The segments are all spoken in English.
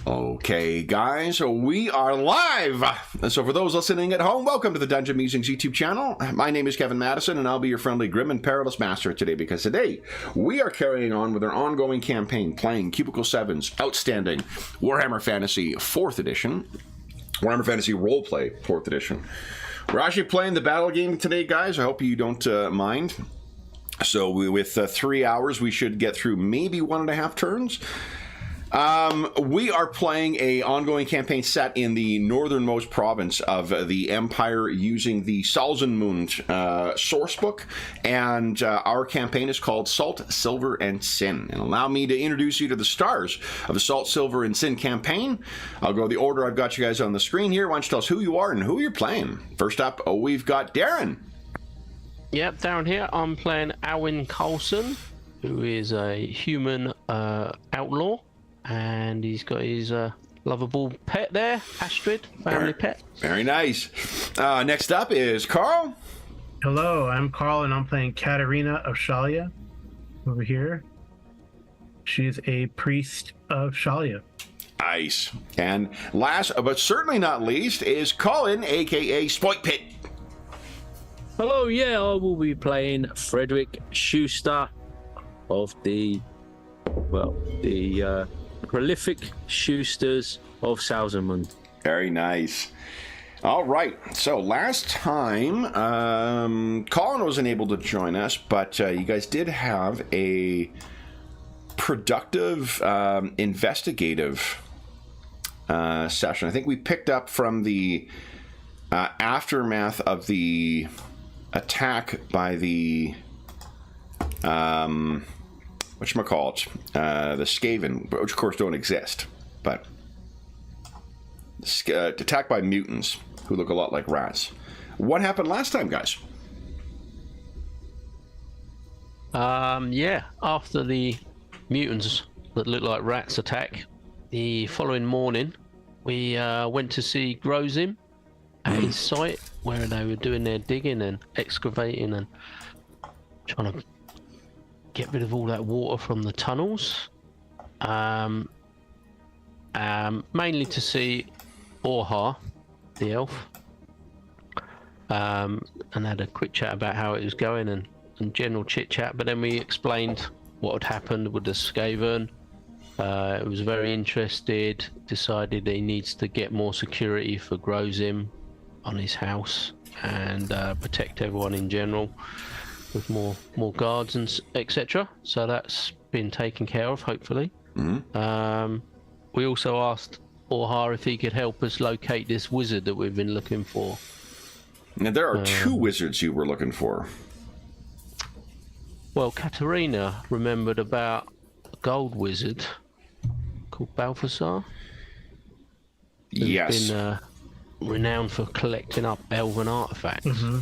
Okay, guys, so we are live. So for those listening at home, welcome to the Dungeon Musings YouTube channel. My name is Kevin Madison, and I'll be your friendly, grim, and perilous master today, because today we are carrying on with our ongoing campaign, playing Cubicle 7's outstanding Warhammer Fantasy 4th Edition, Warhammer Fantasy Roleplay 4th Edition. We're actually playing the battle game today, guys. I hope you don't mind. So with 3 hours, we should get through maybe 1.5 turns. We are playing a ongoing campaign set in the northernmost province of the Empire using the Salzenmund sourcebook, and our campaign is called Salt, Silver, and Sin. And allow me to introduce you to the stars of the Salt, Silver, and Sin campaign. I'll go the order I've got you guys on the screen here. Why don't you tell us who you are and who you're playing? First up, we've got Darren. Yep, Darren here. I'm playing Alwyn Coulson, who is a human outlaw. And he's got his lovable pet there, Astrid, family pet. Very nice. Next up is Carl. Hello, I'm Carl, and I'm playing Katerina of Shalia over here. She's a priest of Shalia. Nice. And last, but certainly not least, is Colin, a.k.a. Spoik Pit. Hello, yeah, I will be playing Frederick Schuster of the prolific Schusters of Salzenmund. Very nice. All right. So last time, Colin wasn't able to join us, but you guys did have a productive, investigative session. I think we picked up from the aftermath of the attack by the whatchamacallit, the Skaven, which of course don't exist, but attacked by mutants who look a lot like rats. What happened last time, guys? Yeah, after the mutants that look like rats attack, the following morning we went to see Grozim at his site where they were doing their digging and excavating and trying to get rid of all that water from the tunnels, mainly to see Orhar, the elf, and had a quick chat about how it was going and general chit chat. But then we explained what had happened with the Skaven. It was very interested, decided that he needs to get more security for Grozim on his house and protect everyone in general, with more guards and etc. So that's been taken care of, hopefully. Mm-hmm. We also asked Orhar if he could help us locate this wizard that we've been looking for. Now, there are two wizards you were looking for. Well, Katerina remembered about a gold wizard called Balthasar. Yes. Been renowned for collecting up elven artifacts. Mm-hmm.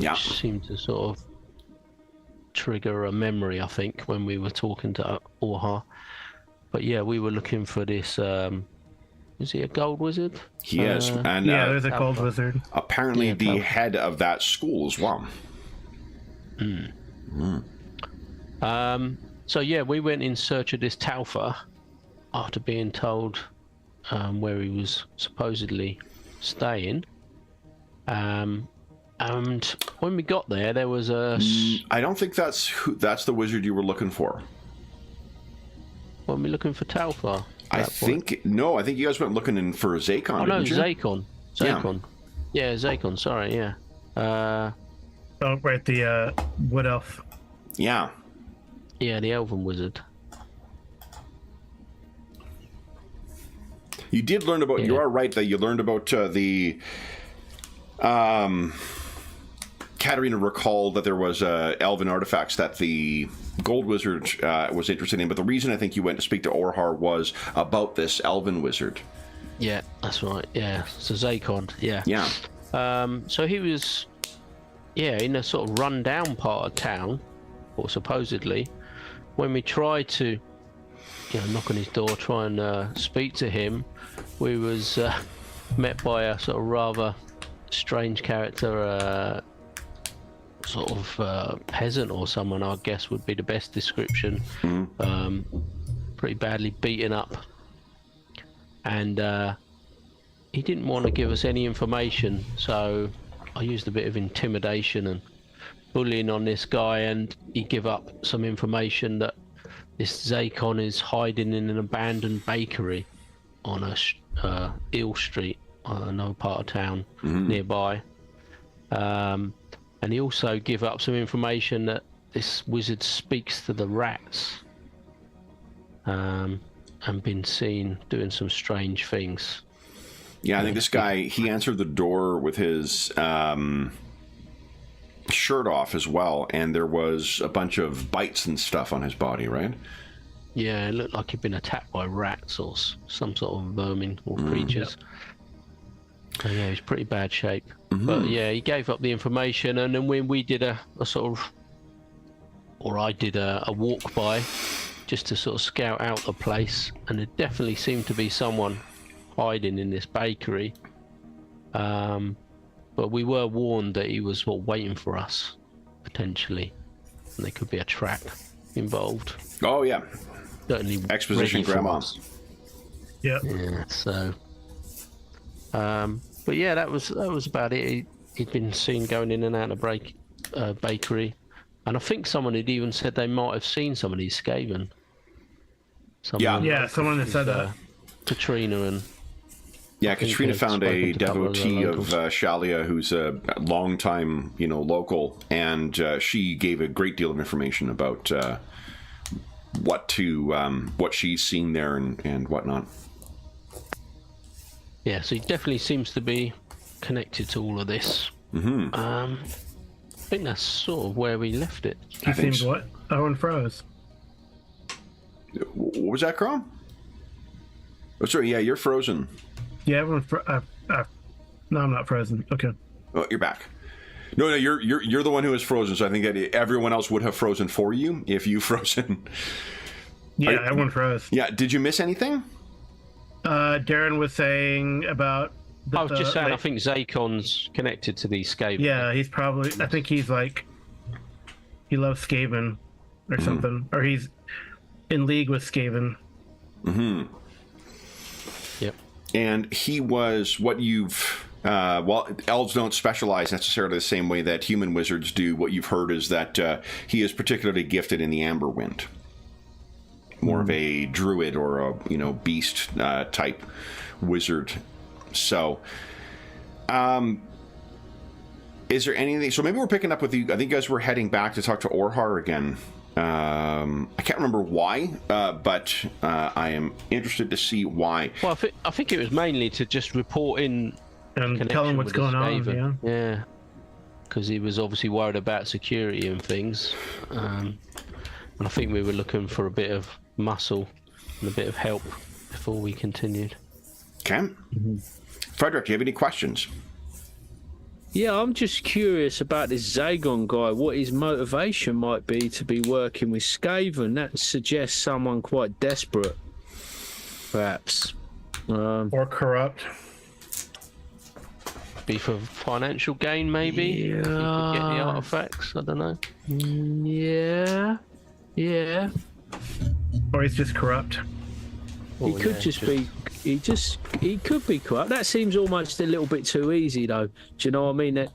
Yeah. Which seemed to sort of trigger a memory, I think, when we were talking to Orhar. But yeah, we were looking for this. Is he a gold wizard? He is. And yeah, there's a gold wizard. Apparently Yeah, the head of that school as well. So yeah, we went in search of this Taufa after being told where he was supposedly staying. And when we got there, there was a... I don't think that's the wizard you were looking for. When we looking for Taufa? I think you guys went looking in for Zakon. Oh no, didn't you? Zakon. Yeah, Zakon. Sorry, yeah. Oh, right, the wood elf. Yeah. Yeah, the elven wizard. You did learn about. Yeah. You are right that you learned about the. Katerina recalled that there was elven artifacts that the gold wizard was interested in, but the reason I think you went to speak to Orhar was about this elven wizard. Yeah, that's right. Yeah, so Zakon. Yeah. Yeah. So he was, in a sort of run-down part of town, or supposedly. When we tried to, knock on his door, try and speak to him, we was met by a sort of rather strange character. Sort of peasant or someone, I guess, would be the best description. Pretty badly beaten up. and he didn't want to give us any information, so I used a bit of intimidation and bullying on this guy, and he gave up some information that this Zakon is hiding in an abandoned bakery on a Eel Street, another part of town nearby. And he also gave up some information that this wizard speaks to the rats, and been seen doing some strange things. Yeah, I think this guy, he answered the door with his shirt off as well, and there was a bunch of bites and stuff on his body, right? Yeah, it looked like he'd been attacked by rats or some sort of vermin or creatures. So yeah, he was pretty bad shape. But yeah, he gave up the information, and then when we did a sort of, or I did a walk by, just to sort of scout out the place, and there definitely seemed to be someone hiding in this bakery. But we were warned that he was waiting for us, potentially, and there could be a trap involved. Oh yeah, certainly exposition grandma. Yep. Yeah. So, but yeah, that was about it. He'd been seen going in and out of bakery, and I think someone had even said they might have seen somebody Skaven. Yeah, someone had said that. Katrina and. Yeah, Katrina found a devotee of Shalia who's a long-time, local, and she gave a great deal of information about what she's seen there and whatnot. Yeah, so he definitely seems to be connected to all of this. I think that's sort of where we left it. He seemed what? Oh, and froze. What was that, Carl? Oh, sorry. Yeah, you're frozen. Yeah, everyone. No, I'm not frozen. Okay. Oh, you're back. No, you're the one who is frozen. So I think that everyone else would have frozen for you if you frozen. Yeah, everyone froze. Yeah. Did you miss anything? Darren was saying about. I was just saying, I think Zakon's connected to these Skaven. Yeah, he's probably. I think he's like. He loves Skaven, or something, or he's in league with Skaven. Yep. And he was what you've... elves don't specialize necessarily the same way that human wizards do. What you've heard is that he is particularly gifted in the Amber Wind. More of a druid or a, beast type wizard. So, is there anything... So maybe we're picking up with you... I think you guys were heading back to talk to Orhar again. I can't remember why, but I am interested to see why. Well, I think it was mainly to just report in and tell him what's going on. Yeah, because he was obviously worried about security and things, and I think we were looking for a bit of muscle and a bit of help before we continued. Okay, Frederick, do you have any questions? Yeah, I'm just curious about this Zagon guy, what his motivation might be to be working with Skaven. That suggests someone quite desperate, perhaps. Or corrupt. Be for financial gain, maybe? Yeah. If he could get the artifacts, I don't know. Yeah. Or he's just corrupt. He could just be... He could be corrupt. That seems almost a little bit too easy, though. Do you know what I mean?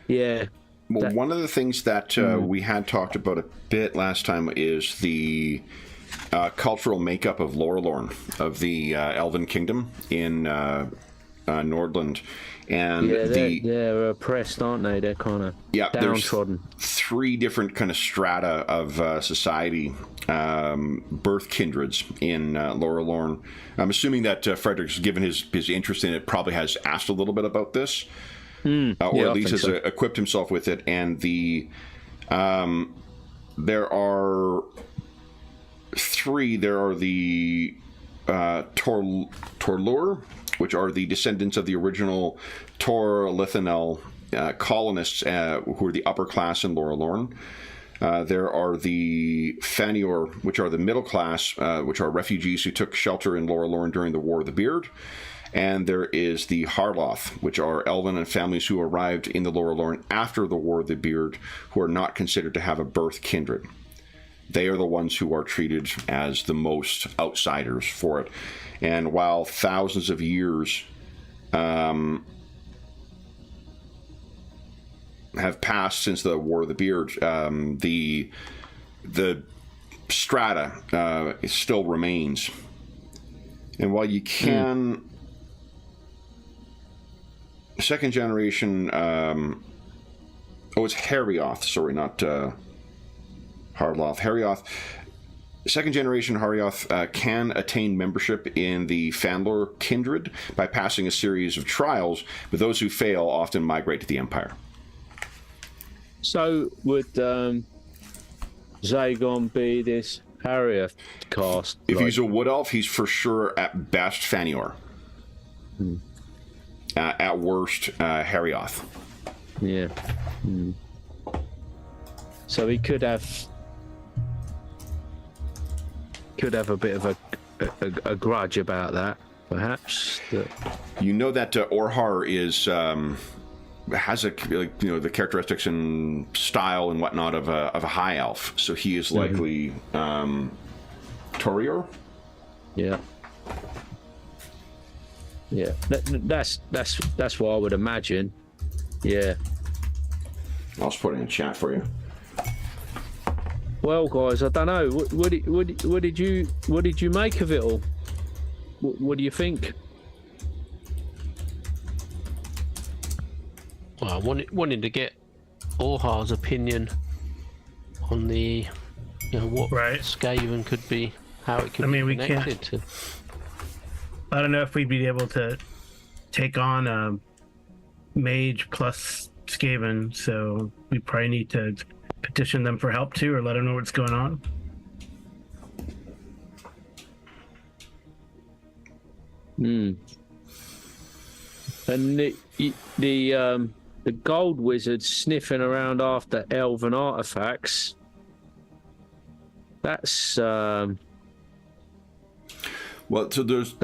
Yeah. Well, one of the things that we had talked about a bit last time is the cultural makeup of Lorelorn, of the Elven Kingdom in Nordland. And they're oppressed, aren't they? They're kind of downtrodden. There's 3 different kind of strata of society, birth kindreds in Lorelorn. I'm assuming that Frederick's, given his interest in it, probably has asked a little bit about this, or at least has equipped himself with it. And there are 3. There are the Torlur, which are the descendants of the original Tor Lithanel colonists, who are the upper class in Lorelorn. There are the Fanior, which are the middle class, which are refugees who took shelter in Lorelorn during the War of the Beard. And there is the Harloth, which are elven and families who arrived in the Lorelorn after the War of the Beard, who are not considered to have a birth kindred. they are the ones who are treated as the most outsiders for it. And while thousands of years have passed since the War of the Beard, the strata still remains. And while you can... Second generation... it's Harioth. Sorry, not Hardloth. Harioth. Second generation Harioth can attain membership in the Fandler kindred by passing a series of trials, but those who fail often migrate to the Empire. So would Zagon be this Harioth cast? If he's a wood elf, he's for sure at best Fanior. At worst, Harioth. Yeah. So he could have a bit of a grudge about that, perhaps. You know that Orhar is has the characteristics and style and whatnot of a high elf, so he is likely Torior. Yeah. Yeah. That's what I would imagine. Yeah. I'll just put it in chat for you. Well, guys, I don't know. What did you make of it all? What do you think? Well, I wanted to get Orhar's opinion on the, what Skaven could be, how it could be connected to. I don't know if we'd be able to take on a mage plus Skaven, so we probably need to petition them for help too, or let them know what's going on. And the gold wizard sniffing around after elven artifacts. That's so there's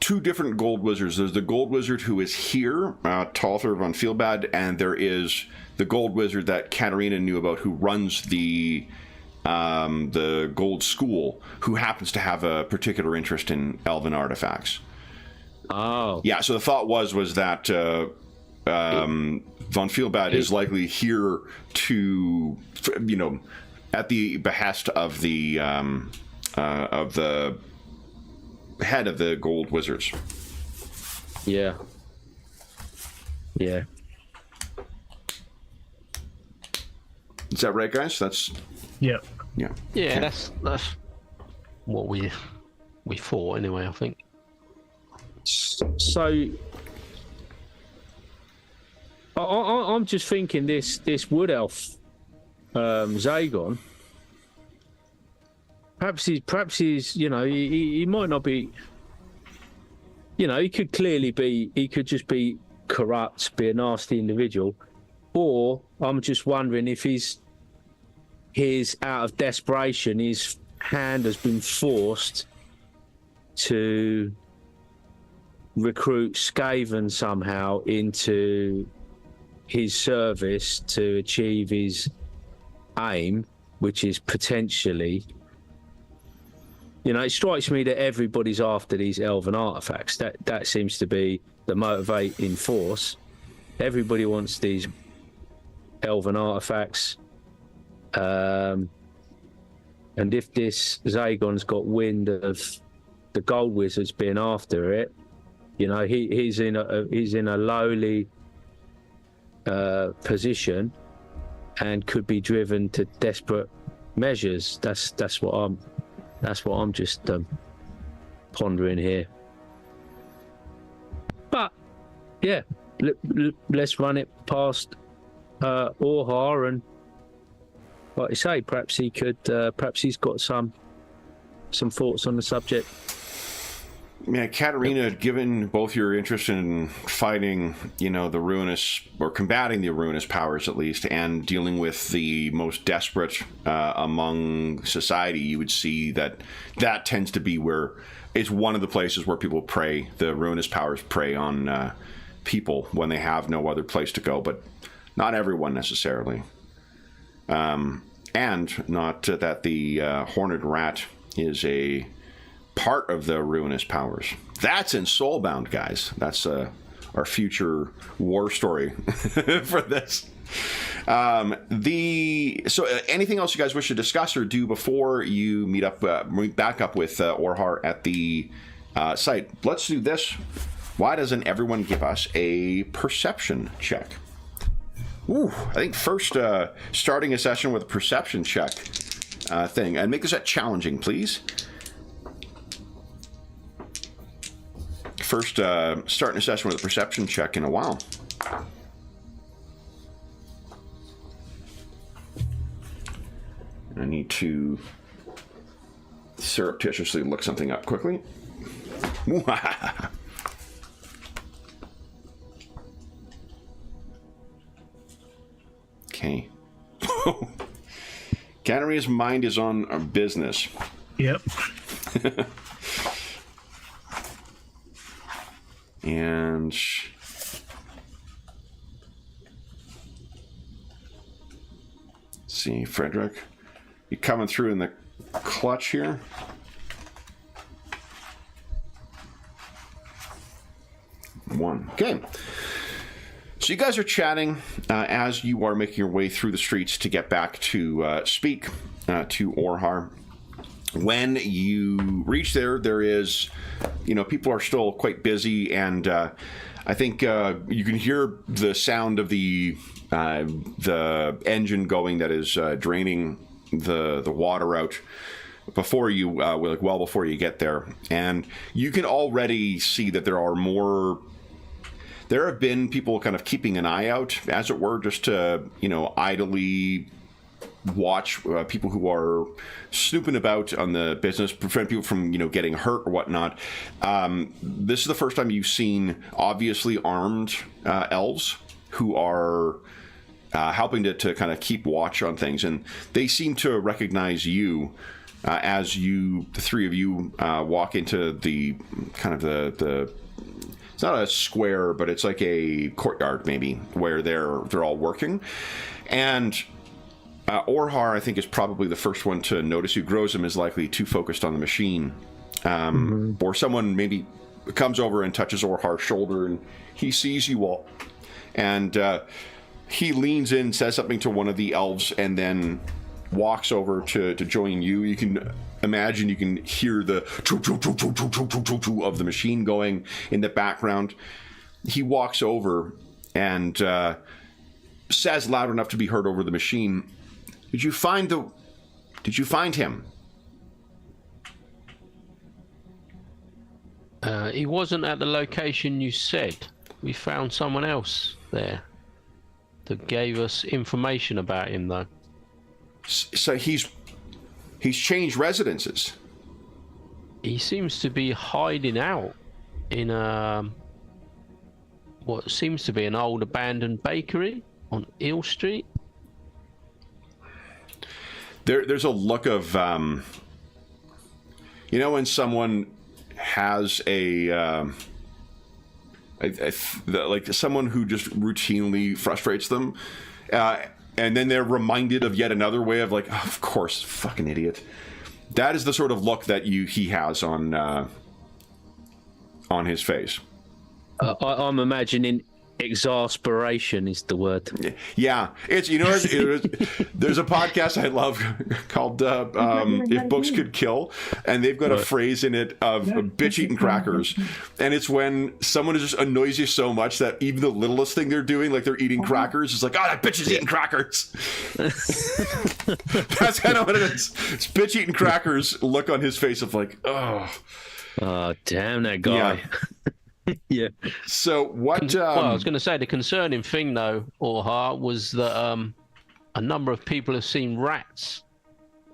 two different gold wizards. There's the gold wizard who is here, Talther von Fieldbad, and there is the gold wizard that Katarina knew about, who runs the gold school, who happens to have a particular interest in elven artifacts. Oh, yeah. So the thought was that von Fieldbad is likely here to, at the behest of the head of the gold wizards. Yeah. Is that right, guys? That's yeah. Yeah. Yeah, that's what we thought anyway, I think. So I'm just thinking this wood elf Zagon. Perhaps he's he might not be. He could clearly be. He could just be corrupt, be a nasty individual, or I'm just wondering if his out of desperation, his hand has been forced to recruit Skaven somehow into his service to achieve his aim, which is potentially. It strikes me that everybody's after these elven artifacts. That seems to be the motivating force. Everybody wants these elven artifacts. And if this Zagon's got wind of the gold wizards being after it, he's in a lowly position and could be driven to desperate measures. That's what I'm just pondering here. But yeah, let's run it past Orhar, and like I say, perhaps he's got some thoughts on the subject. Yeah, Katarina, given both your interest in fighting, the ruinous, or combating the ruinous powers at least, and dealing with the most desperate among society, you would see that tends to be where it's one of the places where people prey. The ruinous powers prey on people when they have no other place to go, but not everyone necessarily. and not that the horned rat is a part of the ruinous powers. That's in Soulbound, guys. That's our future war story for this. Anything else you guys wish to discuss or do before you meet back up with Orhar at the site? Let's do this. Why doesn't everyone give us a perception check? Ooh, I think first starting a session with a perception check thing, and make this challenging, please. First starting a session with a perception check in a while. I need to surreptitiously look something up quickly. Okay. Cannery's mind is on business. Yep. And see, Frederick, you coming through in the clutch here? One. Okay. So you guys are chatting as you are making your way through the streets to get back to speak to Orhar. When you reach there is, people are still quite busy, and I think you can hear the sound of the engine going that is draining the water out before you, well before you get there. And you can already see that there have been people kind of keeping an eye out, as it were, just to, idly watch people who are snooping about on the business, prevent people from, getting hurt or whatnot. This is the first time you've seen obviously armed elves who are helping to kind of keep watch on things, and they seem to recognize you as the three of you walk into the kind of the it's not a square, but it's like a courtyard maybe, where they're all working. And Orhar, I think, is probably the first one to notice you. Grozum is likely too focused on the machine. Or someone maybe comes over and touches Orhar's shoulder, and he sees you all. And he leans in, says something to one of the elves, and then walks over to join you. You can imagine, you can hear the of the machine going in the background. He walks over and says loud enough to be heard over the machine, Did you find him? He wasn't at the location you said. We found someone else there that gave us information about him, though. So he's changed residences. He seems to be hiding out in what seems to be an old abandoned bakery on Eel Street. There's a look of, when someone has like someone who just routinely frustrates them, and then they're reminded of yet another way of like, oh, of course, fucking idiot. That is the sort of look that he has on his face. I'm imagining exasperation is the word. Yeah, it's there's a podcast I love called If Books Could Kill, and they've got a phrase in it of bitch eating crackers, and it's when someone just annoys you so much that even the littlest thing they're doing, like they're eating crackers, is like, oh, that bitch is eating crackers. That's kind of what it is. It's bitch eating crackers look on his face of like, oh damn that guy. Yeah. Yeah. So what? Well, I was going to say the concerning thing, though, Orhar, was that a number of people have seen rats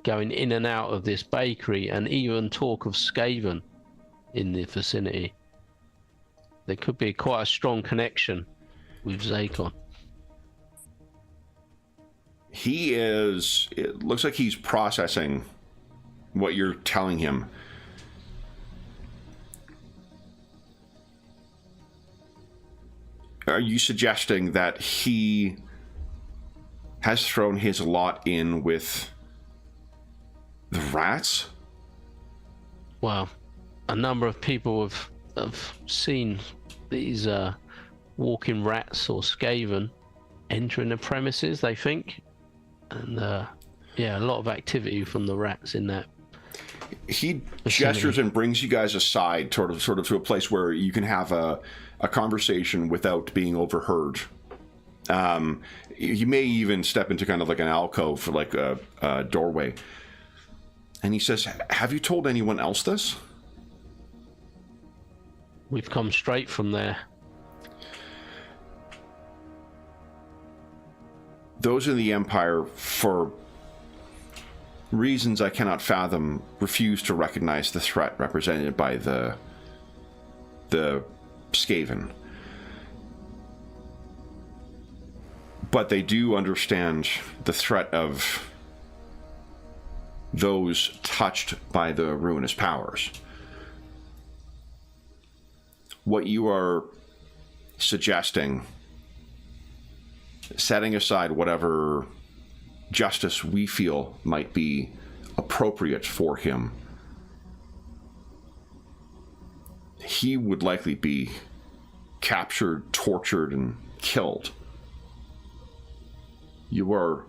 going in and out of this bakery, and even talk of Skaven in the vicinity. There could be quite a strong connection with Zakon. It looks like he's processing what you're telling him. Are you suggesting that he has thrown his lot in with the rats? Well, a number of people have seen these walking rats or skaven entering the premises, they think. And yeah, a lot of activity from the rats in that. He gestures and brings you guys aside, sort of to a place where you can have a conversation without being overheard. You may even step into kind of like an alcove, like a doorway. And he says, "Have you told anyone else this?" We've come straight from there. Those in the Empire, for reasons I cannot fathom, refuse to recognize the threat represented by the Skaven. But they do understand the threat of those touched by the ruinous powers. What you are suggesting, setting aside whatever justice we feel might be appropriate for him, he would likely be captured, tortured, and killed. You're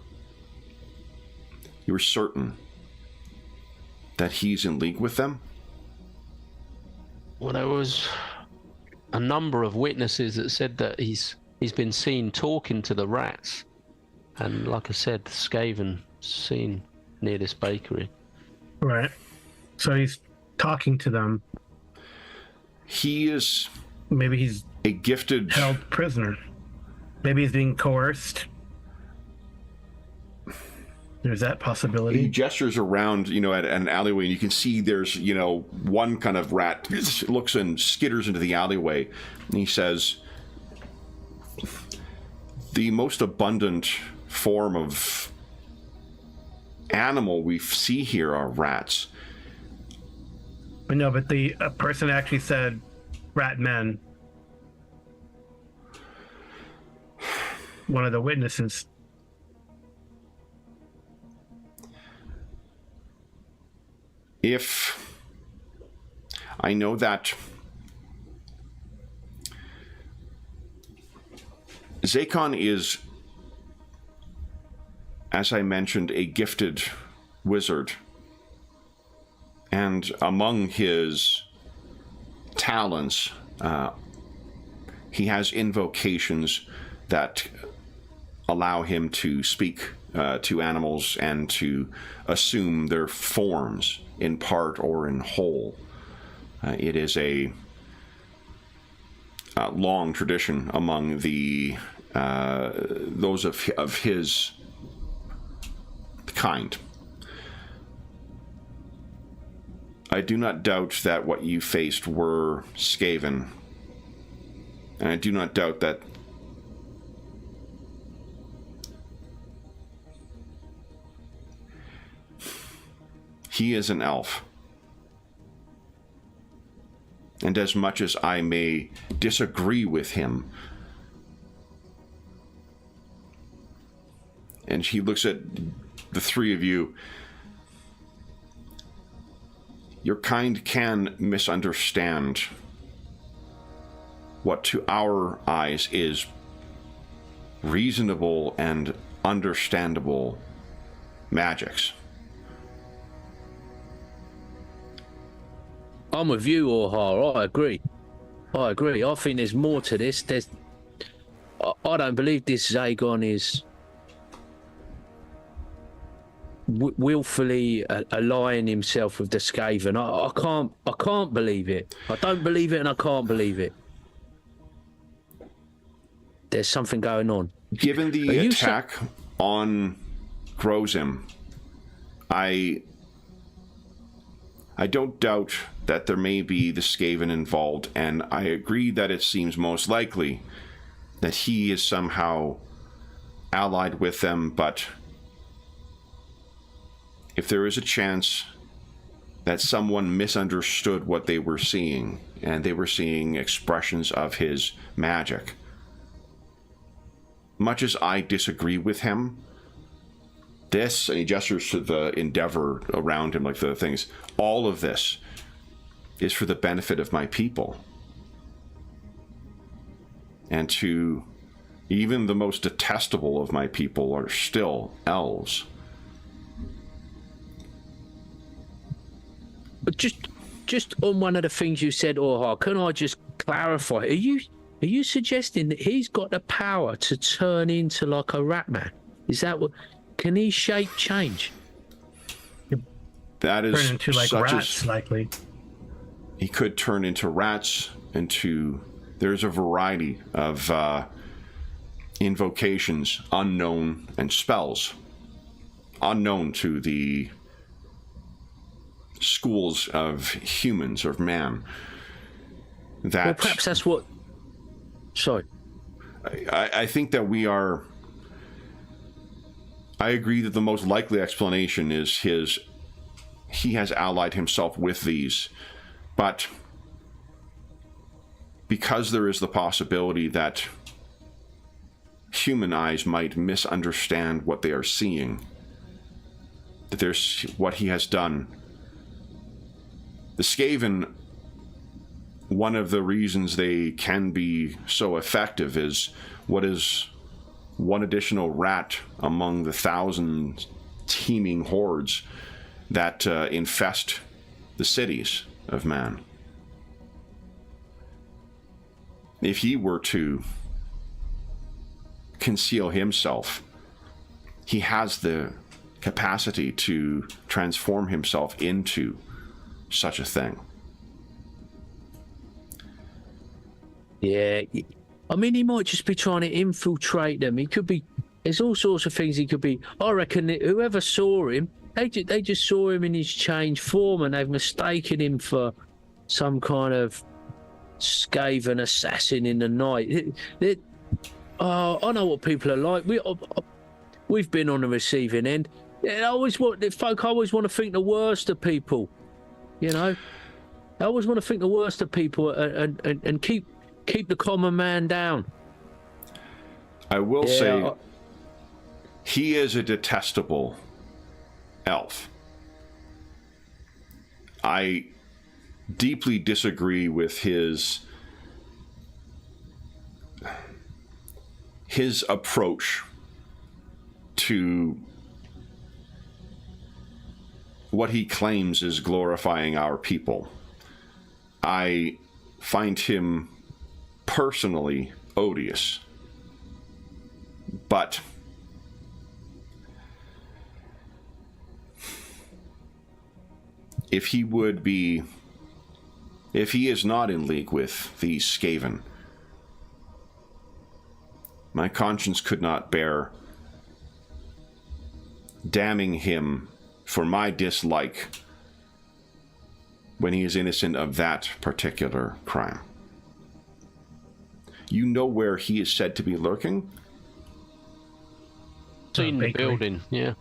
certain that he's in league with them? Well, there was a number of witnesses that said that he's been seen talking to the rats, and like I said, Skaven seen near this bakery. Right. So he's talking to them. He is. Maybe he's a gifted held prisoner. Maybe he's being coerced. There's that possibility. He gestures around, at an alleyway, and you can see there's, one kind of rat looks and skitters into the alleyway, and he says, "The most abundant form of animal we see here are rats." But no, but the person actually said rat men. One of the witnesses. If I know that Zakon is, as I mentioned, a gifted wizard, and among his talents, he has invocations that allow him to speak to animals and to assume their forms in part or in whole. It is a long tradition among the those of his kind. I do not doubt that what you faced were Skaven, and I do not doubt that he is an elf. And as much as I may disagree with him, and he looks at the three of you, your kind can misunderstand what to our eyes is reasonable and understandable magics. I'm with you, Orhar. I agree. I think there's more to this. I don't believe this Zagon is willfully allying himself with the Skaven. I can't believe it. I don't believe it, and I can't believe it. There's something going on. Given the attack on Grozim, I don't doubt that there may be the Skaven involved, and I agree that it seems most likely that he is somehow allied with them, but if there is a chance that someone misunderstood what they were seeing, and they were seeing expressions of his magic, much as I disagree with him, This, and he gestures to the endeavor around him, like the things, all of this is for the benefit of my people. And to even the most detestable of my people are still elves. But just on one of the things you said, Orha, can I just clarify? Are you suggesting that he's got the power to turn into like a rat man? Is that what? Can he shape change? That is Turn into like rats, likely. He could turn into rats, there's a variety of invocations unknown and spells unknown to the schools of humans, of man. That, well, perhaps that's what. Sorry. I think that we are. I agree that the most likely explanation is he has allied himself with these, but because there is the possibility that human eyes might misunderstand what they are seeing, that there's what he has done. The Skaven, one of the reasons they can be so effective is what is one additional rat among the 1,000 teeming hordes that infest the cities of man. If he were to conceal himself, he has the capacity to transform himself into such a thing. Yeah. I mean, he might just be trying to infiltrate them. He could be. There's all sorts of things he could be. I reckon that whoever saw him, they just saw him in his changed form, and they've mistaken him for some kind of Skaven assassin in the night. I know what people are like. We've been on the receiving end. Folk always want to think the worst of people. You know, I always want to think the worst of people and keep the common man down. I will say, he is a detestable elf. I deeply disagree with his approach to what he claims is glorifying our people. I find him personally odious. But if he is not in league with these Skaven, my conscience could not bear damning him for my dislike when he is innocent of that particular crime. You know where he is said to be lurking? Seen the building, yeah.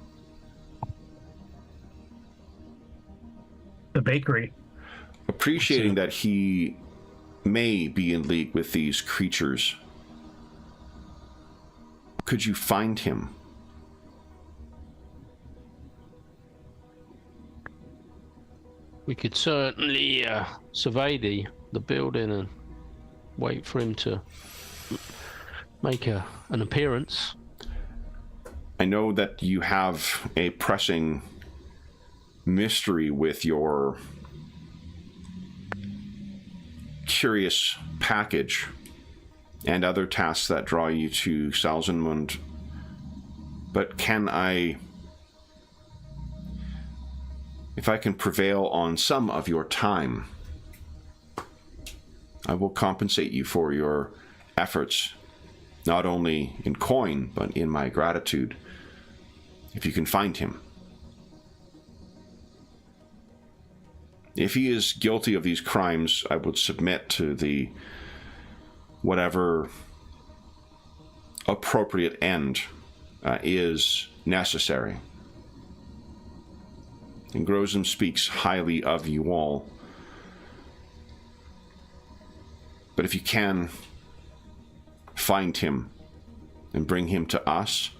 The bakery. Appreciating that he may be in league with these creatures, could you find him? We could certainly survey the building and wait for him to make an appearance. I know that you have a pressing mystery with your curious package and other tasks that draw you to Salzenmund, but if I can prevail on some of your time, I will compensate you for your efforts, not only in coin, but in my gratitude, if you can find him. If he is guilty of these crimes, I would submit to the whatever appropriate end is necessary. And Grozem speaks highly of you all. But if you can find him and bring him to us,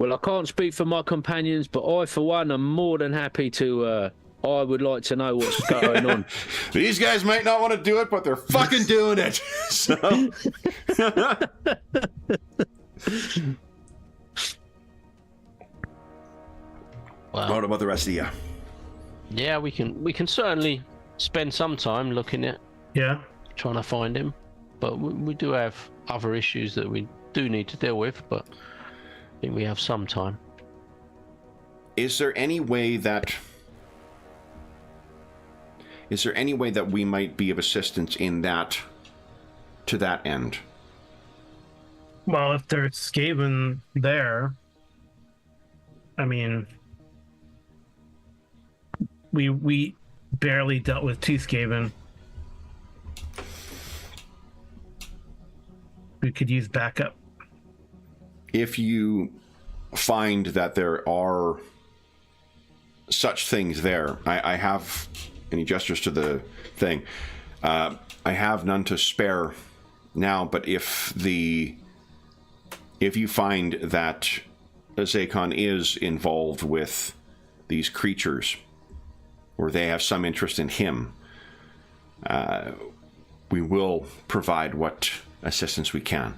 Well, I can't speak for my companions, but I, for one, am more than happy to. I would like to know what's going on. These guys might not want to do it, but they're fucking doing it. So. Well, What about the rest of you? yeah, we can certainly spend some time looking at Yeah. trying to find him, but we do have other issues that we do need to deal with. But I think we have some time. Is there any way that we might be of assistance in that, to that end? Well, if there's Skaven there, I mean, we barely dealt with 2 Skaven. We could use backup. If you find that there are such things there, I have, and he gestures to the thing, I have none to spare now, but if you find that Zakon is involved with these creatures, or they have some interest in him, we will provide what assistance we can.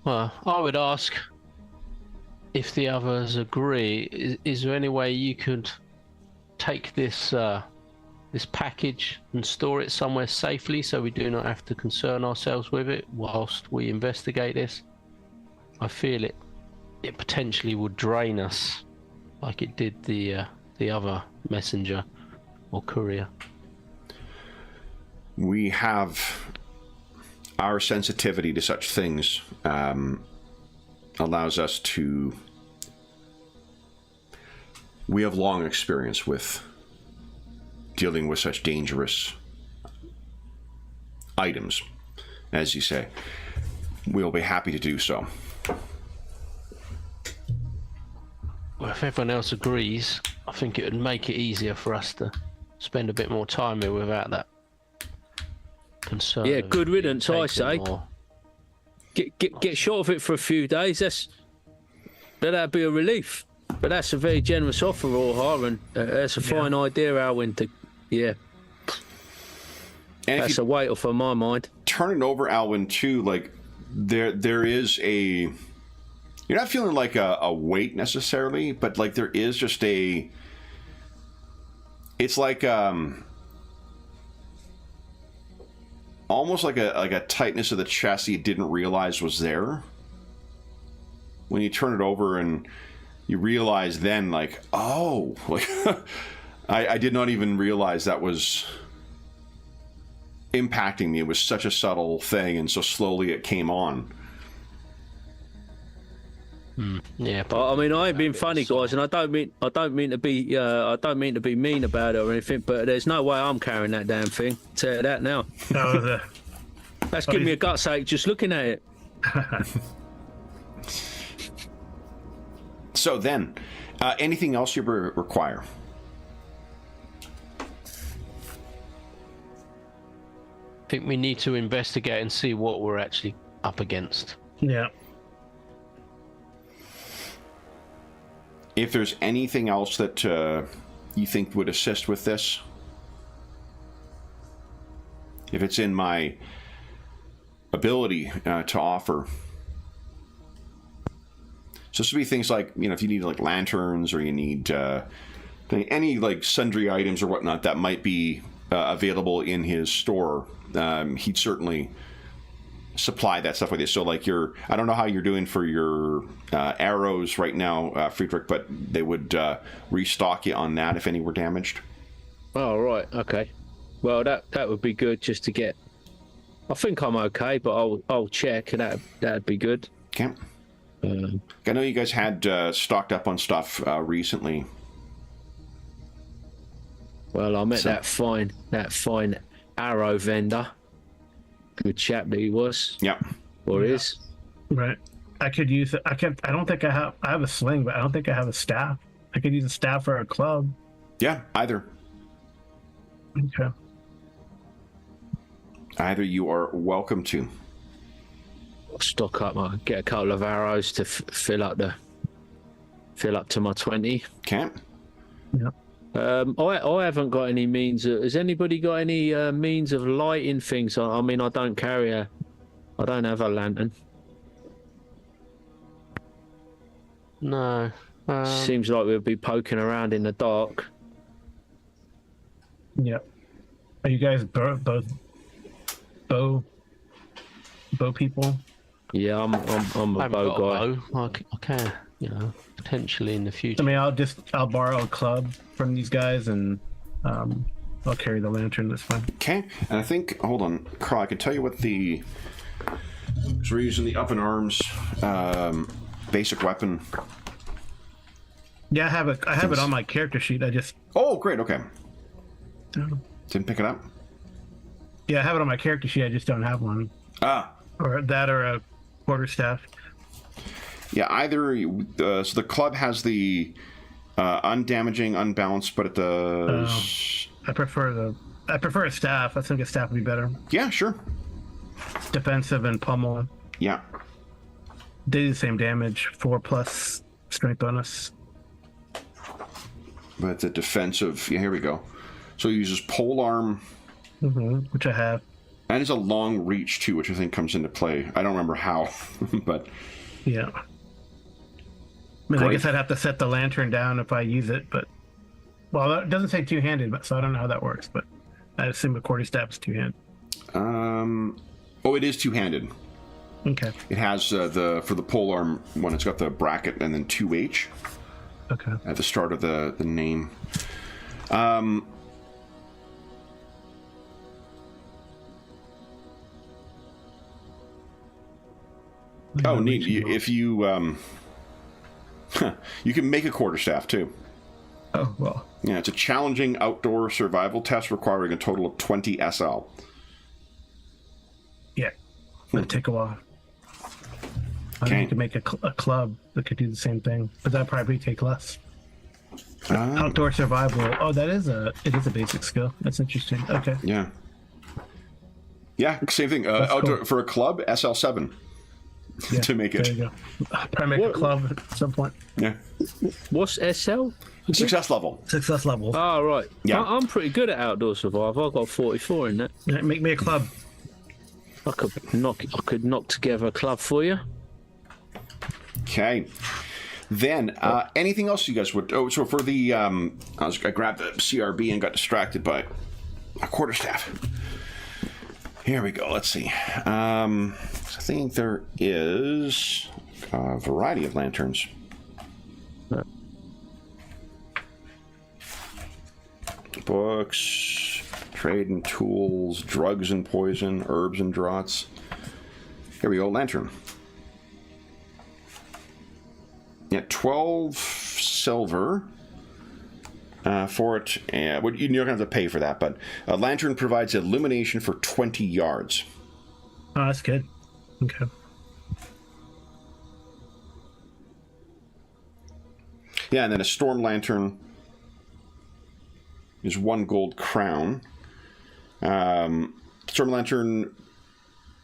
Well, I would ask if the others agree. Is there any way you could take this this package and store it somewhere safely, so we do not have to concern ourselves with it whilst we investigate this? I feel it potentially would drain us, like it did the other messenger or courier. We have our sensitivity to such things allows us to. We have long experience with dealing with such dangerous items, as you say. We'll be happy to do so. Well, if everyone else agrees, I think it would make it easier for us to spend a bit more time here without that concern. Yeah, of good it being riddance, I say. taken or- Get short of it for a few days. That'd be a relief. But that's a very generous offer, Orhar, and that's a fine idea, Alwyn. Yeah, And if that's you a weight off of my mind. turn it over, Alwyn, too, like there is a. You're not feeling like a weight necessarily, but like there is just a. It's like almost like a tightness of the chest that you didn't realize was there. When you turn it over and you realize then, like, oh, like I did not even realize that was impacting me. It was such a subtle thing, and so slowly it came on. Yeah, but I mean, I ain't being funny, guys, and I don't mean to be mean about it or anything. But there's no way I'm carrying that damn thing. Tell you that now. Oh, That's giving me a gut ache just looking at it. So then, anything else you require? I think we need to investigate and see what we're actually up against. yeah. If there's anything else that you think would assist with this, if it's in my ability to offer. So this would be things like, if you need like lanterns, or you need any like sundry items or whatnot that might be available in his store. He'd certainly supply that stuff with you. So like I don't know how you're doing for your arrows right now, Friedrich, but they would restock you on that if any were damaged. Oh, right, okay. Well, that would be good just to get. I think I'm okay, but I'll check, and that'd be good. Okay. I know you guys had stocked up on stuff recently. Well, I met that fine arrow vendor. Good chap that he was. Yep. Or is. Right. I could use it. I don't think I have a sling, but I don't think I have a staff. I could use a staff or a club. Yeah, either. Okay. Either you are welcome to. stock up. I get a couple of arrows to fill up to my 20. Okay. Yep. I haven't got any means. Has anybody got any means of lighting things? I mean, I don't have a lantern. No. Seems like we'll be poking around in the dark. Yep. Are you guys both bow people? Yeah, I'm I a haven't bow got guy. a bow. I can, potentially in the future. I mean, I'll borrow a club from these guys, and I'll carry the lantern. That's fine. Okay. And I think, hold on, Carl, I can tell you what the... So we're using the up in arms basic weapon. Yeah, I have it on my character sheet. I just... Oh, great, okay. Didn't pick it up? Yeah, I have it on my character sheet. I just don't have one. Ah. Or that, or a quarterstaff. Yeah, either... so the club has the undamaging, unbalanced, but it does... I prefer a staff. I think a staff would be better. Yeah, sure. Defensive and pummel. Yeah. They do the same damage. 4+ strength bonus. But it's a defensive... Yeah, here we go. So he uses polearm... Which I have. And it's a long reach, too, which I think comes into play. I don't remember how, but... Yeah. I mean, I guess I'd have to set the lantern down if I use it, but... Well, it doesn't say two-handed, so I don't know how that works, but I assume a quarterstaff is two-handed. Oh, it is two-handed. Okay. It has for the polearm one, it's got the bracket and then 2H. Okay. At the start of the name. Oh, neat. If you you can make a quarterstaff too. Oh, well. Yeah, it's a challenging outdoor survival test requiring a total of 20 SL. Yeah. It'd take a while. I think you could make a club that could do the same thing, but that'd probably take less. Outdoor survival. Oh, it is a basic skill. That's interesting. Okay. Yeah. Yeah, same thing. Outdoor, cool. For a club, SL7 to make it. There you go. Probably make a club at some point. Yeah. What's SL? Success level. Success level. Oh, right. Yeah. I'm pretty good at outdoor survival. I've got 44 in that. Yeah, make me a club. I could knock together a club for you. Okay. Then, anything else you guys would... Oh, so for the... I grabbed the CRB and got distracted by a quarterstaff. Here we go. Let's see. I think there is a variety of lanterns. Books, trade and tools, drugs and poison, herbs and draughts. Here we go. Lantern. Yeah, 12 silver for it. You're not going to have to pay for that, but a lantern provides illumination for 20 yards. Oh, that's good. Okay. Yeah, and then a storm lantern is 1 gold crown. Storm lantern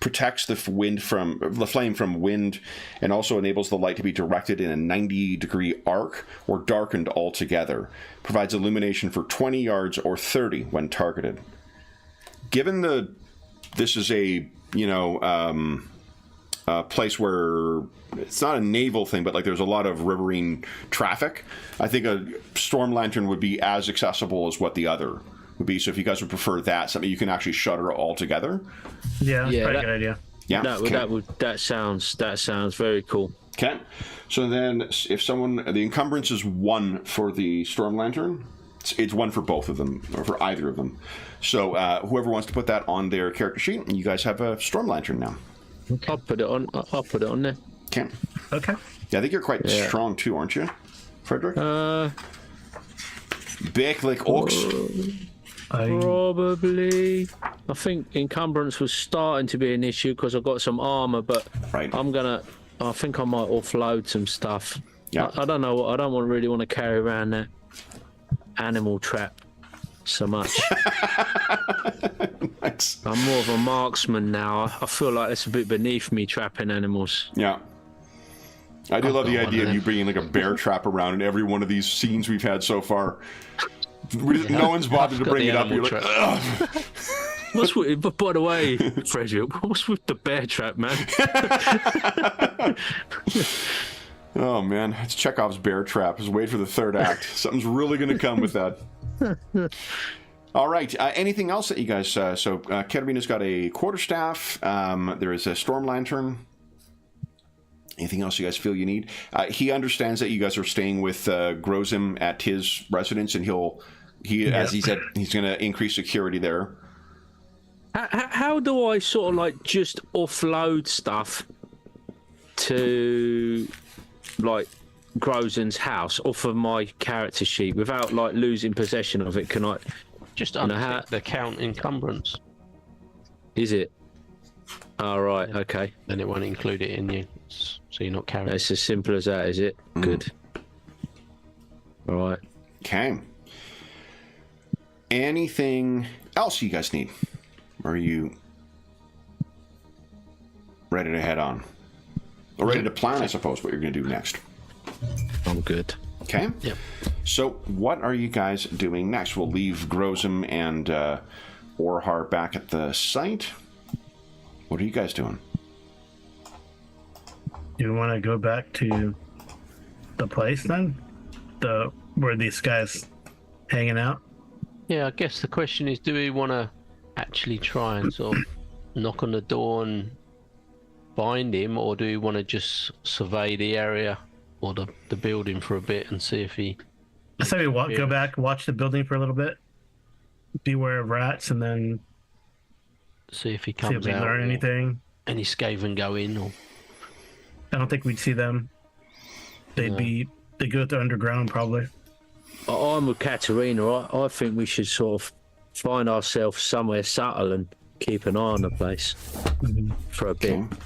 protects the flame from wind, and also enables the light to be directed in a 90-degree arc or darkened altogether. Provides illumination for 20 yards or 30 when targeted. Given this is a place where it's not a naval thing, but like there's a lot of riverine traffic, I think a storm lantern would be as accessible as what the other would be. So if you guys would prefer that, something you can actually shutter all together. Yeah, that's probably a good idea. Yeah, that sounds very cool. Okay, so then if the encumbrance is 1 for the storm lantern, it's 1 for both of them, or for either of them. So whoever wants to put that on their character sheet, you guys have a storm lantern now. Okay. I'll put it on there. Okay. Okay. Yeah, I think you're quite strong too, aren't you, Frederick? Big like orcs. Probably. I think encumbrance was starting to be an issue because I've got some armor, but right. I think I might offload some stuff. Yeah. I don't know. I don't really want to carry around that animal trap. so much. Nice. I'm more of a marksman now. I feel like it's a bit beneath me trapping animals. Yeah. I do love the got one idea of of you them. bringing like a bear trap around in every one of these scenes we've had so far. No one's bothered to Got bring the it up. You're animal like, trap. ugh. What's with, but by the way, Frederick, what's with the bear trap, man? Oh man, it's Chekhov's bear trap. Just wait for the third act. Something's really going to come with that. All right. Anything else that you guys? So Katerina's got a quarterstaff. There is a storm lantern. Anything else you guys feel you need? He understands that you guys are staying with Grozim at his residence, and as he said, he's going to increase security there. How do I sort of like just offload stuff to like Grozen's house off of my character sheet without like losing possession of it? Can I Just You know, untick the count encumbrance. Is it? All right. Okay. Then it won't include it in you, so you're not carrying. It's as simple as that, is it? Good. All right. Okay. Anything else you guys need? Or are you ready to head on? Or ready to plan, I suppose, what you're going to do next. I'm good. Okay? Yep. So, what are you guys doing next? We'll leave Grozim and Orhar back at the site. What are you guys doing? Do you want to go back to the place then? Where these guys hanging out? Yeah, I guess the question is, do we want to actually try and sort of knock on the door and find him, or do we want to just survey the area or the building for a bit and see if he... I say we go back, watch the building for a little bit, beware of rats, and then See if he see comes if we out. learn or anything. Any Skaven go in, or... I don't think we'd see them. They'd go to underground probably. I'm with Katerina. I think we should sort of find ourselves somewhere subtle and keep an eye on the place for a bit. Okay.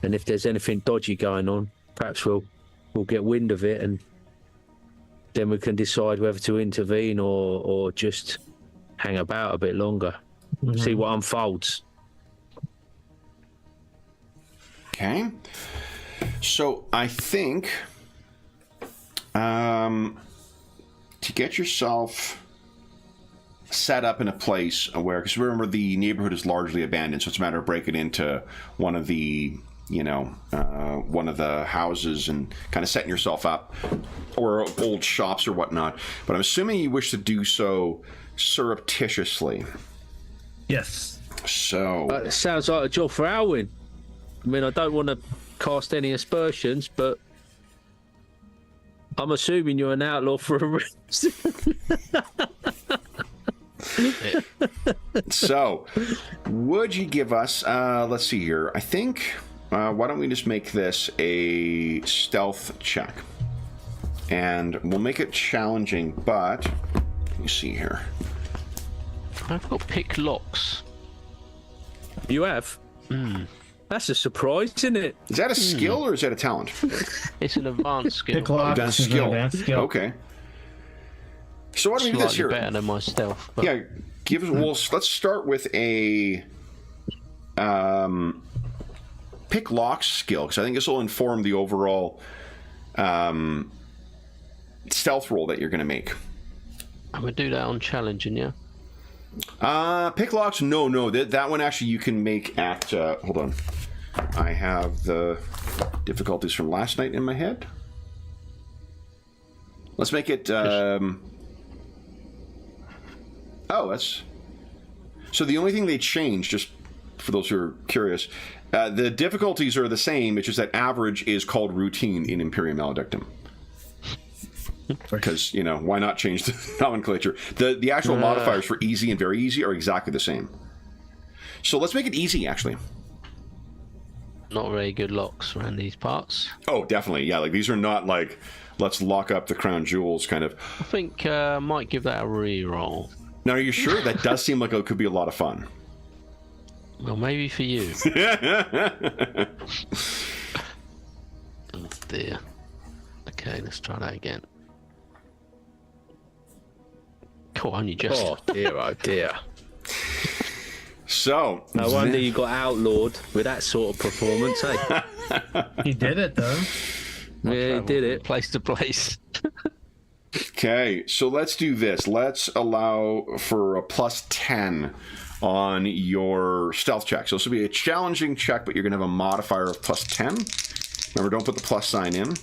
And if there's anything dodgy going on, perhaps we'll get wind of it, and then we can decide whether to intervene or just hang about a bit longer, see what unfolds. Okay. So, I think to get yourself set up in a place where, because remember, the neighborhood is largely abandoned, so it's a matter of breaking into one of the one of the houses and kind of setting yourself up, or old shops or whatnot. But I'm assuming you wish to do so surreptitiously. Yes. So It sounds like a job for Alwyn. I mean, I don't want to cast any aspersions, but I'm assuming you're an outlaw for a reason. So, would you give us, let's see here, I think, why don't we just make this a stealth check? And we'll make it challenging, but, let me see here. I've got pick locks. You have? That's a surprise, isn't it? Is that a skill or is that a talent? It's an advanced skill. Pick locks That's is an skill. advanced skill. Okay. So why don't we do this Slightly here? better than my stealth. But Yeah, give us. Well, let's start with a pick locks skill, because I think this will inform the overall stealth roll that you're going to make. I'm gonna do that on challenging, yeah. Pick locks? No. That one actually you can make at. Hold on, I have the difficulties from last night in my head. Let's make it. Oh, that's. So the only thing they changed, just for those who are curious, the difficulties are the same. It's just that average is called routine in Imperium Maledictum. Because, why not change the nomenclature? The actual modifiers for easy and very easy are exactly the same. So let's make it easy, actually. Not very good locks around these parts. Oh, definitely. Yeah, like these are not like, let's lock up the crown jewels kind of. I think I might give that a re-roll. Now, are you sure? That does seem like it could be a lot of fun. Well, maybe for you. Oh dear. Okay, let's try that again. Cool, only just. Oh dear. So No wonder you got outlawed with that sort of performance, eh? He did it though. Yeah, he did it. Place to place. okay, so let's do this. Let's allow for a plus 10 on your stealth check. So this will be a challenging check, but you're going to have a modifier of plus 10. Remember, don't put the plus sign in.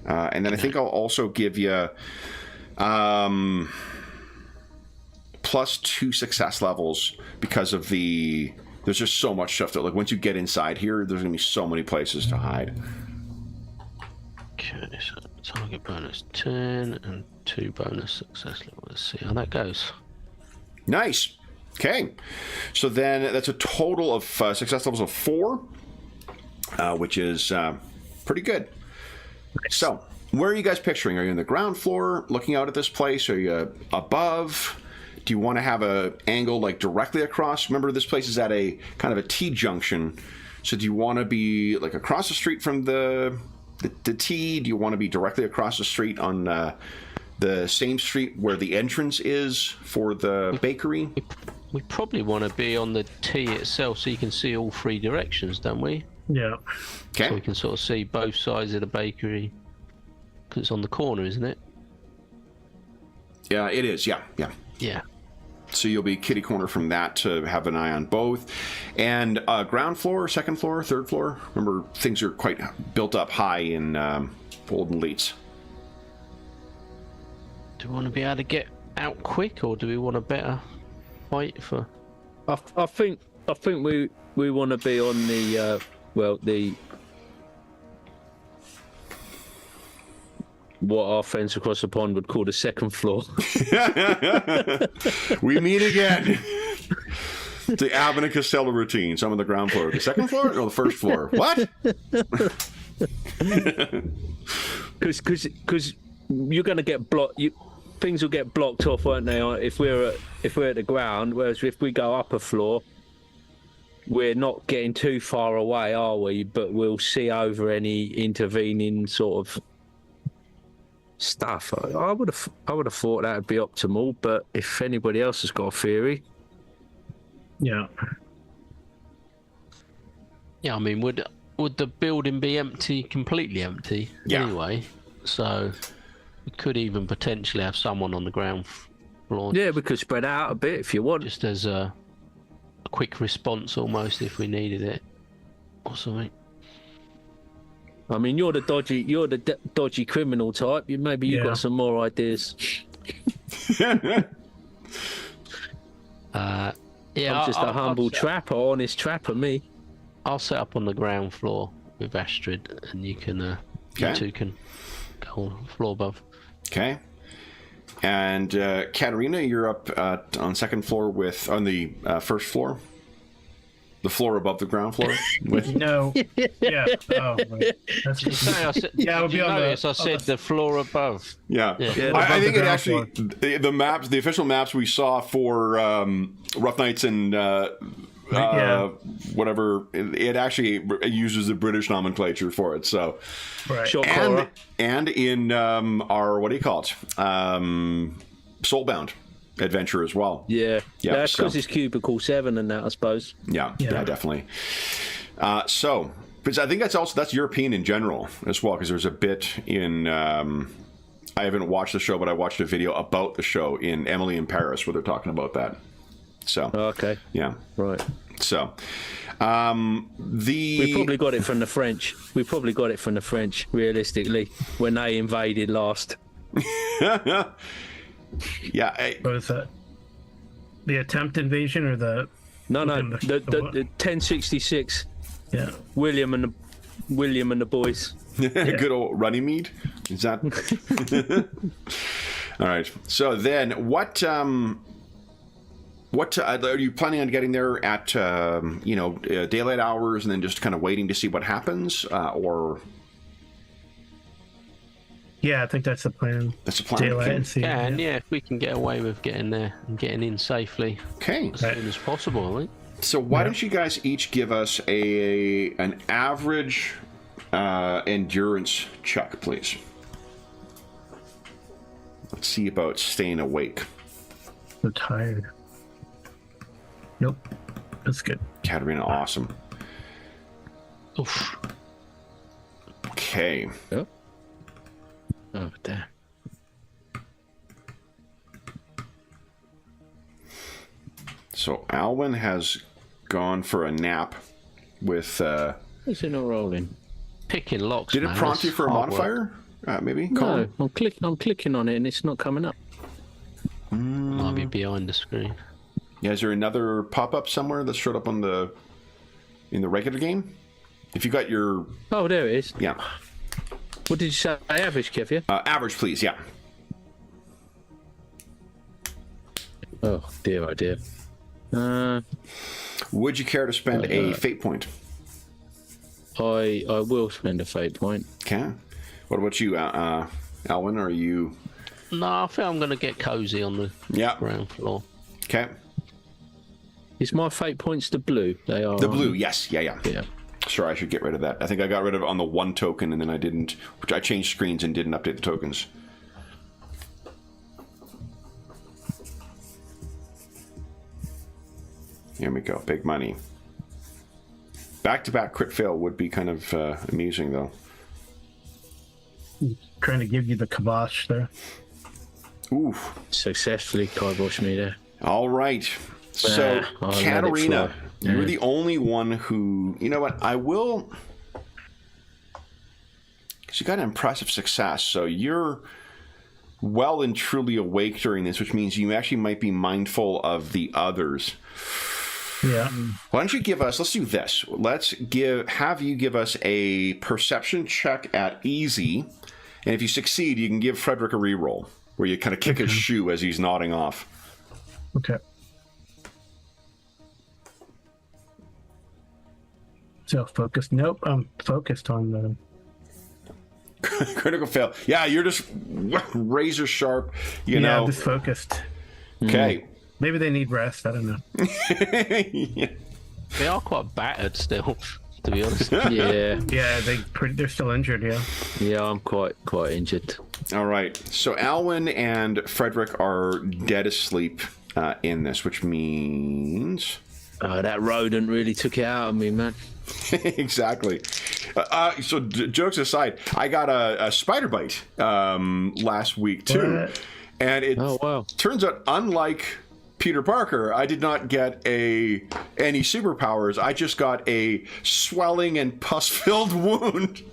And then I think I'll also give you plus 2 success levels because of there's just so much stuff that, like, once you get inside here, there's going to be so many places to hide. Okay, so target bonus 10 and 2 bonus success levels. Let's see how that goes. Nice. Okay. So then that's a total of success levels of 4, which is pretty good. So, where are you guys picturing? Are you on the ground floor looking out at this place? Are you above? Do you want to have a angle like directly across? Remember, this place is at a kind of a T-junction. So do you want to be like across the street from the T? Do you want to be directly across the street on the same street where the entrance is for the bakery? We probably want to be on the T itself so you can see all 3 directions, don't we? Yeah. Okay. So we can sort of see both sides of the bakery. Because it's on the corner, isn't it? Yeah, it is. Yeah. Yeah. So you'll be kitty corner from that to have an eye on both. And ground floor, second floor, third floor? Remember, things are quite built up high in Golden Leats. Do we want to be able to get out quick, or do we want to better wait for... I think we want to be on the what our friends across the pond would call the second floor. We meet again. The Abbott and Costello routine. Some on the ground floor. The second floor? No, the first floor. What? Because you're going to get blocked. Things will get blocked off, won't they? If we're at the ground. Whereas if we go up a floor, we're not getting too far away, are we? But we'll see over any intervening sort of stuff. I would have thought that would be optimal. But if anybody else has got a theory, Yeah. Yeah, I mean, would the building be empty, completely empty anyway? So we could even potentially have someone on the ground floor. yeah, we could spread out a bit if you want. Just as a quick response almost if we needed it or something. I mean, you're the dodgy criminal type. Maybe you've got some more ideas. Yeah, I'm just a humble trapper, honest trapper, me. I'll set up on the ground floor with Astrid, and you can, you two can go on the floor above. Okay. And Katerina, you're up on second floor on the first floor? The floor above the ground floor? No. Yeah. Oh, right. That's Yeah, it would be on the. I said the floor above. Yeah. Yeah, I think it ground actually, the maps, the official maps we saw for Rough Nights and whatever, it actually uses the British nomenclature for it. So, Right. Sure, and in our, what do you call it? Soulbound adventure as well. Yeah. Yeah, That's because so- it's Cubicle 7 and that, I suppose. Yeah, Yeah. definitely. So, because I think that's European in general as well, because there's a bit in. I haven't watched the show, but I watched a video about the show in Emily in Paris where they're talking about that. So, Okay. yeah. Right. So, We probably got it from the French. Realistically, when they invaded last. yeah, What is that? The attempt invasion or the? No, The the what? 1066. Yeah. William and the boys. good old Runnymede. Is that? All right. So then, what are you planning on getting there at? Daylight hours, and then just kind of waiting to see what happens, or? Yeah, I think that's the plan. That's the plan. Daylight Okay. and see. And if we can get away with getting there and getting in safely Okay. as soon as possible, I think. So why don't you guys each give us an average endurance check, please? Let's see about staying awake. So tired. Nope. That's good. Katarina, awesome. Oof. Okay. Oh, damn. So Alwyn has gone for a nap with... Is it not rolling? Picking locks. Did it man, prompt you that's for a hard modifier? Maybe? No, Colin? I'm clicking on it and it's not coming up. work. Might be behind the screen. Yeah, is there another pop-up somewhere that showed up on in the regular game? If you got your... Oh, there it is. Yeah. What did you say? Average, Kev, yeah? Average, please, yeah. Oh, dear, oh, dear. Would you care to spend a fate point? I will spend a fate point. Okay. What about you, Alwyn? Are you... No, I think I'm going to get cozy on the Yeah. ground floor. Okay. Is my fate points the blue? They are. The blue, yes. Yeah. Yeah. Sure, I should get rid of that. I think I got rid of it on the one token, and then I didn't... Which I changed screens and didn't update the tokens. Here we go. Big money. Back-to-back crit fail would be kind of amusing, though. Trying to give you the kibosh there. Ooh. Successfully kiboshed me there. All right. So, I'll let it Katarina, fly. you're the only one who... You know what? I will... Because you got an impressive success, so you're well and truly awake during this, which means you actually might be mindful of the others. Yeah. Why don't you give us... Let's do this. Have you give us a perception check at easy, and if you succeed, you can give Frederick a reroll, where you kind of kick his shoe as he's nodding off. Okay. Self-focused. Nope. I'm focused on the... Critical fail. Yeah, you're just razor sharp, you Yeah, know. I'm just focused. Okay. Maybe they need rest. I don't know. Yeah. They are quite battered still, to be honest. Yeah. Yeah, they're still injured. Yeah. Yeah, I'm quite injured. All right. So Alwyn and Frederick are dead asleep in this, which means... Oh, that rodent really took it out of me, man. Exactly. So jokes aside, I got a spider bite last week too. What? And it Oh, wow. turns out, unlike Peter Parker, I did not get any superpowers. I just got a swelling and pus-filled wound.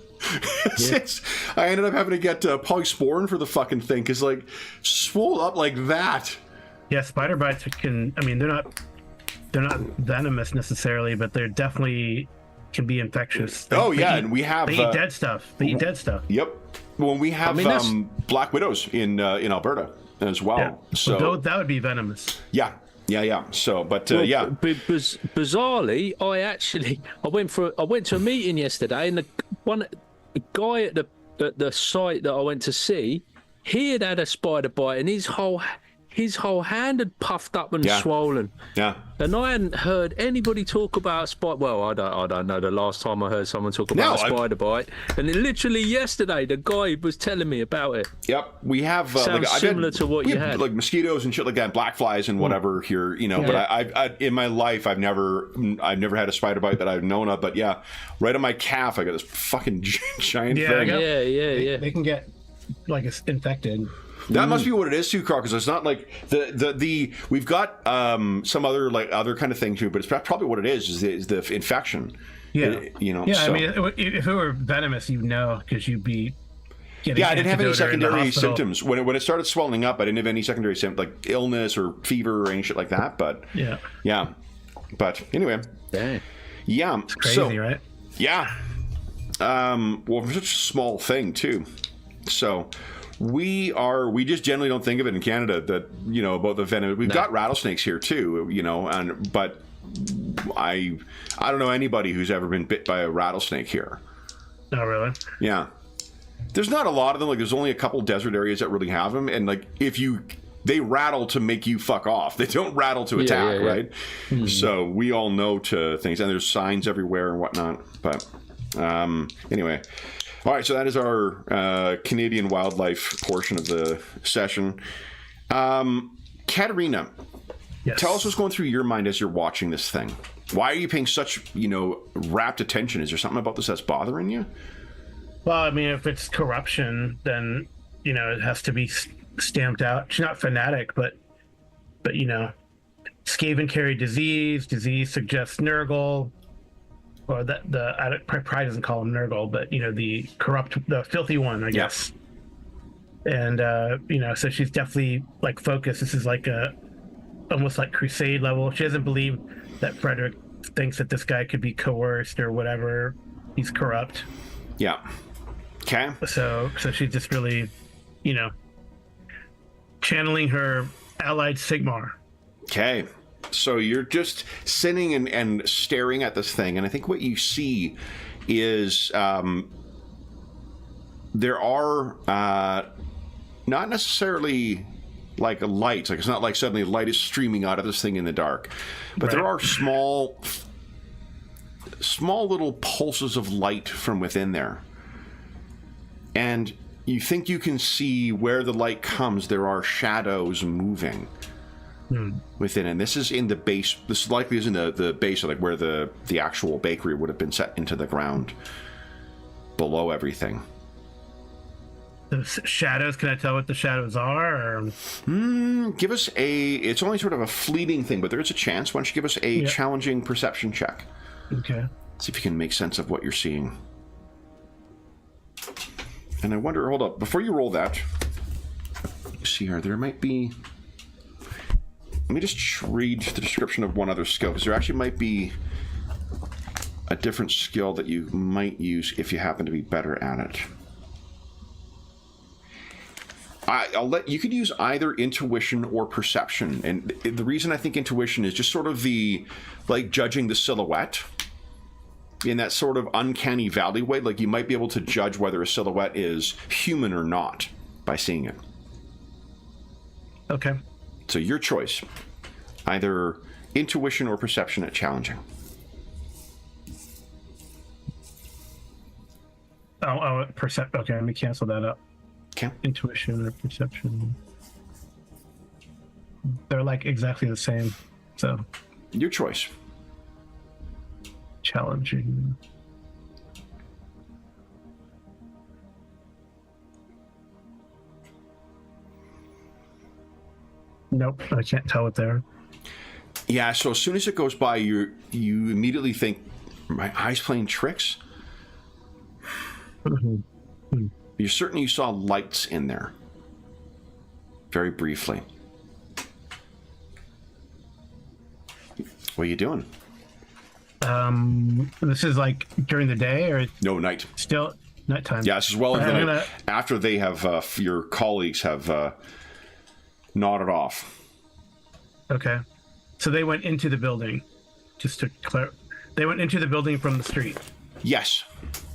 Since I ended up having to get polysporin for the fucking thing, because like swole up like that. Yeah, spider bites can. I mean, they're not venomous necessarily, but they're definitely can be infectious. And we have they eat dead stuff. They eat dead stuff. Yep. Well, we have mean, black widows in Alberta as well. Yeah. So that would be venomous. yeah. So, but Bizarrely, I went to a meeting yesterday, and the guy at the site that I went to see, he had a spider bite, and his whole hand had puffed up and swollen. Yeah. And I hadn't heard anybody talk about spider. Well, I don't know the last time I heard someone talk about a spider bite. And literally yesterday, the guy was telling me about it. Yep. We have Sounds similar to what you had. like mosquitoes and shit like that, black flies and whatever here, you know. Yeah. But I in my life, I've never had a spider bite that I've known of. But yeah, right on my calf, I got this fucking giant thing. Yeah. They can get like it's infected. That must be what it is too, Carl, because it's not like the we've got some other kind of thing too, but it's probably what it is the infection. Yeah. You know. Yeah, so. I mean, if it were venomous, you'd know because you'd be getting. Yeah, I didn't have any antidote or in the secondary hospital. symptoms when it started swelling up. I didn't have any secondary symptoms like illness or fever or any shit like that. But yeah. But anyway, Dang. yeah, It's crazy, right? Yeah. Well, for such a small thing too, so. We just generally don't think of it in Canada that, you know, about the venom. We've got rattlesnakes here too, you know, but I don't know anybody who's ever been bit by a rattlesnake here. Oh, really? Yeah. There's not a lot of them. Like, there's only a couple desert areas that really have them. And, like, they rattle to make you fuck off. They don't rattle to attack, right? Mm-hmm. So we all know to things. And there's signs everywhere and whatnot. But anyway. All right, so that is our Canadian wildlife portion of the session. Katerina, Yes. tell us what's going through your mind as you're watching this thing. Why are you paying such, rapt attention? Is there something about this that's bothering you? Well, I mean, if it's corruption, then it has to be stamped out. She's not fanatic, but Skaven carry disease. Disease suggests Nurgle, or Pride doesn't call him Nurgle, but the filthy one, I guess. And so she's definitely like focused. This is like almost like crusade level. She doesn't believe that Frederick thinks that this guy could be coerced or whatever. He's corrupt. Yeah. Okay. So she's just really, channeling her allied Sigmar. Okay. So you're just sitting and staring at this thing, and I think what you see is there are not necessarily like lights. Like, it's not like suddenly light is streaming out of this thing in the dark, but there are small little pulses of light from within there. And you think you can see where the light comes. There are shadows moving within, and this is in the base. This likely is in the base of like where the actual bakery would have been set into the ground below everything. The shadows, can I tell what the shadows are? Or... Give us it's only sort of a fleeting thing, but there is a chance. Why don't you give us a challenging perception check? Okay. See if you can make sense of what you're seeing. And I wonder, hold up, before you roll that, see here, there might be... Let me just read the description of one other skill, because there actually might be a different skill that you might use if you happen to be better at it. You could use either intuition or perception, and the reason I think intuition is just sort of like judging the silhouette in that sort of uncanny valley way. Like, you might be able to judge whether a silhouette is human or not by seeing it. Okay. So your choice, either intuition or perception at challenging. Okay, let me cancel that up. Okay. Intuition or perception. They're like exactly the same. So Your choice. Challenging. Nope, I can't tell what they're. Yeah, so as soon as it goes by, you immediately think, my eyes playing tricks? You're certain you saw lights in there. Very briefly. What are you doing? This is like during the day or No, night. still nighttime? Yeah, this is well into I'm night. gonna- After they have, your colleagues have nodded off. Okay. So they went into the building. Just to clarify, they went into the building from the street. Yes.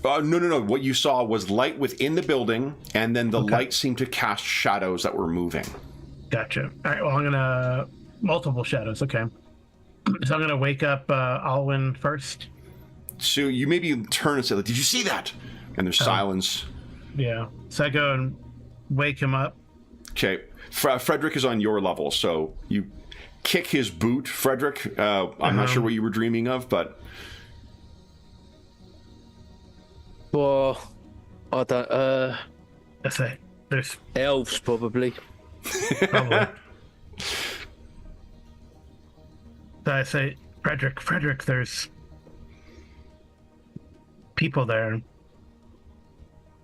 No. What you saw was light within the building, and then the light seemed to cast shadows that were moving. Gotcha. All right. Well, I'm gonna multiple shadows. Okay. So I'm gonna wake up Alwyn first. So you maybe turn and say, "Did you see that?" And there's silence. Yeah. So I go and wake him up. Okay. Frederick is on your level, so you kick his boot. Frederick, I'm not sure what you were dreaming of, but... Well, I don't. I say, there's Elves probably. probably. So I say, Frederick, there's people there.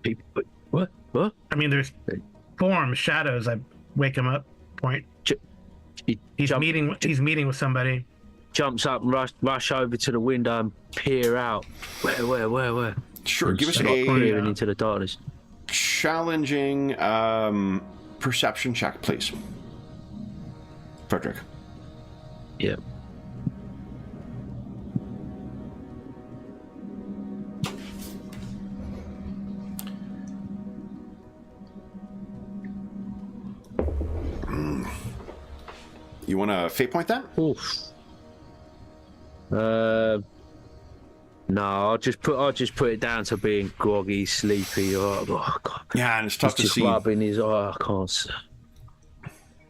People. What? What? I mean, there's forms, shadows. I wake him up. Point. He's meeting with somebody. Jumps up and rush over to the window and peer out. Where? Sure, give us peering into the darkness. challenging perception check, please. Frederick. Yeah. You want to fate point that? Oof. No, I'll just put it down to being groggy, sleepy. Oh God. Yeah, and it's tough to just see. rubbing his eye. I can't see.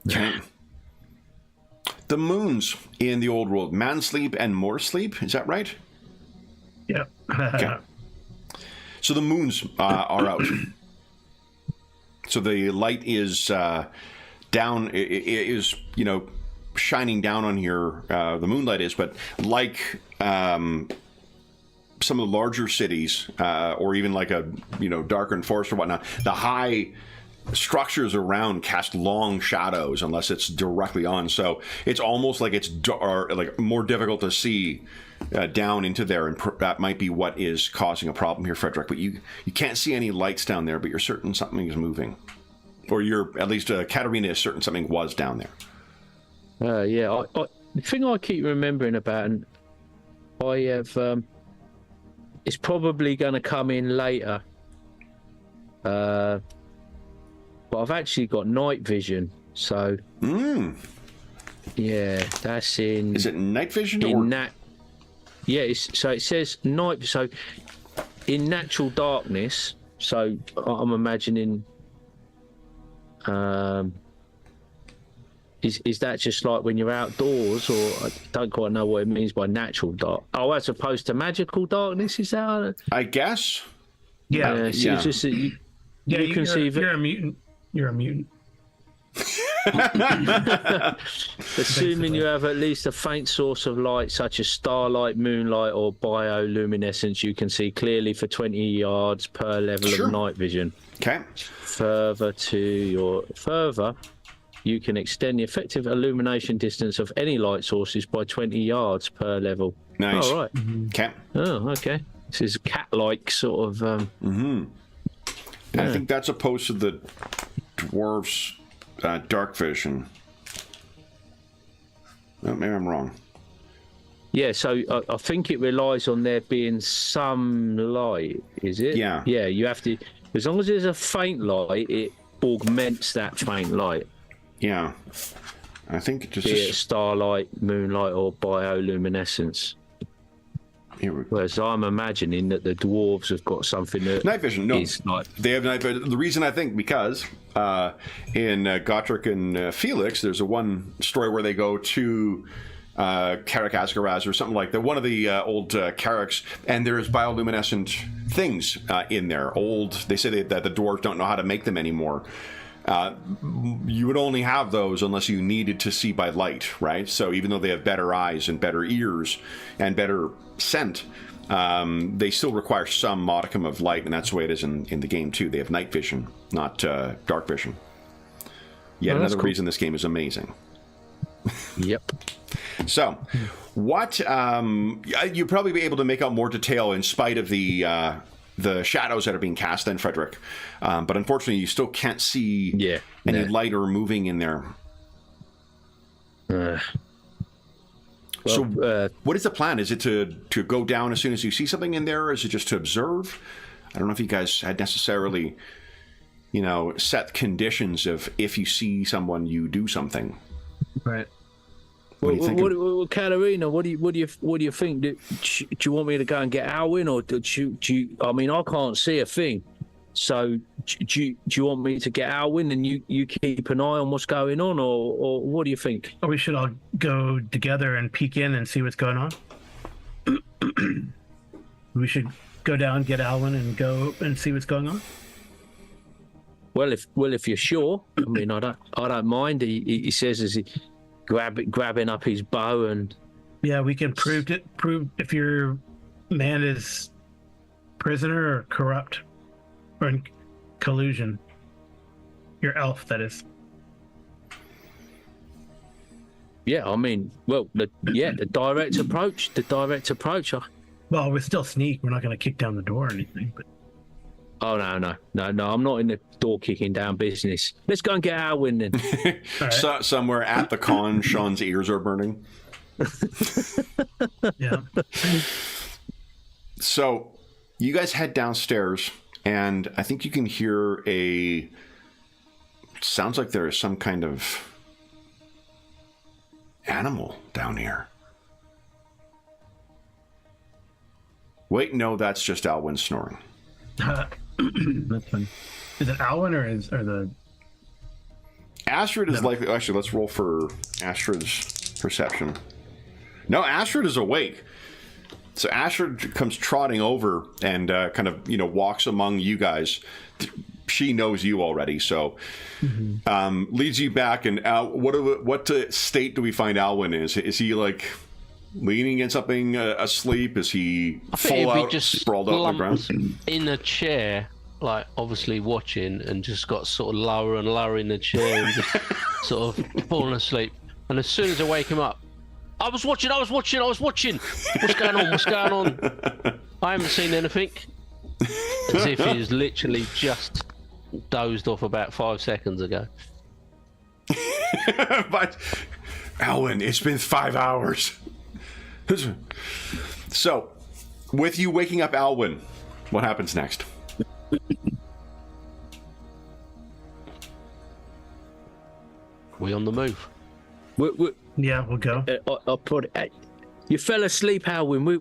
Okay. The moons in the old world, man sleep and more sleep. Is that right? Yeah. Okay. So the moons are out. So the light is down. It is, you know, shining down on here. The moonlight is, but like some of the larger cities, or even like a, you know, darkened forest or whatnot, the high structures around cast long shadows unless it's directly on. So it's almost like it's like more difficult to see down into there, and that might be what is causing a problem here, Frederick. But you can't see any lights down there, but you're certain something is moving, or you're at least Katerina is certain something was down there. Yeah. The thing I keep remembering about, and I have, it's probably going to come in later. But I've actually got night vision, so yeah, that's in. Is it night vision in or? Yeah, so it says night. So in natural darkness. So I'm imagining. Is that just like when you're outdoors, or I don't quite know what it means by natural dark? Oh, as opposed to magical darkness, is that? I guess. Yeah. So it's just that you can see. You're a mutant. You're a mutant. Assuming you have at least a faint source of light, such as starlight, moonlight, or bioluminescence, you can see clearly for 20 yards per level of night vision. Okay. Further, you can extend the effective illumination distance of any light sources by 20 yards per level. Nice. All right. Okay. Oh, okay. This is cat-like sort of. I think that's opposed to the dwarves' dark vision. Oh, maybe I'm wrong. Yeah, so I think it relies on there being some light, is it? Yeah. Yeah, you have to. As long as there's a faint light, it augments that faint light. Yeah. I think it just. Be it starlight, moonlight, or bioluminescence. Whereas I'm imagining that the dwarves have got something that night vision. No, is like... they have night vision. The reason I think because in Gotrek and Felix, there's one story where they go to Carrick Asgaraz or something like that. One of the old Carricks, and there's bioluminescent things in there. They say that the dwarves don't know how to make them anymore. You would only have those unless you needed to see by light, right? So even though they have better eyes and better ears and better scent, they still require some modicum of light, and that's the way it is in the game too. They have night vision, not dark vision. Yet another reason this game is amazing. Yep. So, what you'll probably be able to make out more detail in spite of the shadows that are being cast then, Frederick. But unfortunately, you still can't see any light or moving in there. So, what is the plan? Is it to go down as soon as you see something in there, or is it just to observe? I don't know if you guys had necessarily, set conditions of if you see someone, you do something. Right. What do you think? Katerina, what do you think? Do you want me to go and get Alwyn, or do you? I mean, I can't see a thing. So do you want me to get Alwyn and you keep an eye on what's going on, or what do you think? Or we should all go together and peek in and see what's going on. We should go down, get Alwyn, and go and see what's going on. Well, if you're sure, I mean, I don't mind. He says as he grabbing up his bow, and yeah, we can prove if your man is prisoner or corrupt or in collusion. Your elf, that is. Yeah, I mean, well, the direct approach. Well, we're still sneak. We're not going to kick down the door or anything. But oh no! I'm not in the door kicking down business. Let's go and get Alwyn then. Right. Somewhere at the con, Sean's ears are burning. Yeah. So, you guys head downstairs, and I think you can hear sounds like there is some kind of animal down here. Wait, no, that's just Alwyn snoring. That's fun. Is it Alwyn or the... Astrid is likely... Actually, let's roll for Astrid's perception. No, Astrid is awake. So Astrid comes trotting over and kind of, walks among you guys. She knows you already, so leads you back. And what state do we find Alwyn is? Is he like leaning against something, asleep? Is he full out, just sprawled out on the ground? In a chair, like obviously watching, and just got sort of lower and lower in the chair and just sort of falling asleep. And as soon as I wake him up, I was watching. What's going on? I haven't seen anything. As if he's literally just dozed off about 5 seconds ago. But, Alwyn, it's been 5 hours. So, with you waking up Alwyn, what happens next? We on the move. Yeah, we'll go. I'll put it. You fell asleep, Alwyn.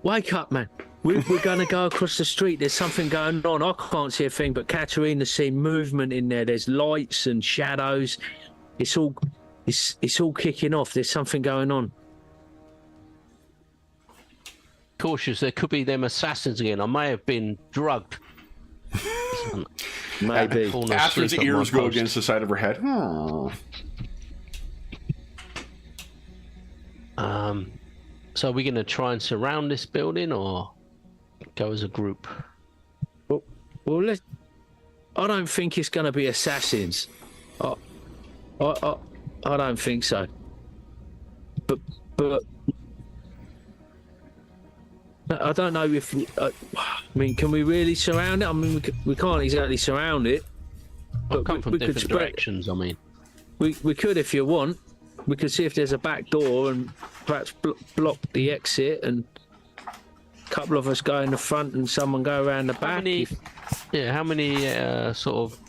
Wake up, man. We're going to go across the street. There's something going on. I can't see a thing, but Katerina's seen movement in there. There's lights and shadows. It's all kicking off. There's something going on. Cautious, there could be them assassins again. I may have been drugged. Maybe. Astrid's ears go against the side of her head. So are we going to try and surround this building or go as a group? Well, I don't think it's going to be assassins. I don't think so. But I don't know if can we really surround it? I mean, we can't exactly surround it. But come from different directions. I mean, we could if you want. We could see if there's a back door and perhaps block the exit, and a couple of us go in the front and someone go around the back. How many sort of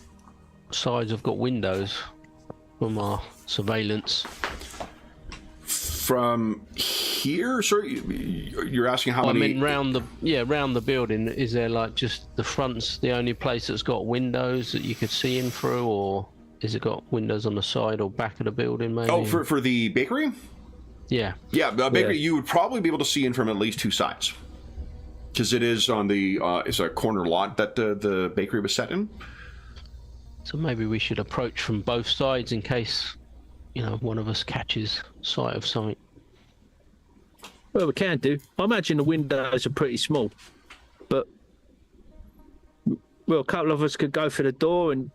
sides have got windows from our surveillance? From here, sir, you're asking how many? I mean, round the building. Is there like just the front's the only place that's got windows that you could see in through, or is it got windows on the side or back of the building, maybe? Oh, for the bakery? Yeah. Yeah, the bakery, you would probably be able to see in from at least 2 sides. Because it is on the, it's a corner lot that the bakery was set in. So maybe we should approach from both sides in case, one of us catches sight of something. Well, we can do. I imagine the windows are pretty small. But, a couple of us could go for the door and...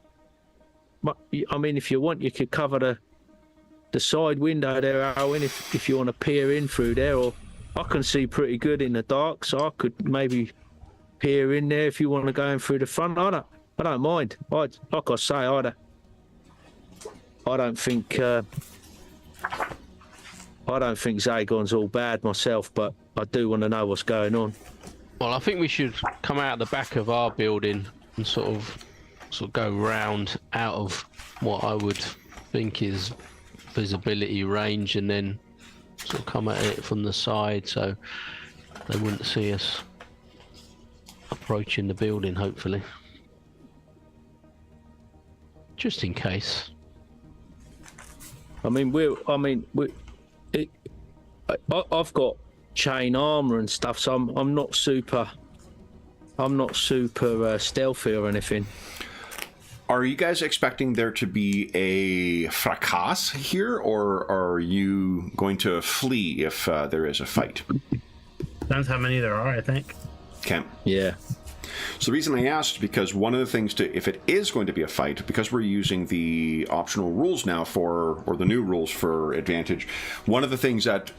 I mean, if you want, you could cover the side window there, Owen, if you want to peer in through there. Or I can see pretty good in the dark, so I could maybe peer in there if you want to go in through the front. I don't mind. Like I say, I don't think Zagon's all bad myself, but I do want to know what's going on. Well, I think we should come out the back of our building and sort of go round out of what I would think is visibility range, and then sort of come at it from the side so they wouldn't see us approaching the building, hopefully. Just in case. I've got chain armor and stuff, so I'm not super stealthy or anything. Are you guys expecting there to be a fracas here, or are you going to flee if there is a fight? Depends how many there are, I think. Okay. Yeah. So the reason I asked is because one of the things if it is going to be a fight, because we're using the optional rules now or the new rules for advantage, one of the things that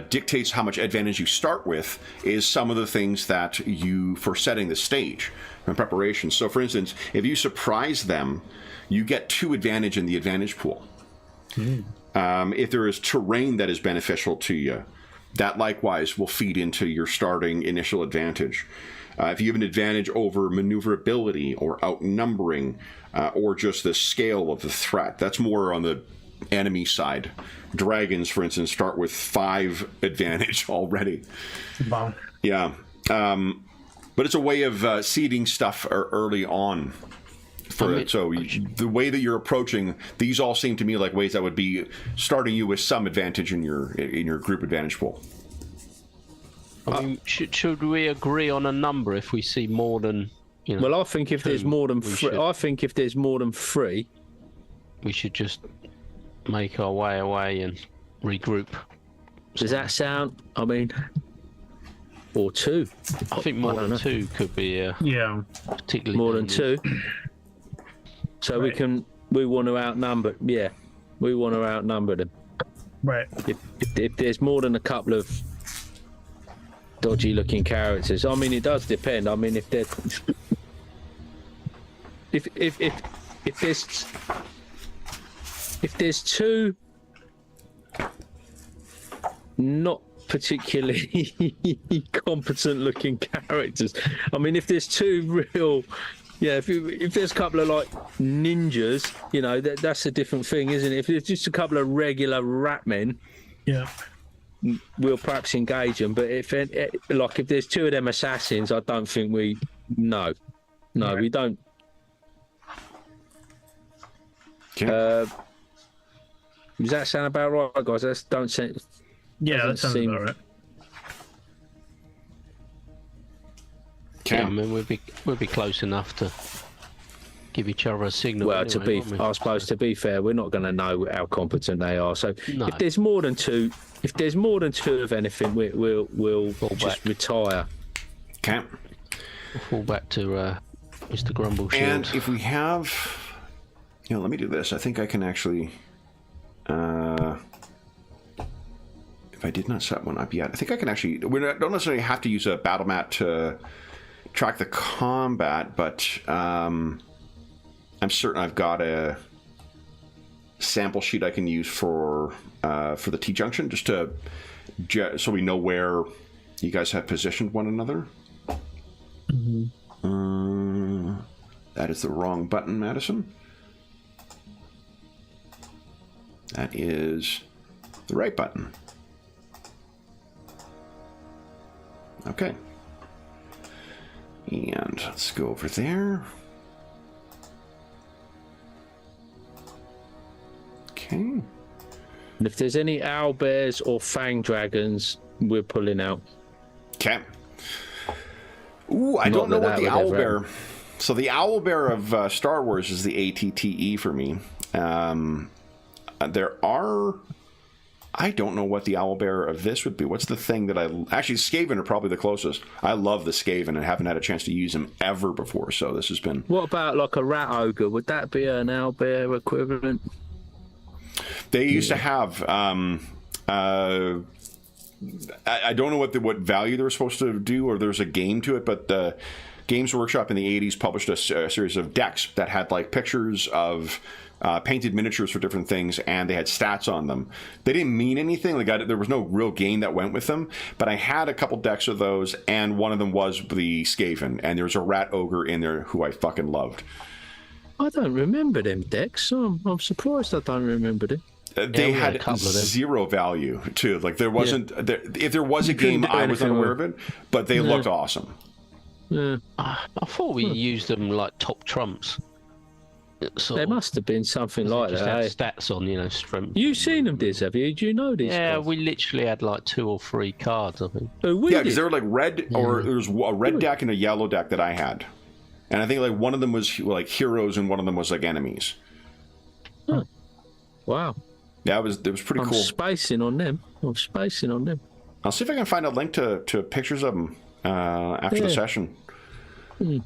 dictates how much advantage you start with is some of the things that for setting the stage and preparation. So for instance, if you surprise them, you get 2 advantage in the advantage pool. If there is terrain that is beneficial to you, that likewise will feed into your starting initial advantage. If you have an advantage over maneuverability or outnumbering, or just the scale of the threat, that's more on the enemy side. Dragons, for instance, start with 5 advantage already. Wow. Yeah. But it's a way of seeding stuff early on. The way that you're approaching these all seem to me like ways that would be starting you with some advantage in your group advantage pool. I mean, should we agree on a number if we see more than? Well, I think if there's more than three, we should just make our way away and regroup. Does that sound? I mean, or two? I think more than two could be. Particularly more than two. So right. we want to outnumber. Yeah, we want to outnumber them. Right. If there's more than a couple of dodgy looking characters, I mean, it does depend. I mean, if there's two not particularly competent looking characters, I mean, if there's two real, if there's a couple of like ninjas, that's a different thing, isn't it? If there's just a couple of regular rat men, we'll perhaps engage them. But if there's two of them assassins, I don't think we right. We don't. Does that sound about right, guys? That sounds about right. Yeah, I mean, we'll be close enough to give each other a signal. Well, anyway, I suppose to be fair, we're not going to know how competent they are. So no. If there's more than two of anything, we'll just retire. Okay. We'll fall back to Mr. Grumble Shield. And if we have, let me do this. I think I can actually. If I did not set one up yet, I think I can actually. We don't necessarily have to use a battle mat to track the combat, but I'm certain I've got a sample sheet I can use for the T-junction, just so we know where you guys have positioned one another. Mm-hmm. That is the wrong button, Madison. That is the right button. Okay. And let's go over there. Okay. And if there's any owlbears or fang dragons, we're pulling out. Okay. Ooh, I don't know what the owlbear. So the owlbear of Star Wars is the ATTE for me. There are. I don't know what the owlbear of this would be. What's the thing that actually, Skaven are probably the closest. I love the Skaven and haven't had a chance to use them ever before, so this has been... What about like a rat ogre? Would that be an owlbear equivalent? They used to have... I don't know what value they're supposed to do, or there's a game to it, but the Games Workshop in the 80s published a series of decks that had like pictures of... painted miniatures for different things, and they had stats on them. They didn't mean anything. There was no real game that went with them, but I had a couple decks of those, and one of them was the Skaven, and there's a rat ogre in there who I fucking loved. I don't remember them decks, so I'm surprised I don't remember them. They had zero value, too. Like, there wasn't... if there was a game, I was unaware of it, but they looked awesome. Yeah. I thought we used them like top trumps. There must have been something like that. Just had stats on, strength. You've seen them, Diz, have you? Do you know these? Yeah, guys? We literally had like 2 or 3 cards, I think. Because they were like red, or there was a red deck and a yellow deck that I had, and I think like one of them was like heroes and one of them was like enemies. Oh. Wow. Yeah, it was pretty cool. I'm spacing on them. I'll see if I can find a link to pictures of them after the session. It's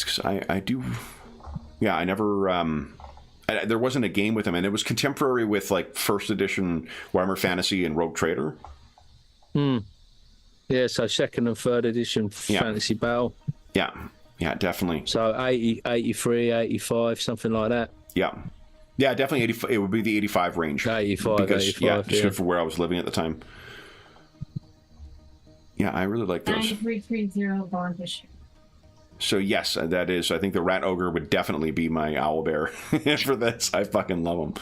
because I do. Yeah, I never. There wasn't a game with them, and it was contemporary with like first edition Warhammer Fantasy and Rogue Trader. Yeah, so second and third edition Fantasy Battle. Yeah, definitely. So 80, 83, 85, something like that. Yeah, definitely 85. It would be the 85 range. 85, just for where I was living at the time. Yeah, I really like those. 9330 Bond issue. So yes, that is. I think the Rat Ogre would definitely be my owlbear for this. I fucking love them.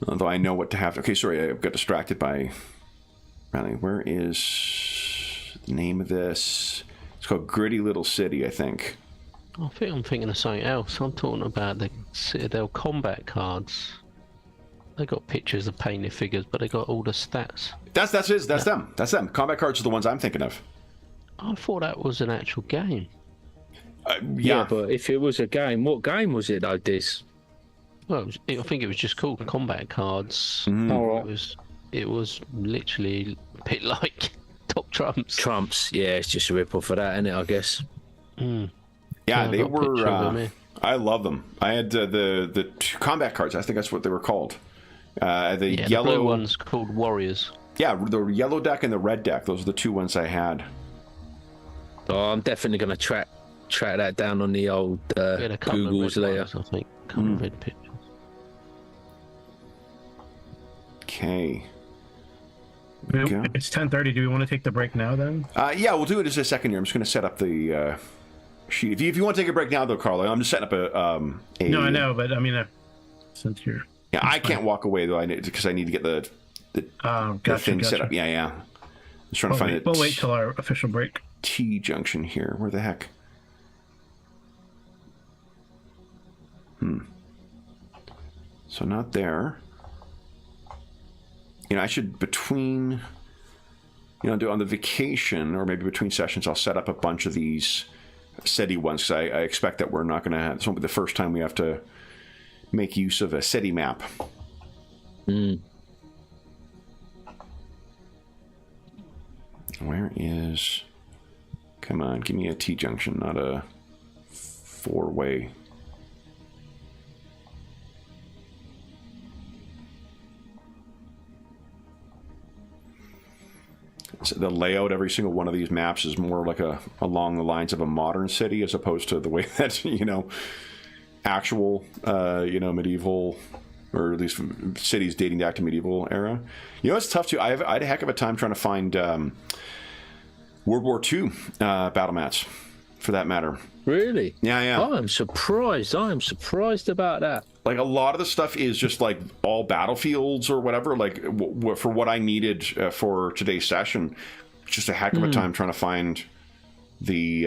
Although I know what to have. Okay, sorry, I got distracted by. Where is the name of this? It's called Gritty Little City, I think. I think I'm thinking of something else. I'm talking about the Citadel combat cards. They got pictures of painted figures, but they got all the stats. That's them. That's them. Combat cards are the ones I'm thinking of. I thought that was an actual game. Yeah, but if it was a game, what game was it though, Diz? Well, I think it was just called combat cards. All right. It was literally a bit like Top Trumps. Trumps, yeah, it's just a rip-off of that, isn't it, I guess? Yeah, I they got a picture of them were. here. I love them. I had the two combat cards. I think that's what they were called. The Yeah, yellow the blue one's called Warriors. Yeah, the yellow deck and the red deck. Those are the two ones I had. Oh, I'm definitely going to track that down on the old We had a couple Googles of red later. ones, I think. A couple of red pictures. Okay. It's 10:30. Do we want to take the break now then? Yeah, we'll do it as a second here. I'm just going to set up the sheet. If you want to take a break now, though, Carlo, I'm just setting up a No, I know, but I mean, since you're... Yeah, I can't walk away, though, because I need to get the thing set up. Yeah. I'm just trying to find it. We'll wait till our official break. T-junction here. Where the heck? So not there. I should between, do on the vacation or maybe between sessions, I'll set up a bunch of these SETI ones because I expect that we're not going to have, this won't be the first time we have to make use of a SETI map. Where is, come on, give me a T-junction, not a four-way. So the layout, every single one of these maps is more like along the lines of a modern city as opposed to the way that, actual, medieval, or at least cities dating back to medieval era. It's tough too. I had a heck of a time trying to find World War II battle mats, for that matter. Really? Yeah. I am surprised about that. Like, a lot of the stuff is just like all battlefields or whatever. Like, for what I needed for today's session, just a heck of a time trying to find the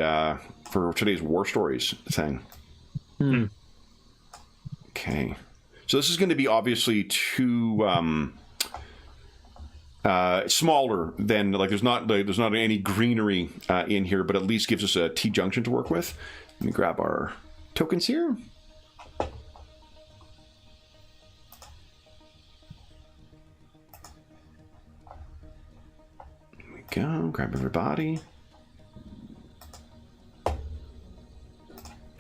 for today's war stories thing. Okay, so this is going to be obviously too smaller than, like, there's not any greenery in here, but at least gives us a T-junction to work with. Let me grab our tokens here. Go, grab everybody.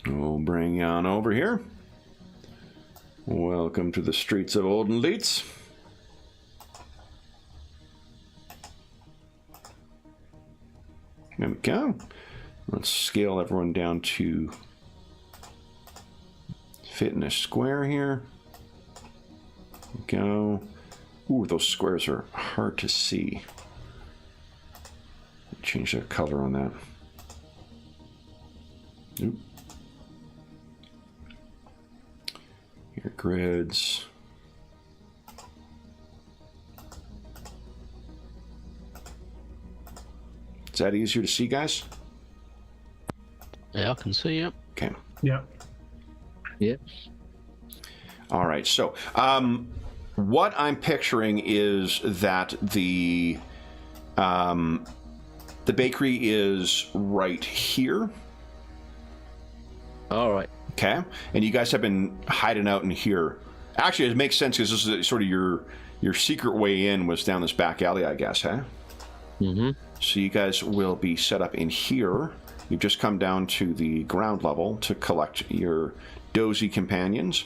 We'll bring you on over here. Welcome to the streets of Olden Leeds. There we go. Let's scale everyone down to fit in a square here. Go. Ooh, those squares are hard to see. Change the color on that. Oop. Here, grids. Is that easier to see, guys? Yeah, I can see it. Okay. Yeah. All right. So, what I'm picturing is that the bakery is right here. All right. Okay. And you guys have been hiding out in here. Actually, it makes sense because this is sort of your secret way in was down this back alley, I guess, huh? Mm-hmm. So you guys will be set up in here. You've just come down to the ground level to collect your dozy companions.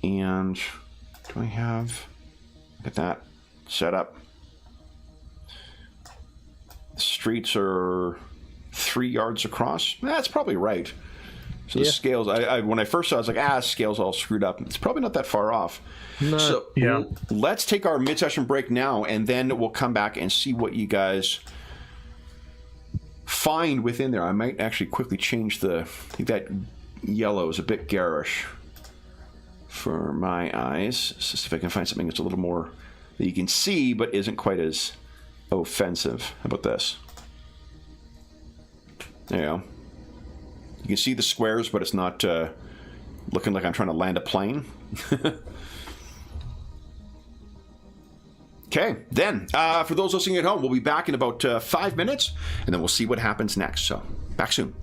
And do I have... Look at that. Set up. The streets are 3 yards across. That's probably right. So the scales, I when I first saw it, I was like, scales all screwed up. It's probably not that far off. No. So let's take our mid-session break now, and then we'll come back and see what you guys find within there. I might actually quickly change I think that yellow is a bit garish for my eyes. Let's see if I can find something that's a little more that you can see, but isn't quite as offensive. How about this? There you go. You can see the squares, but it's not looking like I'm trying to land a plane. Okay, then, for those listening at home, we'll be back in about 5 minutes, and then we'll see what happens next. So, back soon.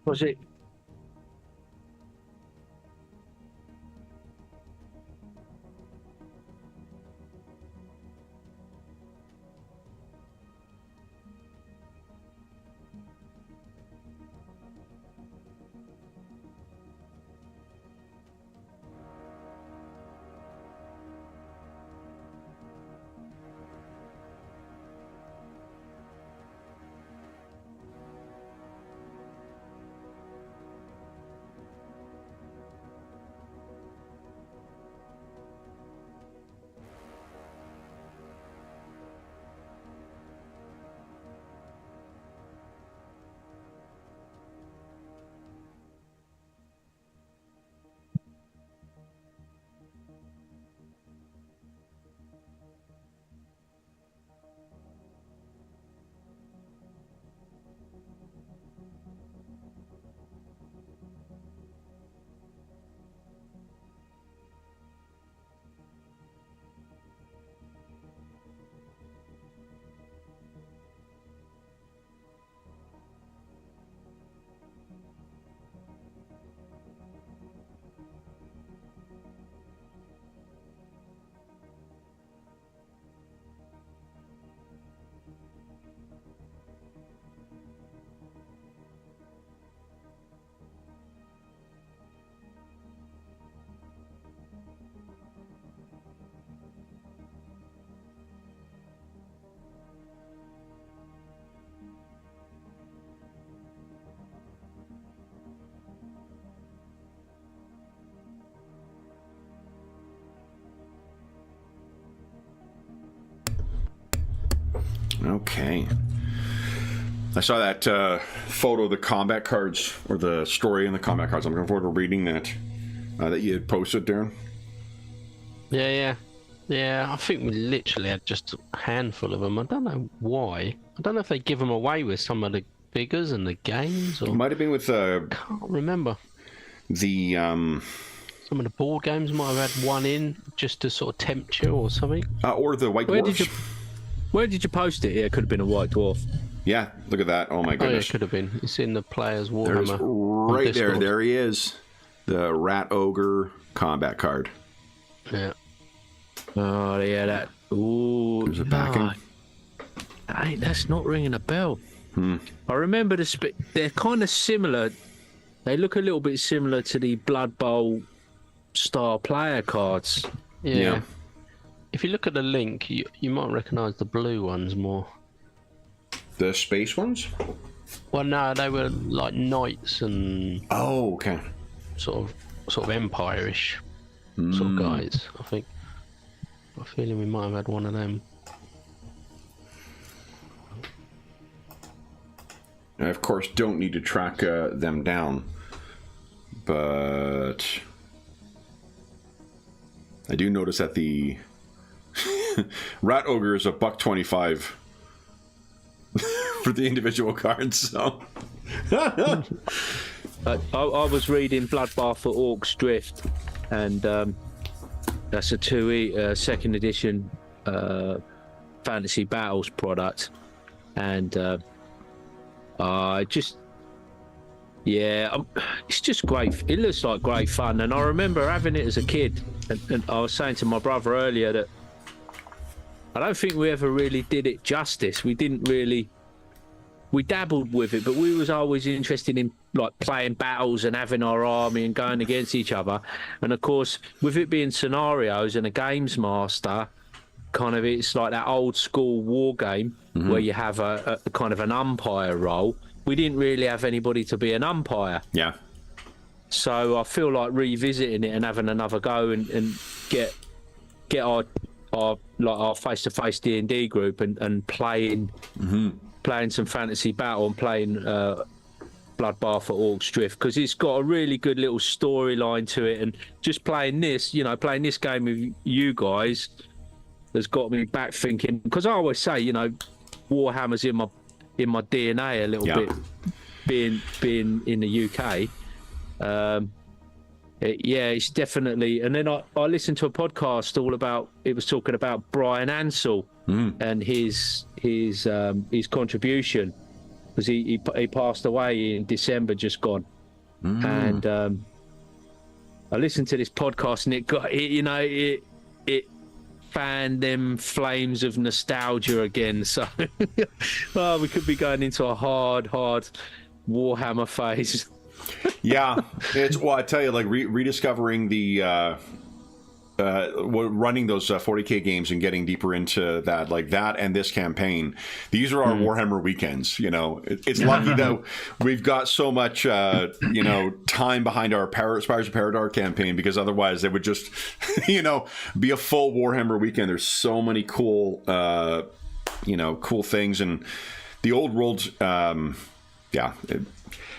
Was it? Okay. I saw that photo of the combat cards, or the story in the combat cards. I'm looking forward to reading that that you had posted, Darren. Yeah, I think we literally had just a handful of them. I don't know why. I don't know if they give them away with some of the figures and the games, or It might have been with can't remember. the Some of the board games might have had one in just to sort of tempt you or something. or the White Where Dwarfs. Where did you post it? Yeah, it could have been a White Dwarf. Yeah, look at that. Oh my Oh yeah, goodness. it could have been. It's in the player's There's Warhammer. right there. Discord. There he is. The Rat Ogre combat card. Yeah. Oh yeah, that. Ooh, There's a backing. That's not ringing a bell. I remember they're kind of similar. They look a little bit similar to the Blood Bowl star player cards. Yeah. If you look at the link, you might recognise the blue ones more. The space ones? Well, no, they were like knights and Oh, okay. sort of empire-ish sort of guys. I think. I have a feeling we might have had one of them. I, of course, don't need to track them down. But I do notice that the Rat Ogre is $1.25 for the individual cards, so... I was reading Bloodbath for Orcs Drift, and that's a 2E second edition Fantasy Battles product, and it's just great. It looks like great fun, and I remember having it as a kid, and I was saying to my brother earlier that I don't think we ever really did it justice. We dabbled with it, but we was always interested in like playing battles and having our army and going against each other. And of course, with it being scenarios and a games master, kind of it's like that old school war game where you have a kind of an umpire role. We didn't really have anybody to be an umpire. Yeah. So I feel like revisiting it and having another go and get our face-to-face D&D group and playing some fantasy battle and playing Bloodbath for Orcs Drift, because it's got a really good little storyline to it, and just playing this game with you guys has got me back thinking, because I always say, Warhammer's in my DNA a little bit, being in the UK. It's definitely. And then I listened to a podcast all about. It was talking about Brian Ansell and his contribution because he passed away in December, just gone. And I listened to this podcast, and it fanned them flames of nostalgia again. So we could be going into a hard Warhammer phase. Yeah, I tell you, like rediscovering the running those 40K games and getting deeper into that, like that and this campaign. These are our Warhammer weekends. It's lucky that we've got so much time behind our Spires of Paradar campaign, because otherwise they would just be a full Warhammer weekend. There's so many cool cool things, and the old world.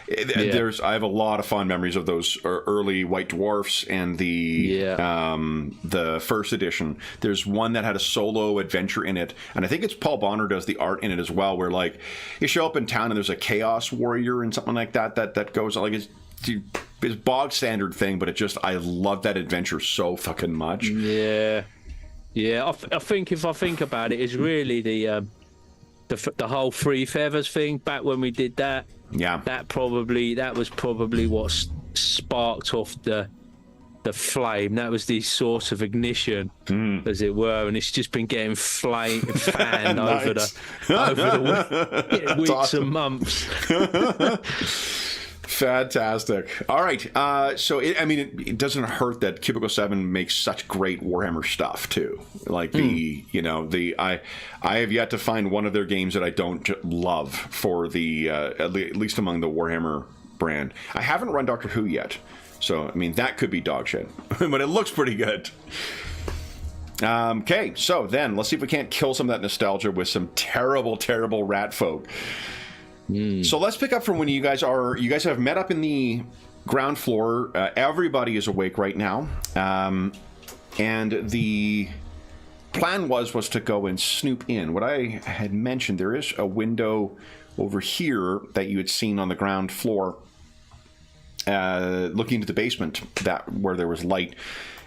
I have a lot of fond memories of those early White Dwarfs and the first edition. There's one that had a solo adventure in it, and I think it's Paul Bonner does the art in it as well, where like you show up in town and there's a Chaos Warrior and something like that goes like it's bog standard thing, but I love that adventure so fucking much. Yeah. I think if I think about it, it's really the whole Free Feathers thing back when we did that. Yeah, that was probably what sparked off the flame. That was the source of ignition, as it were, and it's just been getting fanned over the weeks awesome. And months. Fantastic. All right. So, it doesn't hurt that Cubicle 7 makes such great Warhammer stuff, too. Like I have yet to find one of their games that I don't love for the, at least among the Warhammer brand. I haven't run Doctor Who yet. So, that could be dog shit. But it looks pretty good. Okay. So then let's see if we can't kill some of that nostalgia with some terrible, terrible rat folk. So let's pick up from when you guys have met up in the ground floor. Everybody is awake right now. And the plan was to go and snoop in. What I had mentioned, there is a window over here that you had seen on the ground floor, looking into the basement, where there was light.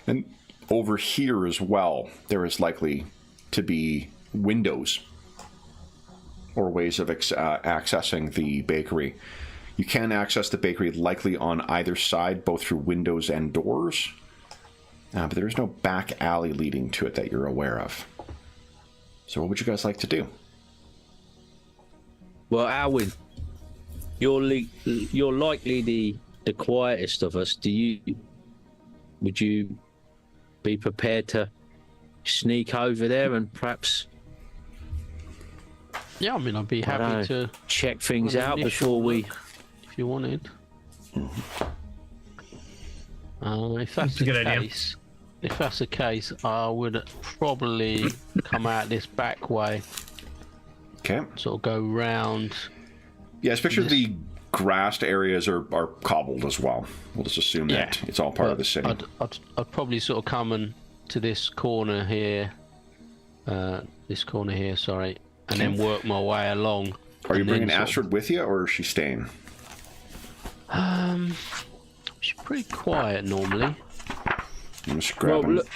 And over here as well, there is likely to be windows or ways of accessing the bakery. You can access the bakery likely on either side, both through windows and doors. But there is no back alley leading to it that you're aware of. So what would you guys like to do? Well, Alwyn, you're likely the quietest of us. Would you be prepared to sneak over there and perhaps... Yeah, I'd be happy to check things out before we... If you wanted. If that's the case, I would probably come out this back way. Okay. Sort of go round. Yeah, especially the grassed areas are cobbled as well. We'll just assume that it's all part of the city. I'd probably sort of come to this corner here. Sorry. And then work my way along. Are you bringing Astrid with you, or is she staying? She's pretty quiet normally. Look,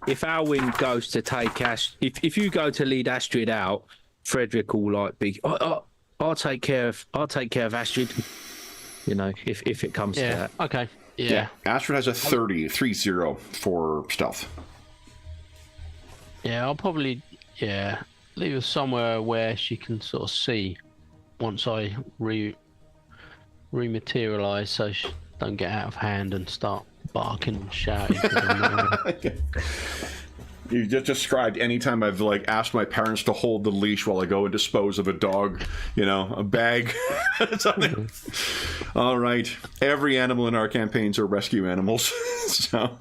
if Alwyn goes to take if you go to lead Astrid out, Frederick will I'll take care of Astrid. If it comes to that. Okay. Yeah. Astrid has a 30 for stealth. Yeah, I'll probably leave her somewhere where she can sort of see once I rematerialize, so she don't get out of hand and start barking and shouting. You just described anytime I've asked my parents to hold the leash while I go and dispose of a dog, a bag, something. All right, every animal in our campaigns are rescue animals. So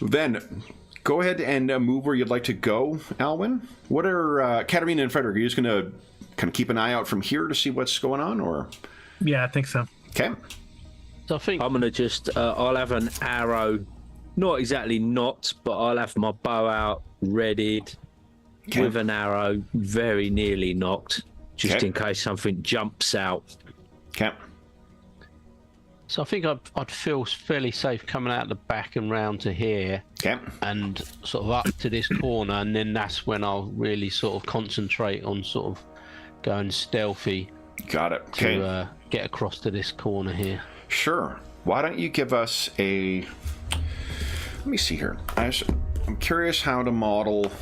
then, go ahead and move where you'd like to go, Alwyn. What are Katarina and Frederick? Are you just going to kind of keep an eye out from here to see what's going on, or? Yeah, I think so. Okay. So I think I'm going to just I'll have an arrow, not exactly knocked, but I'll have my bow out, readied, with an arrow very nearly knocked, just in case something jumps out. Okay. So I think I'd feel fairly safe coming out the back and round to here, Okay. and sort of up to this corner, and then that's when I'll really sort of concentrate on sort of going stealthy Got it. Okay. to get across to this corner here. Sure. Why don't you give us a... Let me see here. I'm curious how to model...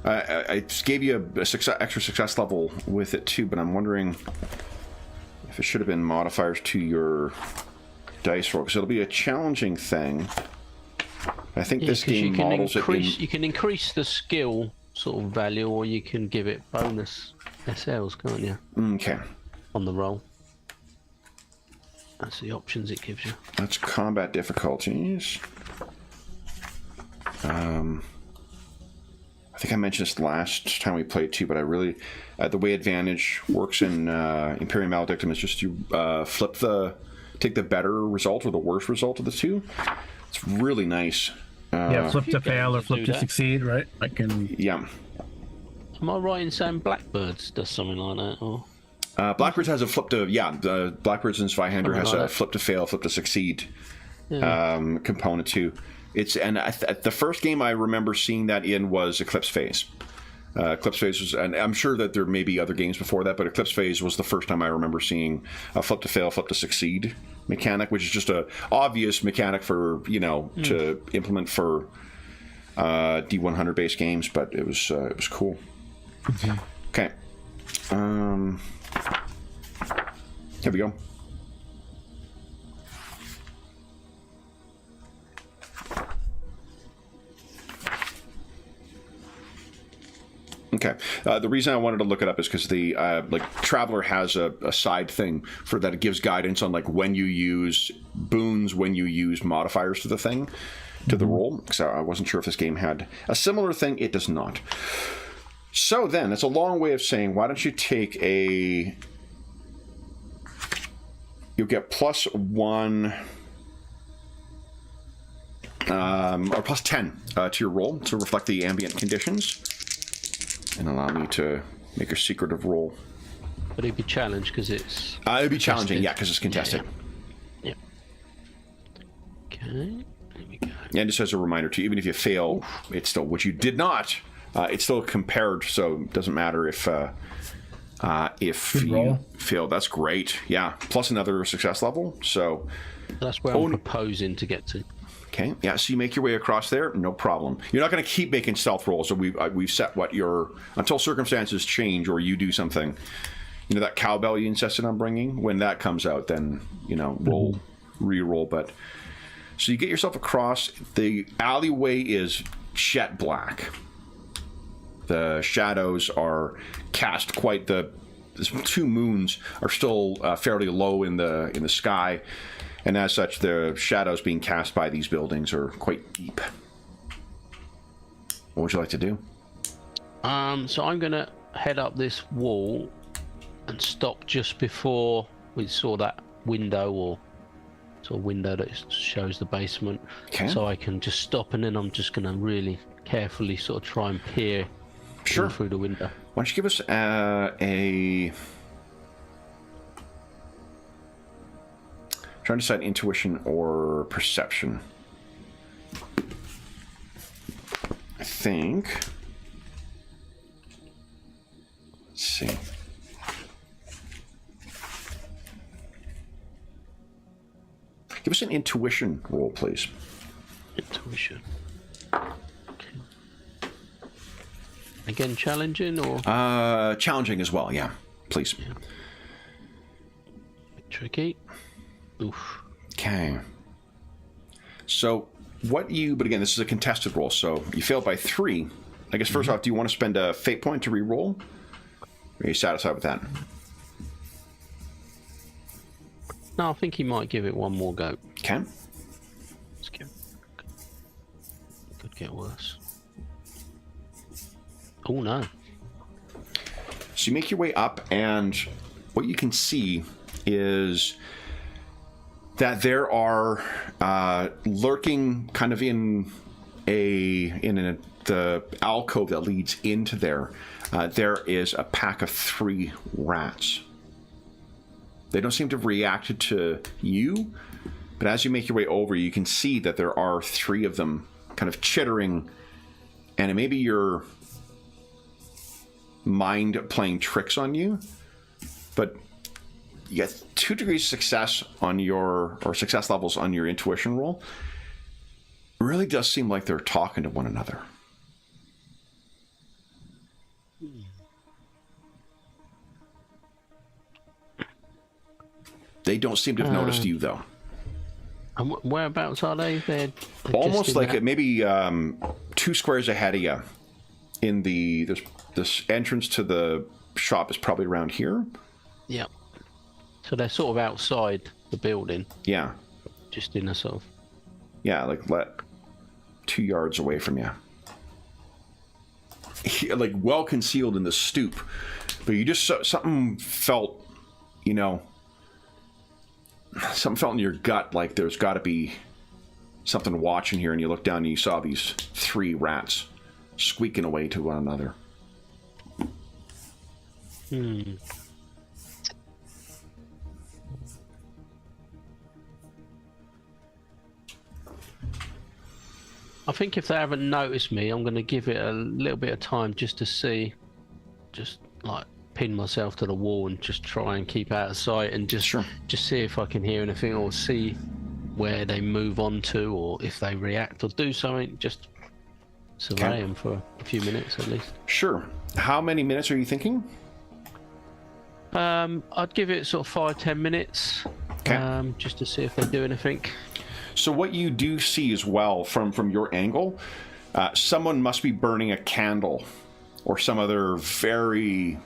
I just gave you a extra success level with it too, but I'm wondering if it should have been modifiers to your dice roll, because it'll be a challenging thing. I think this game models it in... You can increase the skill sort of value, or you can give it bonus SLs, can't you? Okay. On the roll. That's the options it gives you. That's combat difficulties. I think I mentioned this last time we played too, but I really... the way advantage works in Imperium Maledictum is just you take the better result or the worst result of the two. It's really nice. Yeah, flip to fail or flip to succeed, right? I can... Yeah. Am I right in saying Blackbirds does something like that? Or Blackbirds has a flip to... Yeah, Blackbirds in Zweihander has a flip to fail, flip to succeed component too. The first game I remember seeing that in was Eclipse Phase. Eclipse Phase was, and I'm sure that there may be other games before that, but Eclipse Phase was the first time I remember seeing a flip to fail, flip to succeed mechanic, which is just a obvious mechanic for to implement for D100 based games, but it was cool. Okay, here we go. Okay. The reason I wanted to look it up is because the Traveler has a side thing for that. It gives guidance on when you use boons, when you use modifiers to the thing, to the roll. So I wasn't sure if this game had a similar thing. It does not. So then, it's a long way of saying, why don't you take a... You'll get +1... or +10 to your roll to reflect the ambient conditions. And allow me to make a secretive roll. But it'd be challenged because it's... it'd be challenging, yeah, because it's contested. Yeah. Okay, there we go. And just as a reminder too, even if you fail, it's still, which you did not, it's still compared, so it doesn't matter if you fail. That's great, yeah. Plus another success level, so... That's where I'm proposing to get to. Okay, yeah, so you make your way across there, no problem. You're not going to keep making stealth rolls, so we've set what your... Until circumstances change or you do something. That cowbell you insisted on bringing, when that comes out, then, we'll re-roll, but... So you get yourself across. The alleyway is jet black. The shadows are cast quite... The two moons are still fairly low in the sky. And as such, the shadows being cast by these buildings are quite deep. What would you like to do? So I'm going to head up this wall and stop just before we saw that window, or sort of window that shows the basement. Okay. So I can just stop, and then I'm just going to really carefully sort of try and peer through the window. Why don't you give us a... Trying to decide intuition or perception. I think. Let's see. Give us an intuition roll, please. Intuition. Okay. Again, challenging or? Challenging as well, yeah. Please. Yeah. Tricky. Oof. Okay. So, but again, this is a contested roll, so you failed by 3. I guess first off, do you want to spend a fate point to re-roll? Or are you satisfied with that? No, I think he might give it one more go. Okay. Could get worse. Oh no. So you make your way up, and what you can see is that there are lurking kind of in the alcove that leads into there. There is a pack of 3 rats. They don't seem to have reacted to you, but as you make your way over, you can see that there are 3 of them kind of chittering, and it may be your mind playing tricks on you, but you get 2 degrees of success on your, or success levels on your intuition roll. It really does seem like they're talking to one another. They don't seem to have noticed you, though. And whereabouts are they? They're almost like that... maybe 2 squares ahead of you. In the this entrance to the shop is probably around here. Yeah. So they're sort of outside the building. Yeah. Just in a sort of... Yeah, like 2 yards away from you. Like well concealed in the stoop. But you just, something felt, you know, something felt in your gut like there's got to be something watching here, and you look down and you saw these 3 rats squeaking away to one another. I think if they haven't noticed me, I'm going to give it a little bit of time just to see, just like pin myself to the wall and just try and keep out of sight, and just see if I can hear anything or see where they move on to, or if they react or do something. Just survey them for a few minutes at least. Sure. How many minutes are you thinking? I'd give it sort of 5-10 minutes, just to see if they do anything. So what you do see as well from your angle, someone must be burning a candle or some other very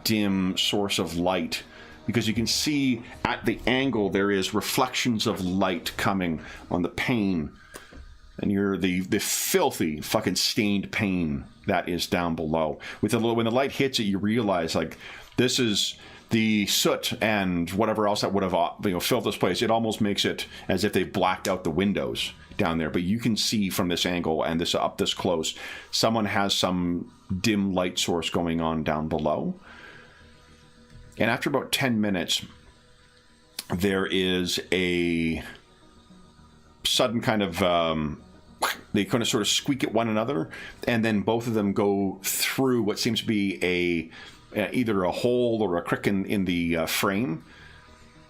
dim source of light, because you can see at the angle there is reflections of light coming on the pane, and you're the filthy fucking stained pane that is down below. With when the light hits it, you realize like this is the soot and whatever else that would have filled this place. It almost makes it as if they've blacked out the windows down there. But you can see from this angle and this up this close, someone has some dim light source going on down below. And after about 10 minutes, there is a sudden kind of they kind of sort of squeak at one another, and then both of them go through what seems to be either a hole or a crick in the frame.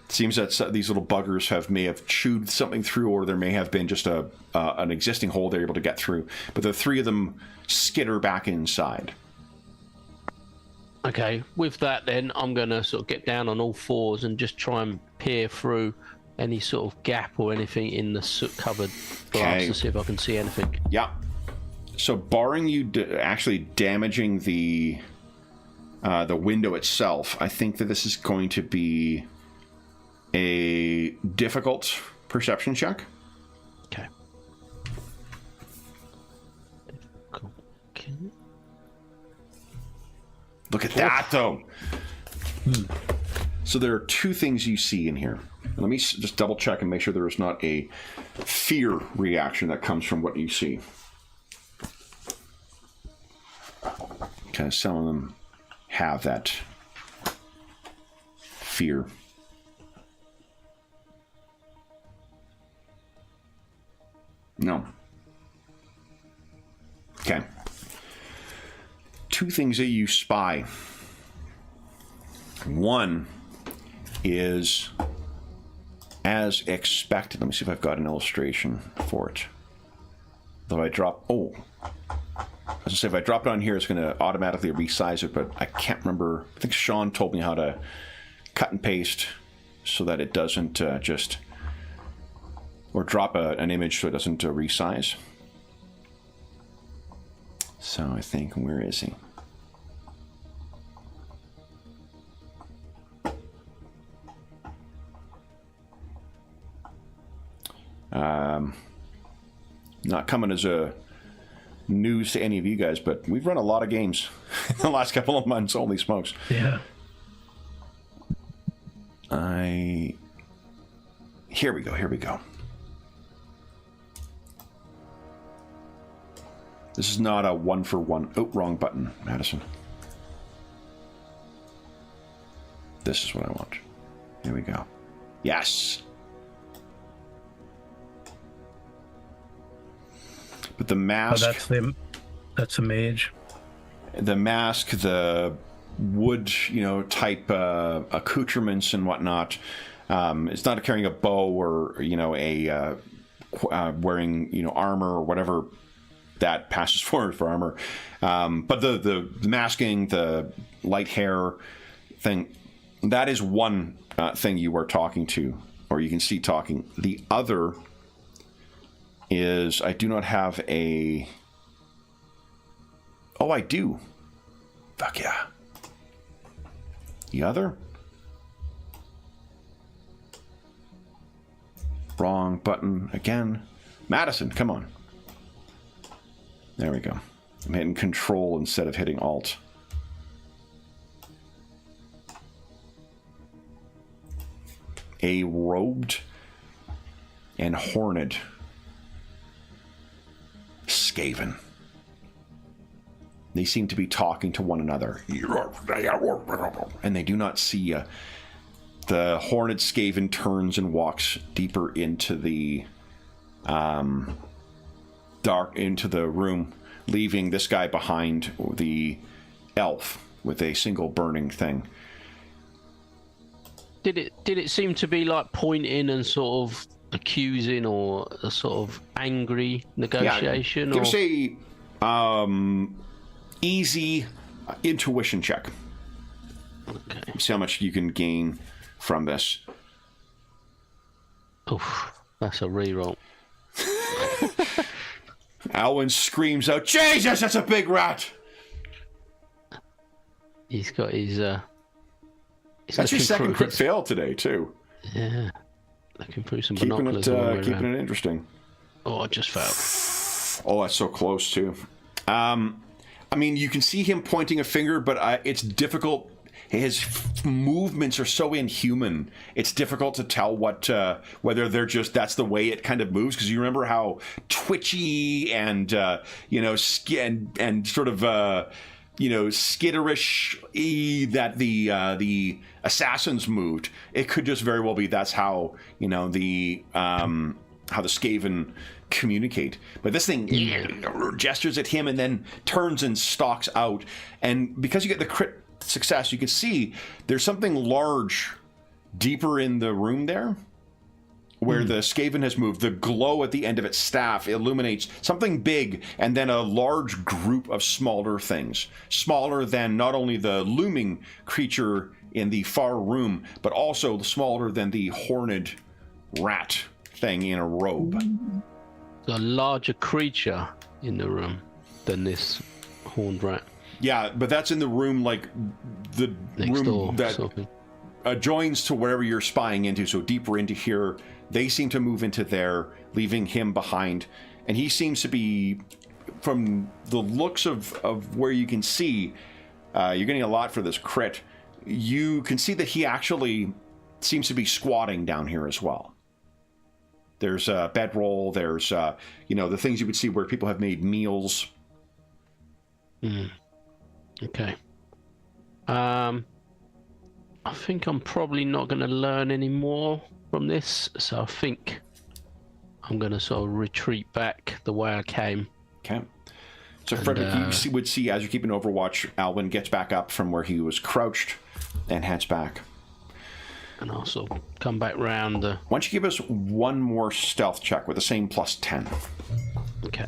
It seems that these little buggers may have chewed something through, or there may have been just an existing hole they're able to get through. But the 3 of them skitter back inside. Okay, with that then, I'm going to sort of get down on all 4s and just try and peer through any sort of gap or anything in the soot-covered glass to see if I can see anything. Yeah. So barring you actually damaging the window itself, I think that this is going to be a difficult perception check. Okay. Okay. Look at that, though. So there are 2 things you see in here. Let me just double check and make sure there is not a fear reaction that comes from what you see. Okay, some of them have that fear. No. Okay. 2 things that you spy. One is as expected. Let me see if I've got an illustration for it. Though I drop... Oh. I was going to say, if I drop it on here, it's going to automatically resize it, but I can't remember. I think Sean told me how to cut and paste so that it doesn't just... Or drop an image so it doesn't resize. So I think, where is he? Not coming as a news to any of you guys, but we've run a lot of games in the last couple of months. Holy smokes. Yeah. Here we go. This is not a 1-for-1. Oh, wrong button, Madison. This is what I want. There we go. Yes. But the mask... Oh, that's a mage. The mask, the wood, type accoutrements and whatnot. It's not carrying a bow or, wearing, armor or whatever that passes for armor. But the masking, the light hair thing, that is one thing you are talking to, or you can see talking. The other is, I do not have a... Oh, I do. Fuck yeah. The other? Wrong button again. Madison, come on. There we go. I'm hitting Control instead of hitting Alt. A robed and horned Skaven. They seem to be talking to one another. And they do not see you. The horned Skaven turns and walks deeper into the into the room, leaving this guy behind, the elf with a single burning thing. Did it seem to be like pointing and sort of accusing, or a sort of angry negotiation? Yeah, give us a easy intuition check. Okay. See how much you can gain from this. Oof, that's a reroll. Alwyn screams out, "Jesus, that's a big rat!" He's got his... that's your second crit fail today, too. Yeah. Looking through some keeping binoculars. Keeping it interesting. Oh, I just failed. Oh, that's so close, too. I mean, you can see him pointing a finger, but it's difficult. His movements are so inhuman. It's difficult to tell whether they're just, that's the way it kind of moves. Because you remember how twitchy and and sort of skitterish that the assassins moved. It could just very well be that's how the Skaven communicate. But this thing gestures at him and then turns and stalks out. And because you get the crit success, you can see there's something large deeper in the room there where the Skaven has moved. The glow at the end of its staff illuminates something big, and then a large group of smaller things, smaller than not only the looming creature in the far room, but also smaller than the horned rat thing in a robe. A larger creature in the room than this horned rat. Yeah, but that's in the room, like the Next room door, that adjoins to wherever you're spying into. So deeper into here, they seem to move into there, leaving him behind. And he seems to be, from the looks of where you can see, you're getting a lot for this crit. You can see that he actually seems to be squatting down here as well. There's a bedroll. There's, the things you would see where people have made meals. Okay. I think I'm probably not going to learn any more from this, so I think I'm going to sort of retreat back the way I came. Okay. So, Frederick, you would see, as you're keeping Overwatch, Alwyn gets back up from where he was crouched and heads back. And I'll sort of come back round. Why don't you give us one more stealth check with the same plus 10? Okay.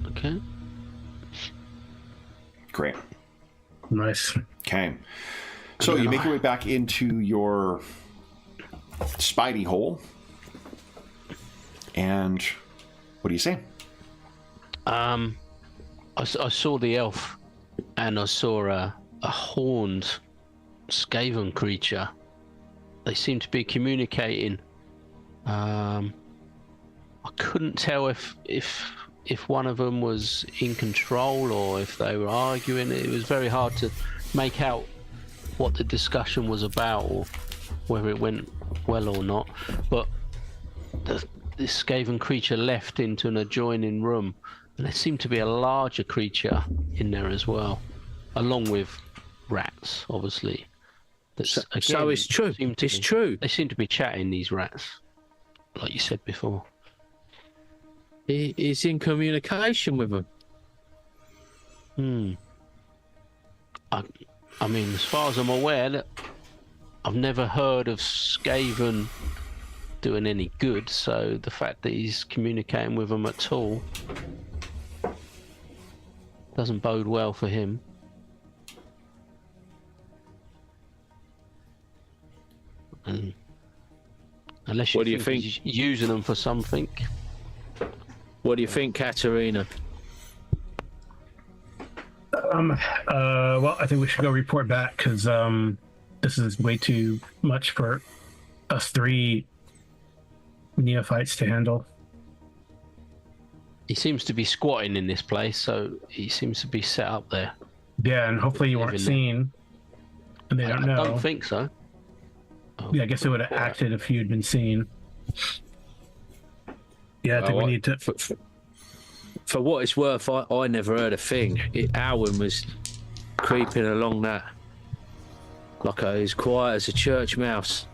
Okay. Great. Nice. Okay. So you make your way back into your Spidey hole. And what do you say? I saw the elf, and I saw a horned Skaven creature. They seem to be communicating. I couldn't tell if one of them was in control or if they were arguing. It was very hard to make out what the discussion was about or whether it went well or not. But this Skaven creature left into an adjoining room, and there seemed to be a larger creature in there as well. along with rats, obviously. So it's true. It's true. They seem to be chatting, these rats, like you said before. He's in communication with them. I mean, as far as I'm aware, I've never heard of Skaven doing any good, so the fact that he's communicating with them at all doesn't bode well for him. And unless What do you think think? he's using them for something. What do you think, Katerina? Well, I think we should go report back because this is way too much for us 3 neophytes to handle. He seems to be squatting in this place, so he seems to be set up there. Yeah, and hopefully you weren't Living seen, and they don't know. I don't think so. Yeah, I guess it would have acted if you had been seen. Yeah, I think we need to. For what it's worth, I never heard a thing. Alwyn was creeping along that like as quiet as a church mouse.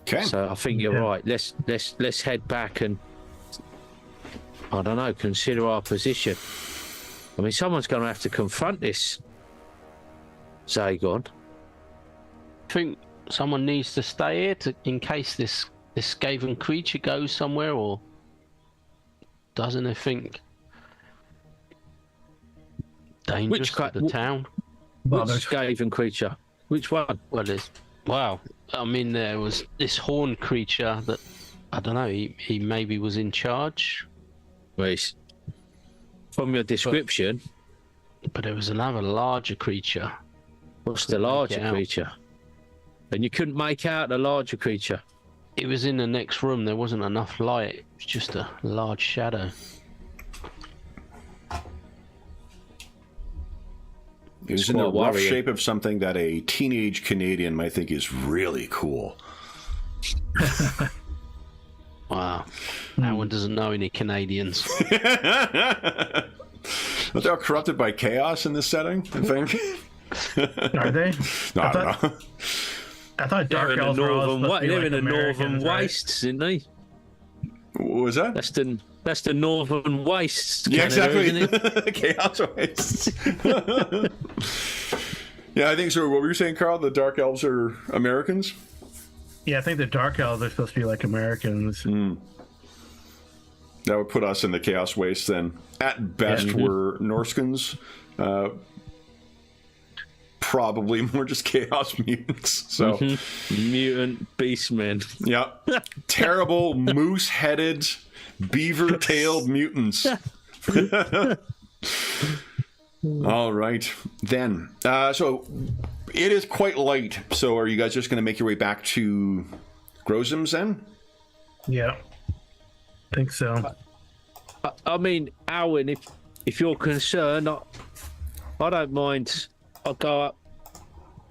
Okay. So I think you're right. Let's head back and I don't know, consider our position. I mean, someone's going to have to confront this Zagon. I think someone needs to stay here in case this Skaven creature goes somewhere, or doesn't it think dangerous to the town? Well, Which Skaven creature? Which one? Well, I mean, there was this horned creature that, I don't know, he maybe was in charge. Wait. From your description. But there was another larger creature. What's the larger creature? And you couldn't make out the larger creature? It was in the next room. There wasn't enough light. It was just a large shadow. It was in the rough shape of something that a teenage Canadian might think is really cool. Wow. That one doesn't know any Canadians. But they're all corrupted by chaos in this setting, I think. Are they? No, I don't know. I thought Dark Elves were all supposed to be they're like in the Americans, northern right? wastes, isn't they? What was that? That's the northern wastes. Yeah, Canada, exactly. Isn't it? Chaos wastes. Yeah, I think so. What were you saying, Carl? The Dark Elves are Americans? Yeah, I think the Dark Elves are supposed to be like Americans. That would put us in the Chaos Wastes then. At best, we're Norskins. Probably more just Chaos Mutants. So, Mutant beastmen. yeah. Terrible, moose-headed, beaver-tailed mutants. All right. Then, so it is quite late. So are you guys just going to make your way back to Grozim's then? Yeah, I think so. I mean, Alwyn, if you're concerned, I don't mind. I'll go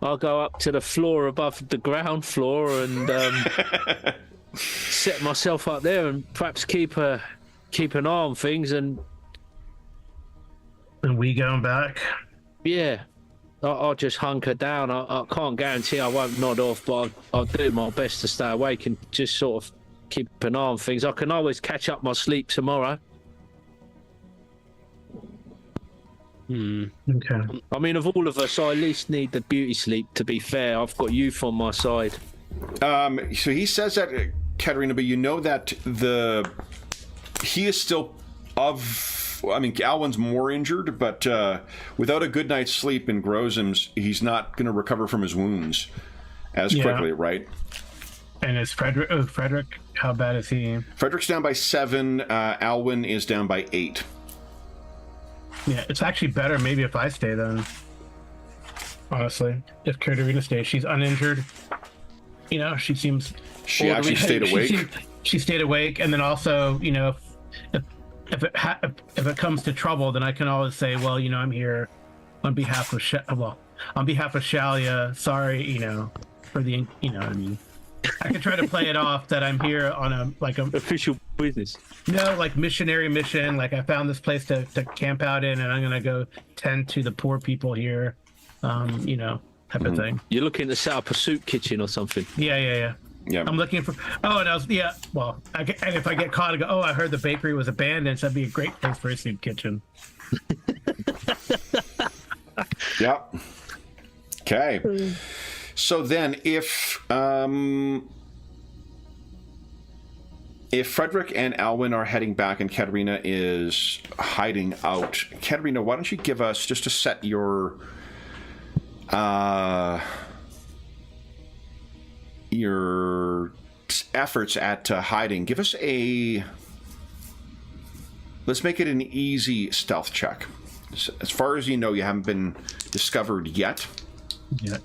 up to the floor above the ground floor and set myself up there and perhaps keep an eye on things. And we going back? yeah, I'll just hunker down. I can't guarantee I won't nod off, but I'll do my best to stay awake and just sort of keep an eye on things. I can always catch up my sleep tomorrow. Okay. I mean, of all of us, I at least need the beauty sleep, to be fair. I've got youth on my side. So he says that, Katerina, but you know that he is still Alwyn's more injured, but without a good night's sleep in Grozim's, he's not going to recover from his wounds as quickly, right? And is Frederick, how bad is he? Frederick's down by 7. Alwyn is down by 8. Yeah, it's actually better maybe if I stay then. Honestly, if Katerina stays, she's uninjured. You know, she seems. She actually stayed awake. She stayed awake, and then also, you know, if it comes to trouble, then I can always say, well, you know, I'm here on behalf of Shalia. Sorry, you know, for the, you know what I mean. I can try to play it off that I'm here on a Official business. missionary mission. Like I found this place to camp out in, and I'm gonna go tend to the poor people here. Type of thing. You're looking to set up a soup kitchen or something. Yeah. Yeah. I'm looking for. Oh, and well, and if I get caught, I go. Oh, I heard the bakery was abandoned. So that'd be a great place for a soup kitchen. Yep. Okay. So then, if Frederick and Alwyn are heading back and Katerina is hiding out, Katerina, why don't you give us, just to set your efforts at hiding, give us let's make it an easy stealth check. As far as you know, you haven't been discovered yet. Yeah.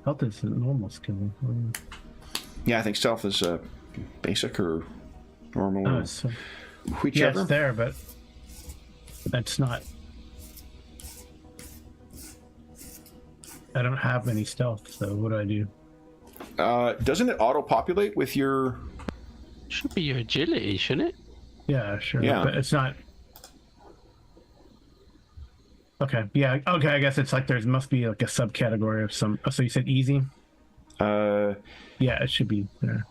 Health is a normal skill. Yeah, I think stealth is basic or normal. Oh, or whichever. it's there, but that's not. I don't have any stealth, so what do I do? Doesn't it auto-populate with your... Should be your agility, shouldn't it? Yeah, sure. Yeah. But it's not. Okay. Yeah. Okay. I guess it's like must be like a subcategory of some. Oh, so you said easy? Yeah, it should be there.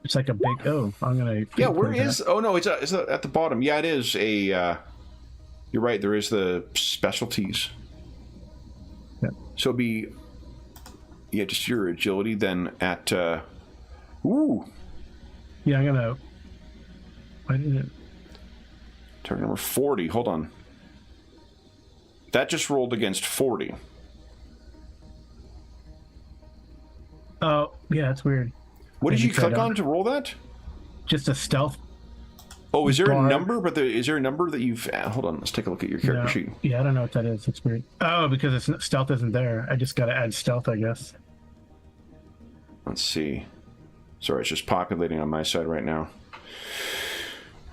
It's like a big. Oh, I'm gonna. Yeah, where is... Oh, no, it's at the bottom. Yeah, it is a... You're right, there is the specialties. Yeah. So it'd be... Yeah, just your agility then at... Ooh! Yeah, I'm gonna... Why did it... Target number 40. Hold on. That just rolled against 40. Oh, yeah, that's weird. What did Maybe you click try on to roll that? Just a stealth. Oh, is there bar. a number? But is there a number that you've... hold on, let's take a look at your character No. sheet. Yeah, I don't know what that is. It's weird. Oh, because stealth isn't there. I just gotta add stealth, I guess. Let's see. Sorry, it's just populating on my side right now.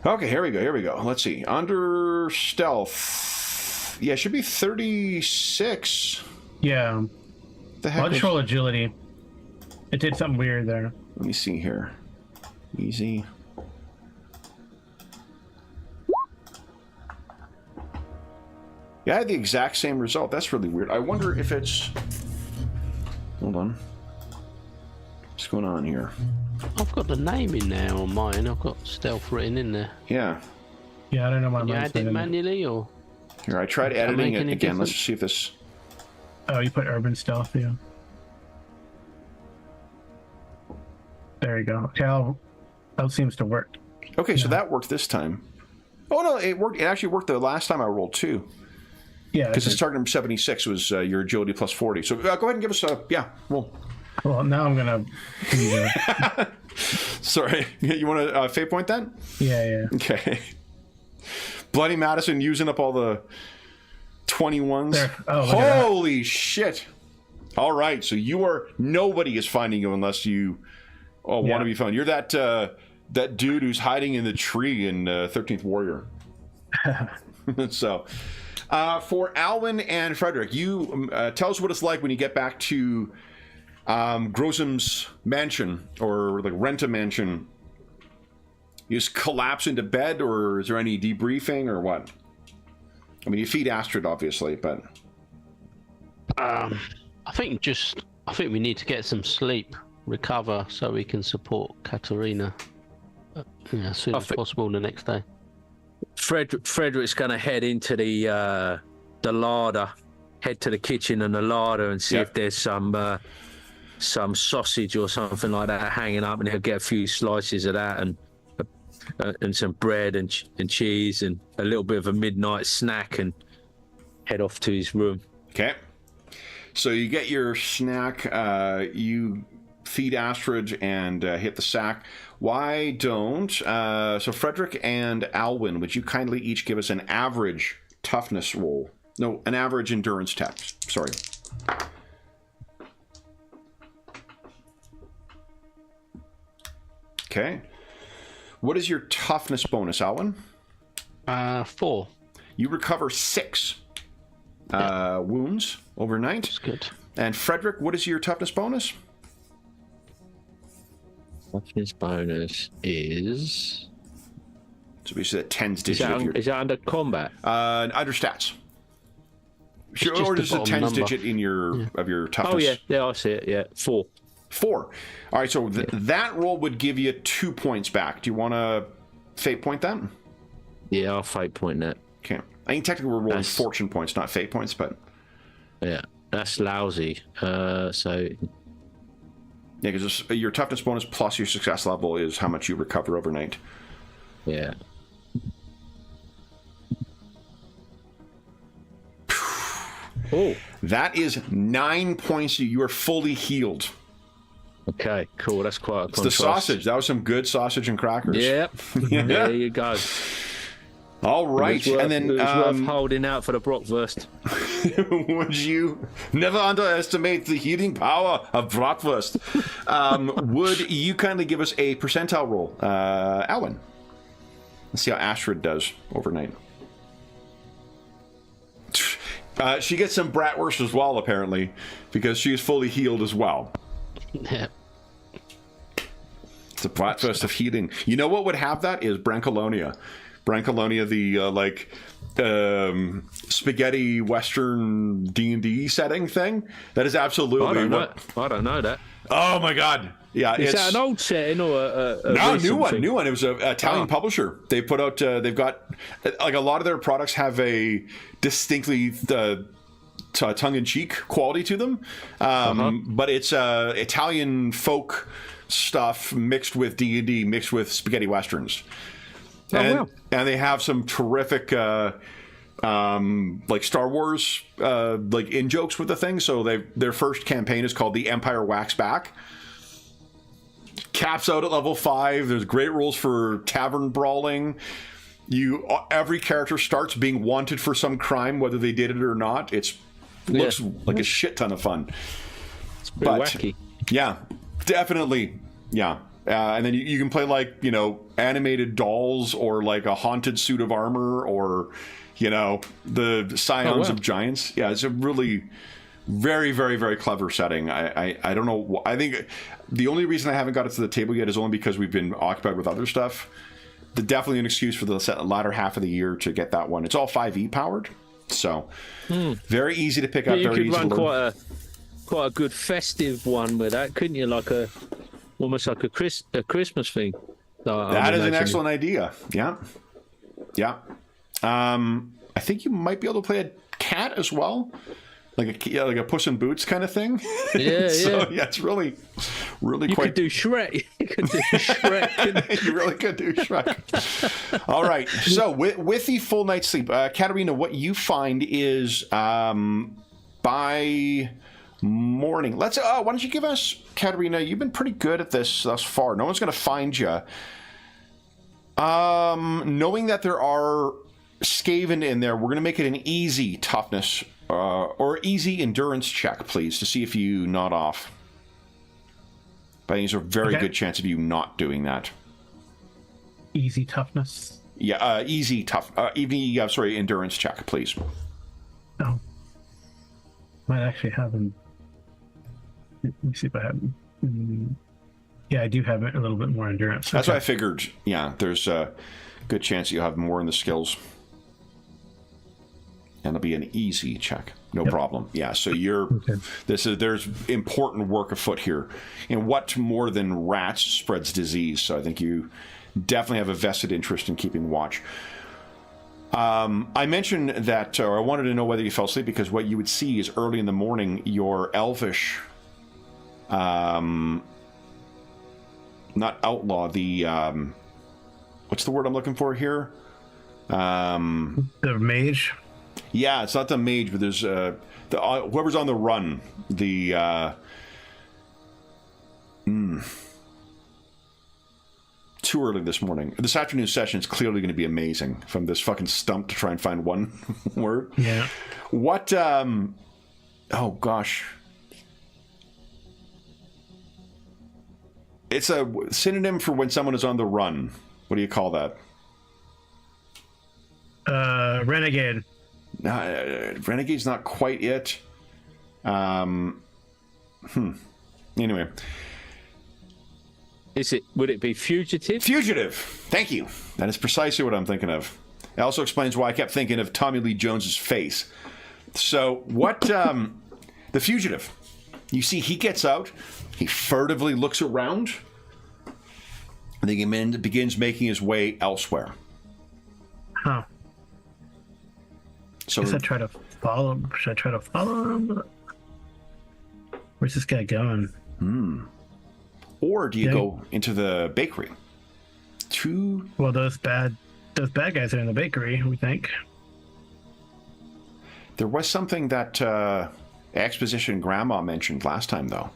Okay, here we go. Let's see. Under stealth... Yeah, it should be 36. Yeah. The heck I'll just is- roll agility. It did something weird there. Let me see here. Easy. Yeah, I had the exact same result. That's really weird. I wonder if it's... Hold on. What's going on here? I've got the name in there on mine. I've got stealth written in there. Yeah. Yeah, I don't know why Can you mine's add it not in there. manually or? Here, I tried Does that editing make it any again. Let's difference? see if this... Oh, you put urban stealth, yeah. There you go. Okay, that seems to work. Okay, so Yeah. that worked this time. Oh, no, it worked. It actually worked the last time I rolled, too. Yeah. Because it's target number 76 was your agility plus 40. So go ahead and give us a... Yeah, roll. Well, now I'm gonna. Sorry. You want to fate point that? Yeah. Okay. Bloody Madison using up all the 21s. There. Oh, look at that. Holy shit. All right, so you are... Nobody is finding you unless you want Yeah. to be found. You're that dude who's hiding in the tree in 13th Warrior. So, for Alwyn and Frederick, you tell us what it's like when you get back to Grosum's mansion, or like rent a mansion. You just collapse into bed, or is there any debriefing, or what? I mean, you feed Astrid, obviously, but... I think we need to get some sleep, recover, so we can support Katerina as soon as possible the next day. Frederick's going to head into the larder, head to the kitchen and the larder, and see if there's some sausage or something like that hanging up, and he'll get a few slices of that and some bread and cheese and a little bit of a midnight snack, and head off to his room. Okay. So you get your snack, you feed Astrid and hit the sack. Why don't... so Frederick and Alwyn, would you kindly each give us an average toughness roll? No, an average endurance test. Sorry. Okay. What is your toughness bonus, Alwyn? 4. You recover 6 wounds overnight. That's good. And Frederick, what is your toughness bonus? Toughness bonus is. So we said 10's Is digit of your... that under combat? under stats. Sure, just or the just a bottom 10's number. digit in your of your toughness. Oh yeah, I see it. Yeah, 4. 4. All right, so that roll would give you 2 points back. Do you want to fate point that? Yeah, I'll fate point that. Okay. I mean, technically we're rolling Nice. fortune points, not fate points, but... Yeah, that's lousy. So Yeah, because your toughness bonus plus your success level is how much you recover overnight. yeah. Oh, That is 9 points. You are fully healed. okay, cool. That's quite a It's the contrast. sausage. That was some good sausage and crackers. Yep. Yeah. There you go. All right. It was worth, And then it was worth holding out for the Brockwurst. would you never underestimate the healing power of bratwurst? Would you kindly give us a percentile roll, Alwyn? Let's see how Astrid does overnight. She gets some bratwurst as well, apparently, because she is fully healed as well. Yeah. It's a bratwurst of healing. You know what would have that is Brancolonia. Brancolonia, the spaghetti Western D&D setting thing. That is absolutely I don't what... know that. Oh my god! Yeah, Is it's that an old setting or a no recent new one. thing? New one. It was an Italian publisher. They put out. They've got like a lot of their products have a distinctly tongue-in-cheek quality to them, but it's Italian folk stuff mixed with D&D, mixed with spaghetti westerns. And they have some terrific like Star Wars like in jokes with the thing. So their first campaign is called The Empire Wax Back. Caps out at level 5. There's great rules for tavern brawling. Every character starts being wanted for some crime, whether they did it or not. It looks like a shit ton of fun. It's pretty wacky. Yeah, definitely. Yeah. And then you can play like, animated dolls or like a haunted suit of armor or, the Scions of Giants. Yeah, it's a really very, very, very clever setting. I don't know. I think the only reason I haven't got it to the table yet is only because we've been occupied with other stuff. Definitely an excuse for the latter half of the year to get that one. It's all 5e powered. So very easy to pick up. You very could easy run to learn. quite a good festive one with that, couldn't you? Like almost like a Christmas thing. That is an excellent idea. Yeah. Yeah. I think you might be able to play a cat as well. Like a Puss in Boots kind of thing. Yeah, So, yeah, it's really You quite... could do Shrek. You could do Shrek. You really could do Shrek. All right. So with the full night's sleep, Katerina, what you find is by morning. Why don't you give us, Katerina? You've been pretty good at this thus far. No one's going to find you. Knowing that there are Skaven in there, we're going to make it an easy toughness or easy endurance check, please, to see if you nod off. But I think there's a very good chance of you not doing that. Easy toughness. Yeah, endurance check, please. Oh. Might actually have him. Let me see if I have him. Yeah, I do have a little bit more endurance. That's what I figured. Yeah, there's a good chance you have more in the skills. And it'll be an easy check. No problem. Yeah, so there's important work afoot here. And what more than rats spreads disease? So I think you definitely have a vested interest in keeping watch. I mentioned that, or I wanted to know whether you fell asleep, because what you would see is early in the morning, your elvish, not outlaw, the, what's the word I'm looking for here? The mage? Yeah, it's not the mage, but there's whoever's on the run, too early this morning. This afternoon session is clearly going to be amazing from this fucking stump to try and find one word. Yeah. What, oh gosh. It's a synonym for when someone is on the run. what do you call that? Renegade. Renegade's not quite it. Anyway. Would it be fugitive? Fugitive. Thank you. That is precisely what I'm thinking of. It also explains why I kept thinking of Tommy Lee Jones's face. So what, the fugitive, you see he gets out, he furtively looks around, and then begins making his way elsewhere. Huh. So Guess I try to follow him. Should I try to follow him? Where's this guy going? Or do you go into the bakery? Well, those bad guys are in the bakery, we think. There was something that Exposition Grandma mentioned last time, though.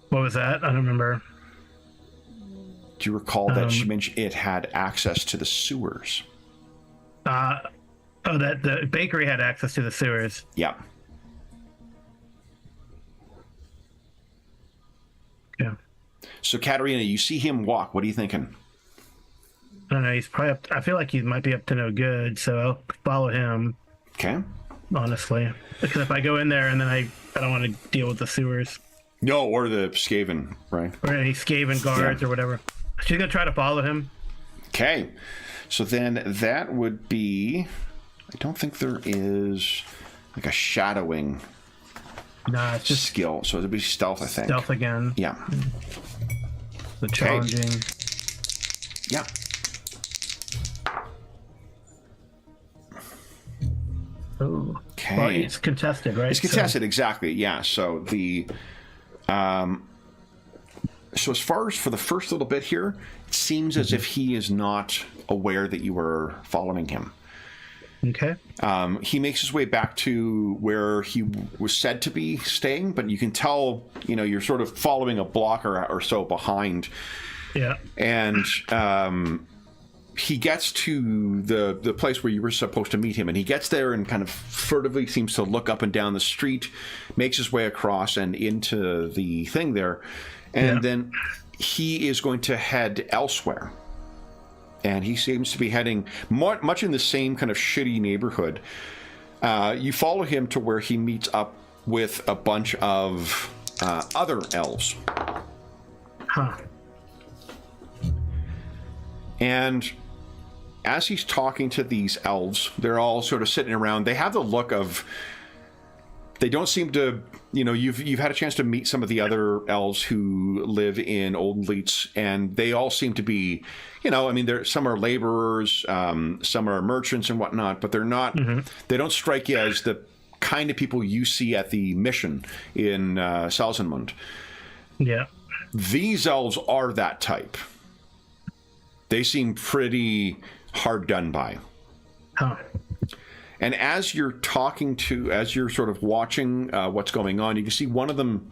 What was that? I don't remember. Do you recall that she mentioned it had access to the sewers? That the bakery had access to the sewers. Yeah. Yeah. So, Katerina, you see him walk. What are you thinking? I don't know. He's probably up. I feel like he might be up to no good, so I'll follow him. Okay. Honestly, because if I go in there and then I don't want to deal with the sewers. No, or the Skaven, right? Or any Skaven guards or whatever. She's gonna try to follow him. Okay. So then that would be... I don't think there is like a shadowing Nah, it's just skill. So it'd be stealth, I think. stealth again. Yeah. The challenging. Yeah. Oh. Okay. Well, it's contested, right? It's contested, exactly. Yeah. So the... So as far as for the first little bit here, it seems as if he is not aware that you were following him. Okay. He makes his way back to where he was said to be staying, but you can tell, you're sort of following a block or so behind. Yeah. And he gets to the place where you were supposed to meet him, and he gets there and kind of furtively seems to look up and down the street, makes his way across and into the thing there, and then he is going to head elsewhere. And he seems to be heading much in the same kind of shitty neighborhood. You follow him to where he meets up with a bunch of other elves. Huh. And as he's talking to these elves, they're all sort of sitting around. They have the look of... They don't seem to... You've had a chance to meet some of the other elves who live in Old Leets, and they all seem to be... some are laborers, some are merchants and whatnot, but they're not... They don't strike you as the kind of people you see at the mission in Salzenmund. Yeah. These elves are that type. They seem pretty hard done by. Huh. And as you're sort of watching what's going on, you can see one of them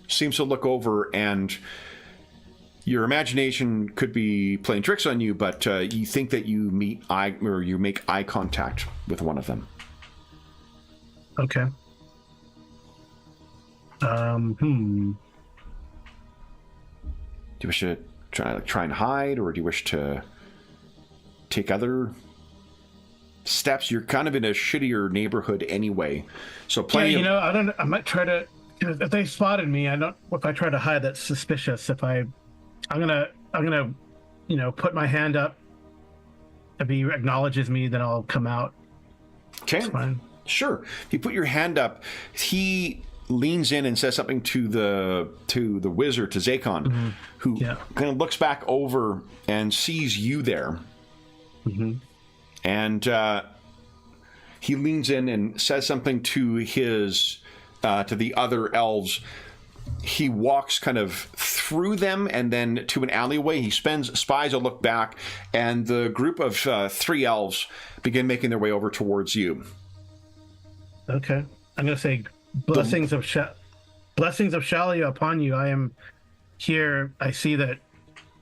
seems to look over, and your imagination could be playing tricks on you, but you think that you make eye contact with one of them. Okay. Do you wish to try and hide, or do you wish to take other steps? You're kind of in a shittier neighborhood anyway, so plenty I might try to... If they spotted me, if I try to hide, that's suspicious. I'm gonna put my hand up. If he acknowledges me, then I'll come out. Okay. That's fine. Sure. If you put your hand up, he leans in and says something to the wizard, to Zakon, who kind of looks back over and sees you there. And he leans in and says something to his to the other elves. He walks kind of through them and then to an alleyway. He spies a look back, and the group of 3 elves begin making their way over towards you. Okay. I'm going to say blessings of Shalia upon you. I am here. I see that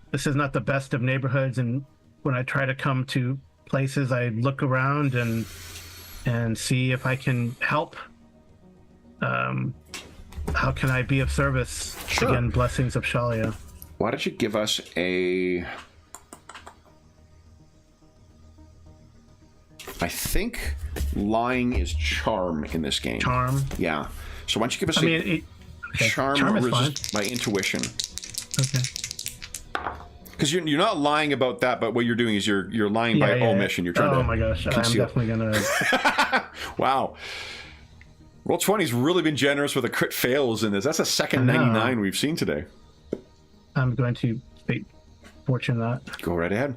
this is not the best of neighborhoods, and when I try to come to places, I look around and see if I can help. How can I be of service? Sure. Again, blessings of Shalia. Why don't you give us a I think lying is charm in this game. Charm. Yeah. So why don't you give us Okay. charm is fine. by intuition? Okay. Because you're not lying about that, but what you're doing is you're lying by omission. You're trying to. Oh my gosh! conceal. I'm definitely gonna. Wow. Roll20's really been generous with the crit fails in this. That's the second 99 we've seen today. I'm going to fate fortune that. Go right ahead.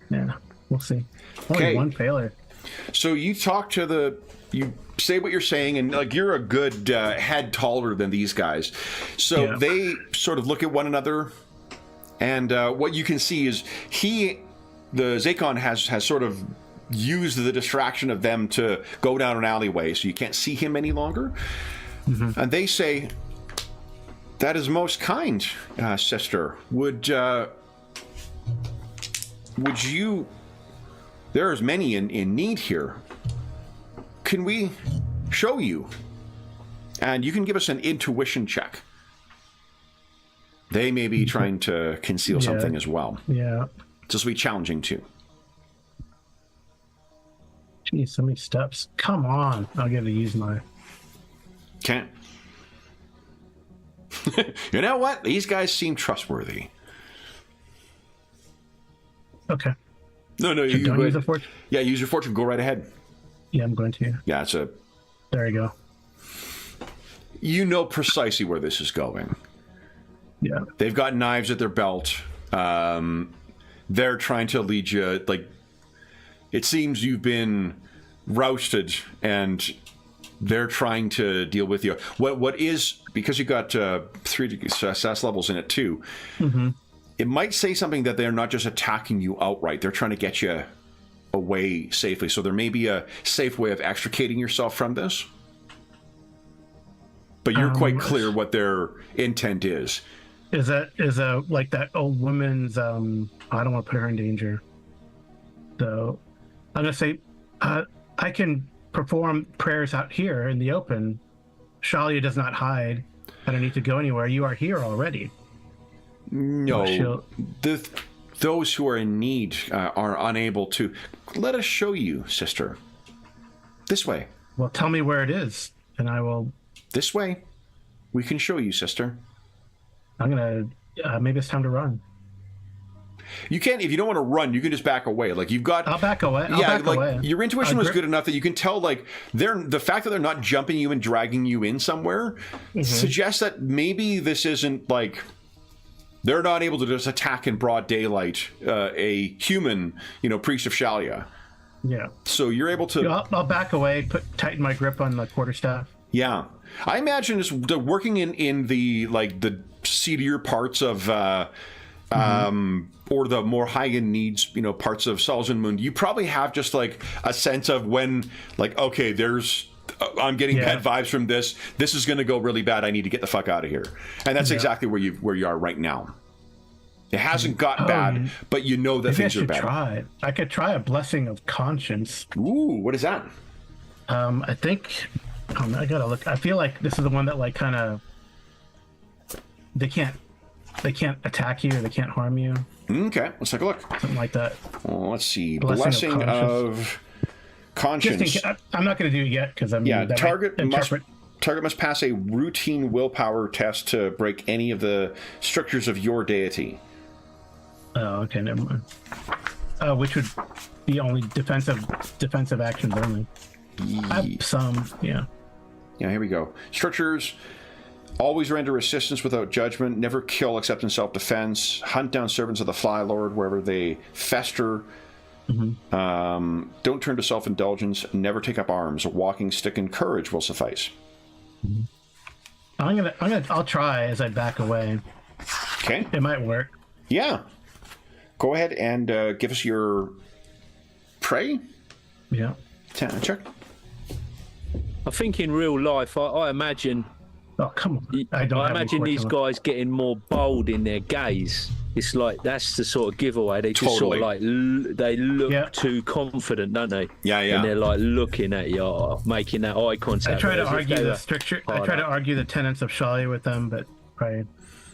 Yeah, we'll see. Only one failure. So you talk to you say what you're saying, and like you're a good head taller than these guys. So they sort of look at one another, and what you can see is the Zakon has sort of used the distraction of them to go down an alleyway, so you can't see him any longer. Mm-hmm. And they say, "That is most kind, sister. Would you? There's many in need here. Can we show you? And you can give us an intuition check. They may be trying to conceal something as well. Yeah. This will be challenging too. Geez, so many steps. Come on. I'll get to use my... Can't. You know what? These guys seem trustworthy. Okay. No, you don't use a fortune? Yeah, use your fortune. Go right ahead. Yeah, I'm going to. Yeah, it's a... There you go. You know precisely where this is going. Yeah. They've got knives at their belt. They're trying to lead you, like... It seems you've been rousted, and they're trying to deal with you. What is... Because you got 3 success levels in it, too. Mm-hmm. It might say something that they're not just attacking you outright. They're trying to get you away safely. So there may be a safe way of extricating yourself from this. But you're quite clear what their intent is. Is like that old woman's... I don't want to put her in danger. So I'm going to say, I can perform prayers out here in the open. Shalia does not hide. I don't need to go anywhere. You are here already. No, those who are in need are unable to. Let us show you, sister. This way. Well, tell me where it is, and I will... This way. We can show you, sister. I'm gonna... maybe it's time to run. You can't... If you don't want to run, you can just back away. Like, you've got... I'll back away. Back away. Your intuition was good enough that you can tell, like, the fact that they're not jumping you and dragging you in somewhere suggests that maybe this isn't, like... They're not able to just attack in broad daylight a human, priest of Shalia. Yeah. So you're able to... I'll back away, tighten my grip on the quarterstaff. Yeah. I imagine it's working in the seedier parts of... or the more high-end needs, parts of Salzunmund. You probably have just, like, a sense of when, like, okay, there's... I'm getting bad vibes from this. This is going to go really bad. I need to get the fuck out of here. And that's exactly where you are right now. It hasn't got bad, but you know that things are bad. I could try a blessing of conscience. Ooh, what is that? I think... I gotta look. I feel like this is the one that, like, kind of... They can't attack you, or they can't harm you. Okay, let's take a look. Something like that. Well, let's see. Blessing of conscience. I'm not going to do it yet because I'm... Yeah, target must pass a routine willpower test to break any of the strictures of your deity. Oh, okay, never mind. Which would be only defensive actions only. I have some, yeah. Yeah, here we go. Strictures: always render assistance without judgment, never kill except in self-defense, hunt down servants of the Fly Lord wherever they fester. Mm-hmm. Don't turn to self-indulgence. Never take up arms. A walking stick and courage will suffice. Mm-hmm. I'll try as I back away. Okay. It might work. Yeah. Go ahead and give us your pray. Yeah. Check. I think in real life, I imagine. Oh, come on! I imagine these guys getting more bold in their gaze. It's like that's the sort of giveaway. They just sort of like they look too confident, don't they? Yeah. And they're like looking at you, making that eye contact. I try to argue the stricture. I try to argue the tenets of Shalia with them, but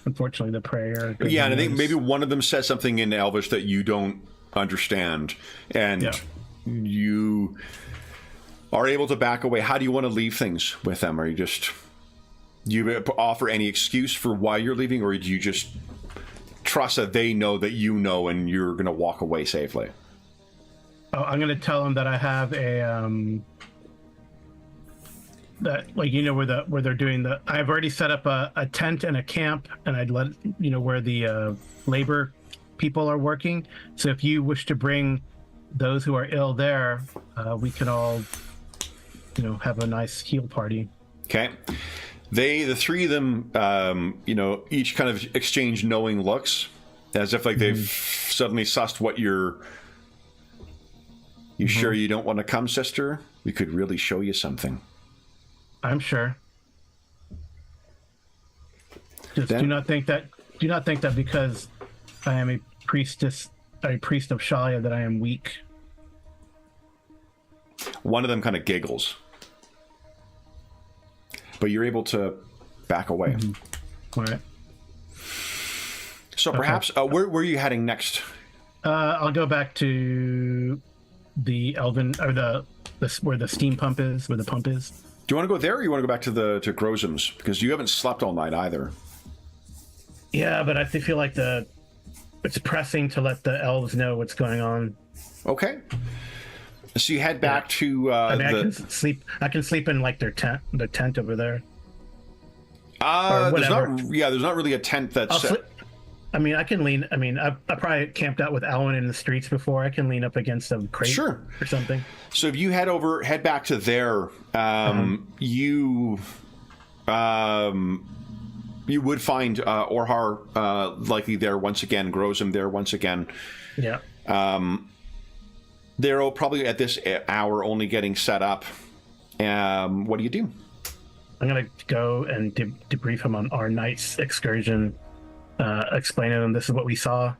unfortunately, the prayer. Yeah, and I think maybe one of them says something in Elvish that you don't understand, and you are able to back away. How do you want to leave things with them? Are you just... Do you offer any excuse for why you're leaving, or do you just trust that they know that you know and you're going to walk away safely? Oh, I'm going to tell them that I have a that, like, you know, where they're doing the... I've already set up a tent and a camp, and I'd let you know where the labor people are working. So if you wish to bring those who are ill there, we can all, you know, have a nice heal party. Okay. The three of them, you know, each kind of exchange knowing looks, as if like they've suddenly sussed what you're... You sure you don't want to come, sister? We could really show you something. I'm sure. Just Then- do not think that because I am a priest of Shalia, that I am weak. One of them kind of giggles. But you're able to back away. All right. So perhaps, where are you heading next? I'll go back to the Elven, or the where the steam pump is, where the pump is. Do you want to go there, or you want to go back to Grozum's? Because you haven't slept all night either. Yeah, but I feel like it's pressing to let the elves know what's going on. Okay. So you head back to I can sleep. I can sleep in like their tent over there. there's not really a tent that's set. I can lean. I probably camped out with Alwyn in the streets before. I can lean up against a crate Sure. or something. So if you head back to there, you would find Orhar likely there once again, Grozum there once again. Yeah. They're probably at this hour only getting set up. What do you do? I'm gonna go and debrief him on our night's excursion. Explain to them this is what we saw.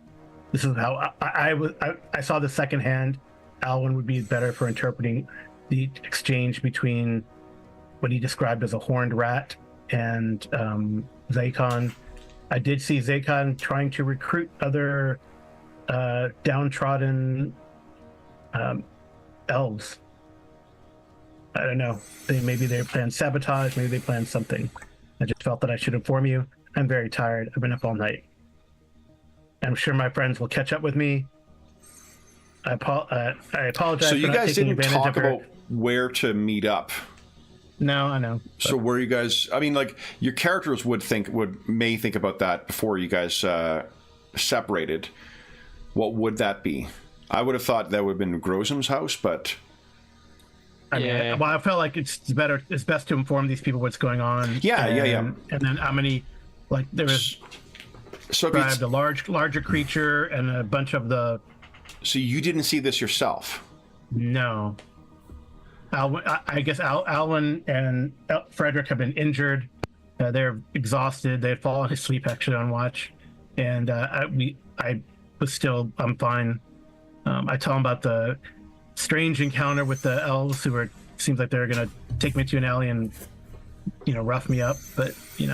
This is how I saw the second hand. Alwyn would be better for interpreting the exchange between what he described as a horned rat and Zakon. I did see Zakon trying to recruit other downtrodden elves. I don't know. Maybe they planned sabotage. Maybe they planned something. I just felt that I should inform you. I'm very tired. I've been up all night. I'm sure my friends will catch up with me. I apologize. So for you not guys taking didn't advantage talk of her. about where to meet up. No, I know. So where you guys? I mean, like your characters may think about that before you guys separated. What would that be? I would have thought that would have been Grozum's house, but Well, I felt like it's best to inform these people what's going on. Yeah. And then how many, like there was described a larger creature and a bunch of the. So you didn't see this yourself? No. I guess Alwyn and Frederick have been injured. They're exhausted. They had fallen asleep actually on watch, and I'm fine. I tell them about the strange encounter with the elves who seems like they're gonna take me to an alley and rough me up, but I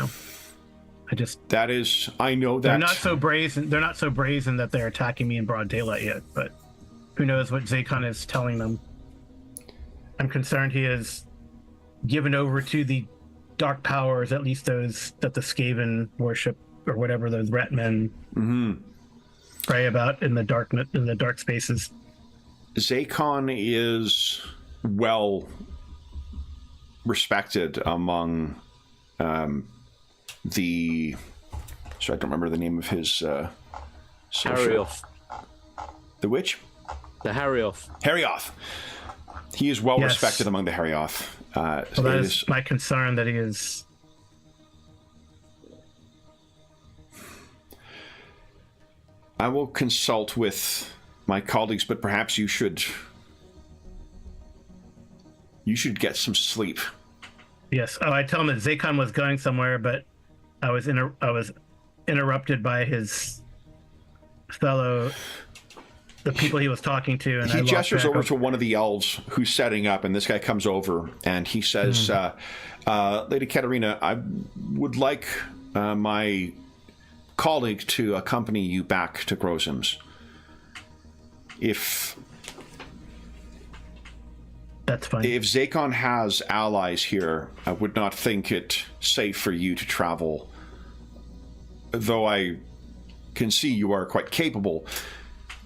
know that they're not so brazen. They're not so brazen that they're attacking me in broad daylight yet, but who knows what Zakon is telling them. I'm concerned he has given over to the dark powers, at least those that the Skaven worship, or whatever those rat men pray about in the dark spaces. Zakon is well respected among the. So I don't remember the name of his. Harrioth. The which? The Harrioth. Harrioth. He is well Yes. respected among the Harrioth. Well, that is my concern, that he is. I will consult with my colleagues, but perhaps you should get some sleep. Yes. Oh, I tell him that Zakon was going somewhere, but I was interrupted by his fellow, the people he was talking to, and He I lost gestures track over of- to one of the elves who's setting up, and this guy comes over and he says, Lady Katerina, I would like my colleague to accompany you back to Grozum's. If That's fine. If Zakon has allies here, I would not think it safe for you to travel. Though I can see you are quite capable,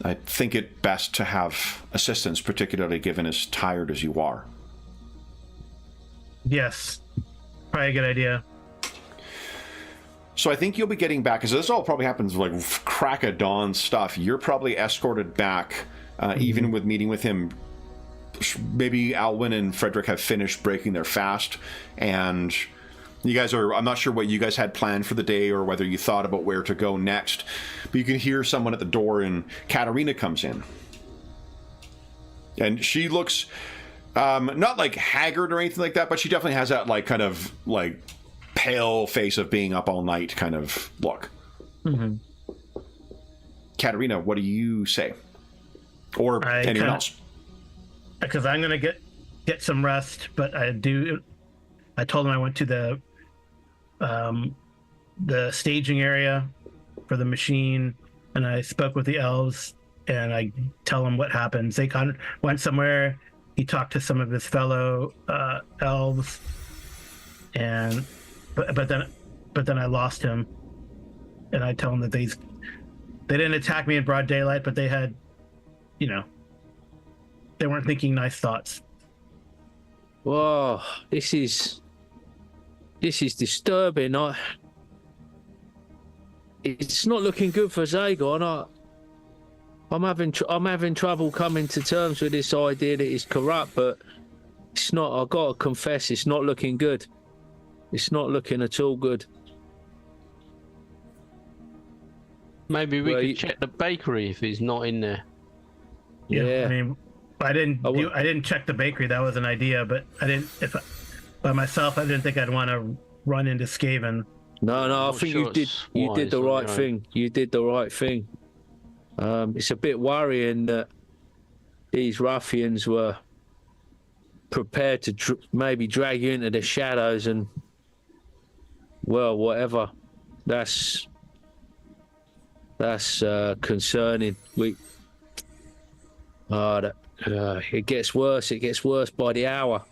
I think it best to have assistance, particularly given as tired as you are. Yes. Probably a good idea. So I think you'll be getting back, because this all probably happens like crack of dawn stuff. You're probably escorted back, even with meeting with him. Maybe Alwyn and Frederick have finished breaking their fast, and you guys are, I'm not sure what you guys had planned for the day or whether you thought about where to go next, but you can hear someone at the door, and Katerina comes in. And she looks not like haggard or anything like that, but she definitely has that like kind of like pale face of being up all night kind of look. Mm-hmm. Katerina, what do you say? Or anyone else? Because I'm going to get some rest, but I told him I went to the staging area for the machine, and I spoke with the elves, and I tell them what happened. Zakon went somewhere, he talked to some of his fellow elves, and but then I lost him, and I tell them that they didn't attack me in broad daylight, but they had, they weren't thinking nice thoughts. Whoa, this is disturbing. It's not looking good for Zagon. I'm having trouble coming to terms with this idea that he's corrupt, but it's not. I've got to confess, it's not looking good. It's not looking at all good. Maybe we could check the bakery if he's not in there. Yeah. I mean, I didn't check the bakery. That was an idea, but by myself, I didn't think I'd want to run into Skaven. No, I think you did the right thing. You did the right thing. It's a bit worrying that these ruffians were prepared to maybe drag you into the shadows, and well, whatever. That's concerning. It gets worse. It gets worse by the hour.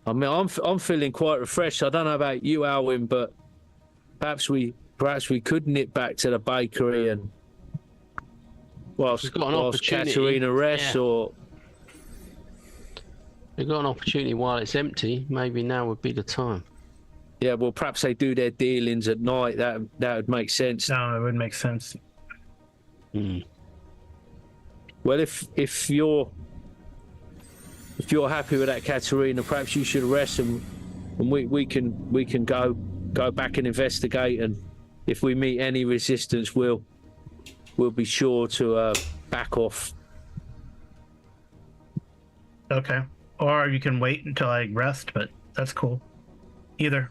I mean, I'm feeling quite refreshed. I don't know about you, Alwyn, but perhaps we could nip back to the bakery and whilst Katerina rests, or we've got an opportunity while it's empty. Maybe now would be the time. Yeah, well, perhaps they do their dealings at night. That would make sense. No, it would make sense. Hmm. Well, if you're happy with that, Katerina, perhaps you should rest, and we can go back and investigate, and if we meet any resistance, we'll be sure to back off. Okay. Or you can wait until I rest, but that's cool. Either.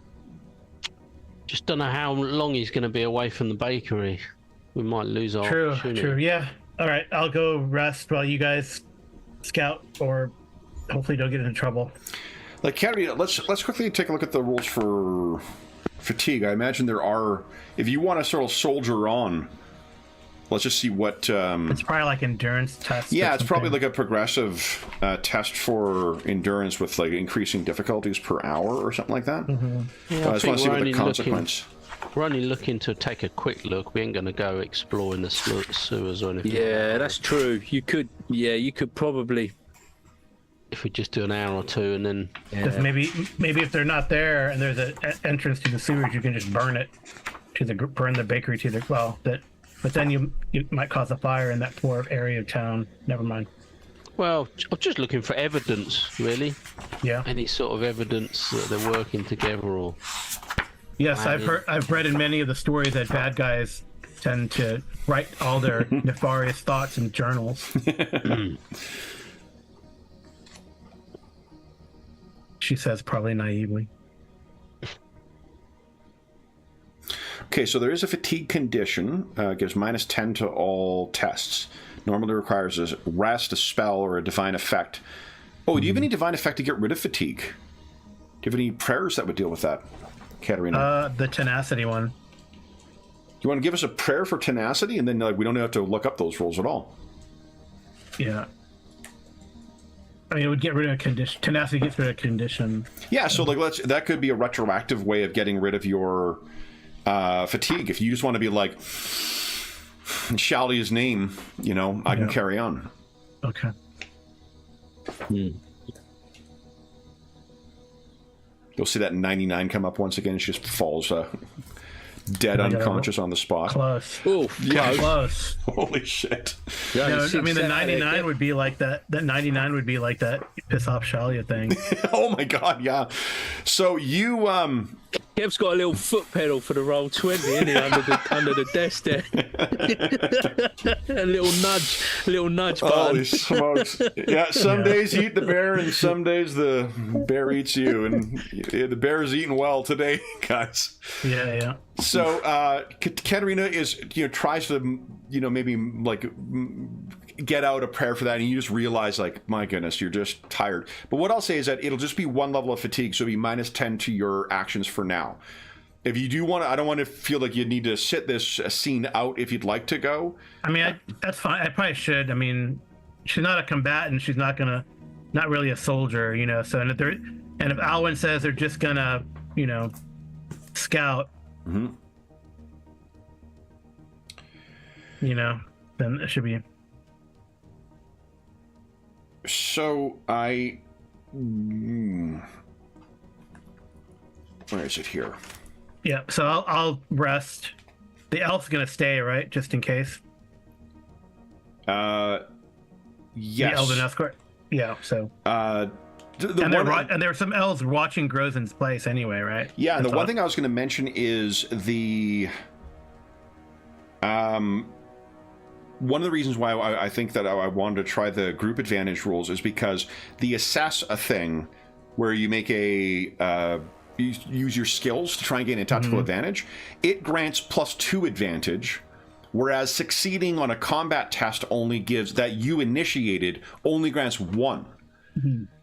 Just don't know how long he's going to be away from the bakery. We might lose our opportunity. True. Yeah. All right. I'll go rest while you guys scout, or hopefully don't get into trouble. Like, Katerina, let's quickly take a look at the rules for fatigue. I imagine there are, if you want to sort of soldier on, let's just see what... it's probably like endurance tests. Yeah, it's probably like a progressive test for endurance with like increasing difficulties per hour or something like that. Mm-hmm. Yeah, I just want to see what the consequence... We're only looking to take a quick look. We ain't going to go exploring the sewers or anything. Yeah, that's true. You could probably... If we just do an hour or two and then... Because maybe if they're not there and there's an entrance to the sewers, you can just burn the bakery to the... Well, but then you might cause a fire in that poor area of town. Never mind. Well, I'm just looking for evidence, really. Yeah. Any sort of evidence that they're working together or... Yes, I've read in many of the stories that bad guys tend to write all their nefarious thoughts in journals. She says, probably naively. Okay, so there is a fatigue condition. Gives -10 to all tests. Normally requires a rest, a spell, or a divine effect. Oh, do you have any divine effect to get rid of fatigue? Do you have any prayers that would deal with that, Katerina? The tenacity one. You want to give us a prayer for tenacity, and then we don't have to look up those rules at all. Yeah. I mean, it would get rid of a condition. Tenacity gets rid of a condition. Yeah, so like that could be a retroactive way of getting rid of your fatigue. If you just want to be like, shall his name, I can carry on. Okay. You'll see that 99 come up once again. She just falls dead unconscious on the spot. Close. Oh, Yeah. Close. Holy shit. Yeah, No, you I mean, the said 99 would be like that. That 99 would be like that piss off Shalia thing. Oh my god, yeah. So you Kev's got a little foot pedal for the roll 20, isn't he, under the desk there? a little nudge button. holy smokes. Yeah, some days you eat the bear and some days the bear eats you, and the bear is eating well today, guys. Yeah. So Katerina is tries to maybe like get out a prayer for that, and you just realize like, my goodness, you're just tired. But what I'll say is that it'll just be one level of fatigue, so it'll be -10 to your actions for now. If you do want to, I don't want to feel like you need to sit this scene out if you'd like to go. I mean, that's fine. I probably should. I mean, she's not a combatant. She's not really a soldier, So and if Alwyn says they're just gonna, scout, then it should be. So where is it here? Yeah. So I'll rest. The elf's gonna stay, right? Just in case. Yes. The elven escort. Yeah. So. And there were some elves watching Grozen's place anyway, right? Yeah, and the one thing I was going to mention is the one of the reasons why I think that I wanted to try the group advantage rules is because the assess a thing where you make you use your skills to try and gain a tactical advantage, it grants +2 advantage, whereas succeeding on a combat test only gives that you initiated only grants 1.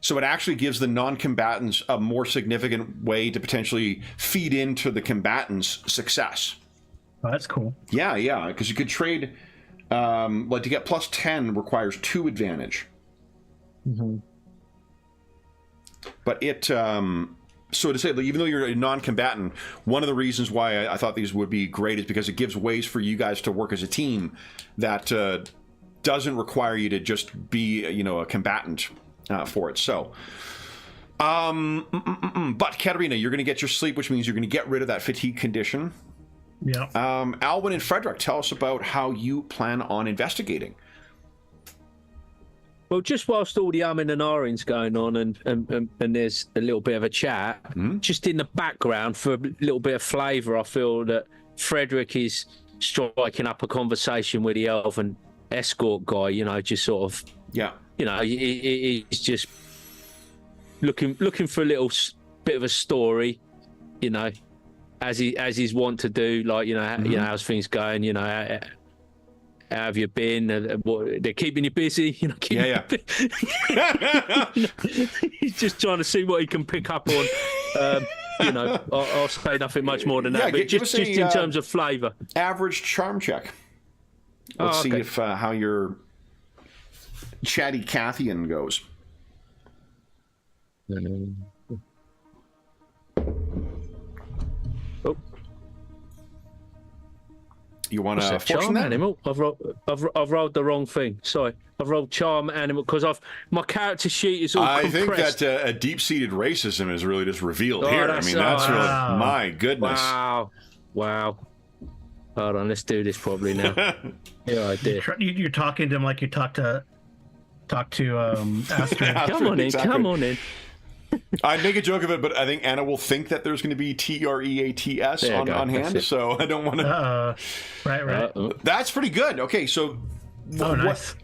So it actually gives the non-combatants a more significant way to potentially feed into the combatants' success. Oh, that's cool. Yeah, because you could trade, like to get +10 requires 2 advantage. But it, so to say, like, even though you're a non-combatant, one of the reasons why I thought these would be great is because it gives ways for you guys to work as a team that doesn't require you to just be, a combatant. For it. So, but Katerina, you're going to get your sleep, which means you're going to get rid of that fatigue condition. Yeah. Alwyn and Frederick, tell us about how you plan on investigating. Well, just whilst all the umming and ahhing's going on and there's a little bit of a chat, just in the background for a little bit of flavour, I feel that Frederick is striking up a conversation with the elven escort guy, just sort of... Yeah. He's just looking for a little bit of a story, as he's wont to do. Like, how's things going? How have you been? They're keeping you busy. Yeah. He's just trying to see what he can pick up on. I'll say nothing much more than that. But just in terms of flavour, average charm check. Let's see if how your chatty Cathian goes. Oh. You want to fortune charm that? Animal? I've rolled the wrong thing. Sorry, I've rolled charm animal because my character sheet is all compressed. I think that a deep-seated racism is really just revealed here. I mean, that's really my goodness. Wow. Hold on, let's do this properly now. Yeah, I did. You're talking to him like you talk to Astrid. Come on in. I'd make a joke of it, but I think Anna will think that there's going to be TREATS on hand, so I don't want to. Right. That's pretty good. Okay, so Nice.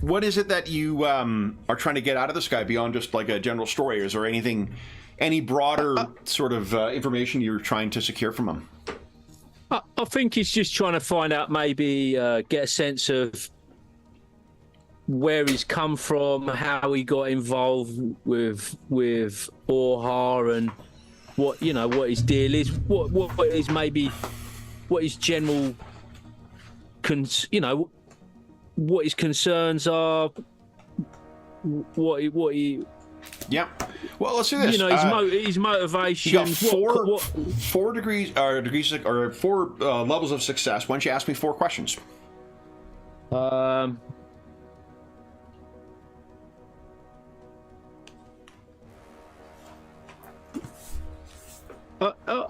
What is it that you are trying to get out of this guy beyond just like a general story? Is there any broader sort of information you're trying to secure from him? I think he's just trying to find out, maybe get a sense of where he's come from, how he got involved with Orhar, and what his deal is, what is maybe what his general what his concerns are, what he Yeah. Well, let's do this. you know, his motivation. You got four degrees or four levels of success. Why don't you ask me 4 questions? I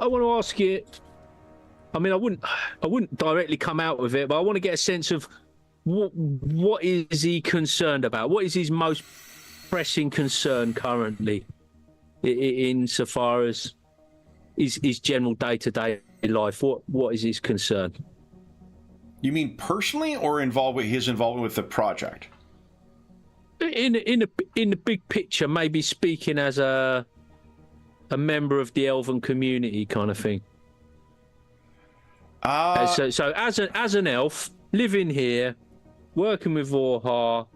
want to ask you. I mean, I wouldn't directly come out with it, but I want to get a sense of what is he concerned about? What is his most pressing concern currently, insofar as his general day-to-day life? What is his concern? You mean personally, or his involvement with the project? In the big picture, maybe speaking as a member of the elven community, kind of thing. So as an elf living here, working with Warhammer,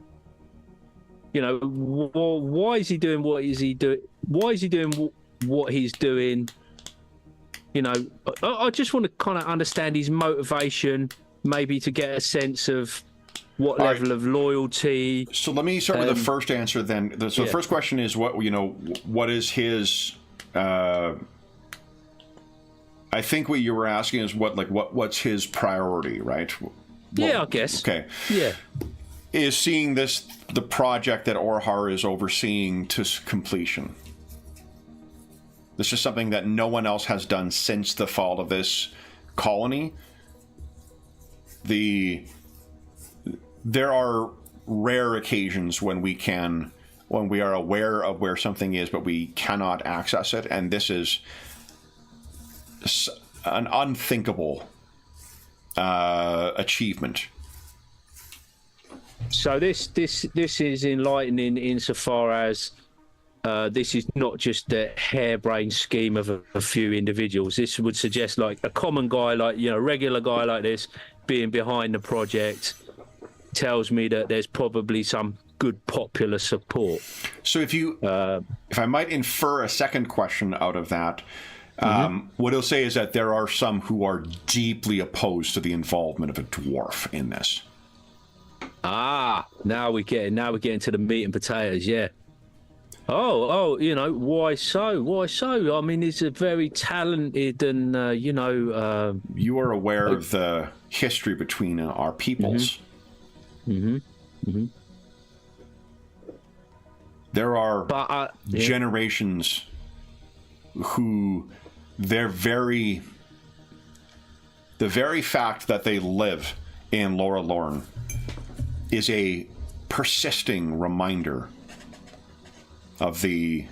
you know, why is he doing what is he doing? Why is he doing what he's doing? You know, I just want to kind of understand his motivation, maybe to get a sense of what level of loyalty. So let me start with the first answer then. So the first question is what is his? I think what you were asking is what's his priority, right? Yeah, I guess. Okay. Yeah. Is seeing the project that Orhar is overseeing to completion. This is something that no one else has done since the fall of this colony. There are rare occasions when we are aware of where something is, but we cannot access it, and this is an unthinkable achievement. So this is enlightening insofar as this is not just a harebrained scheme of a few individuals. This would suggest like a common guy, like, you know, regular guy like this being behind the project tells me that there's probably some good popular support. So if I might infer a second question out of that, what he'll say is that there are some who are deeply opposed to the involvement of a dwarf in this. Now we get into the meat and potatoes, yeah. Oh, you know, why so? Why so? I mean, he's a very talented and, you are aware of the history between our peoples. There are generations who the very fact that they live in Laura Lorne is a persisting reminder of the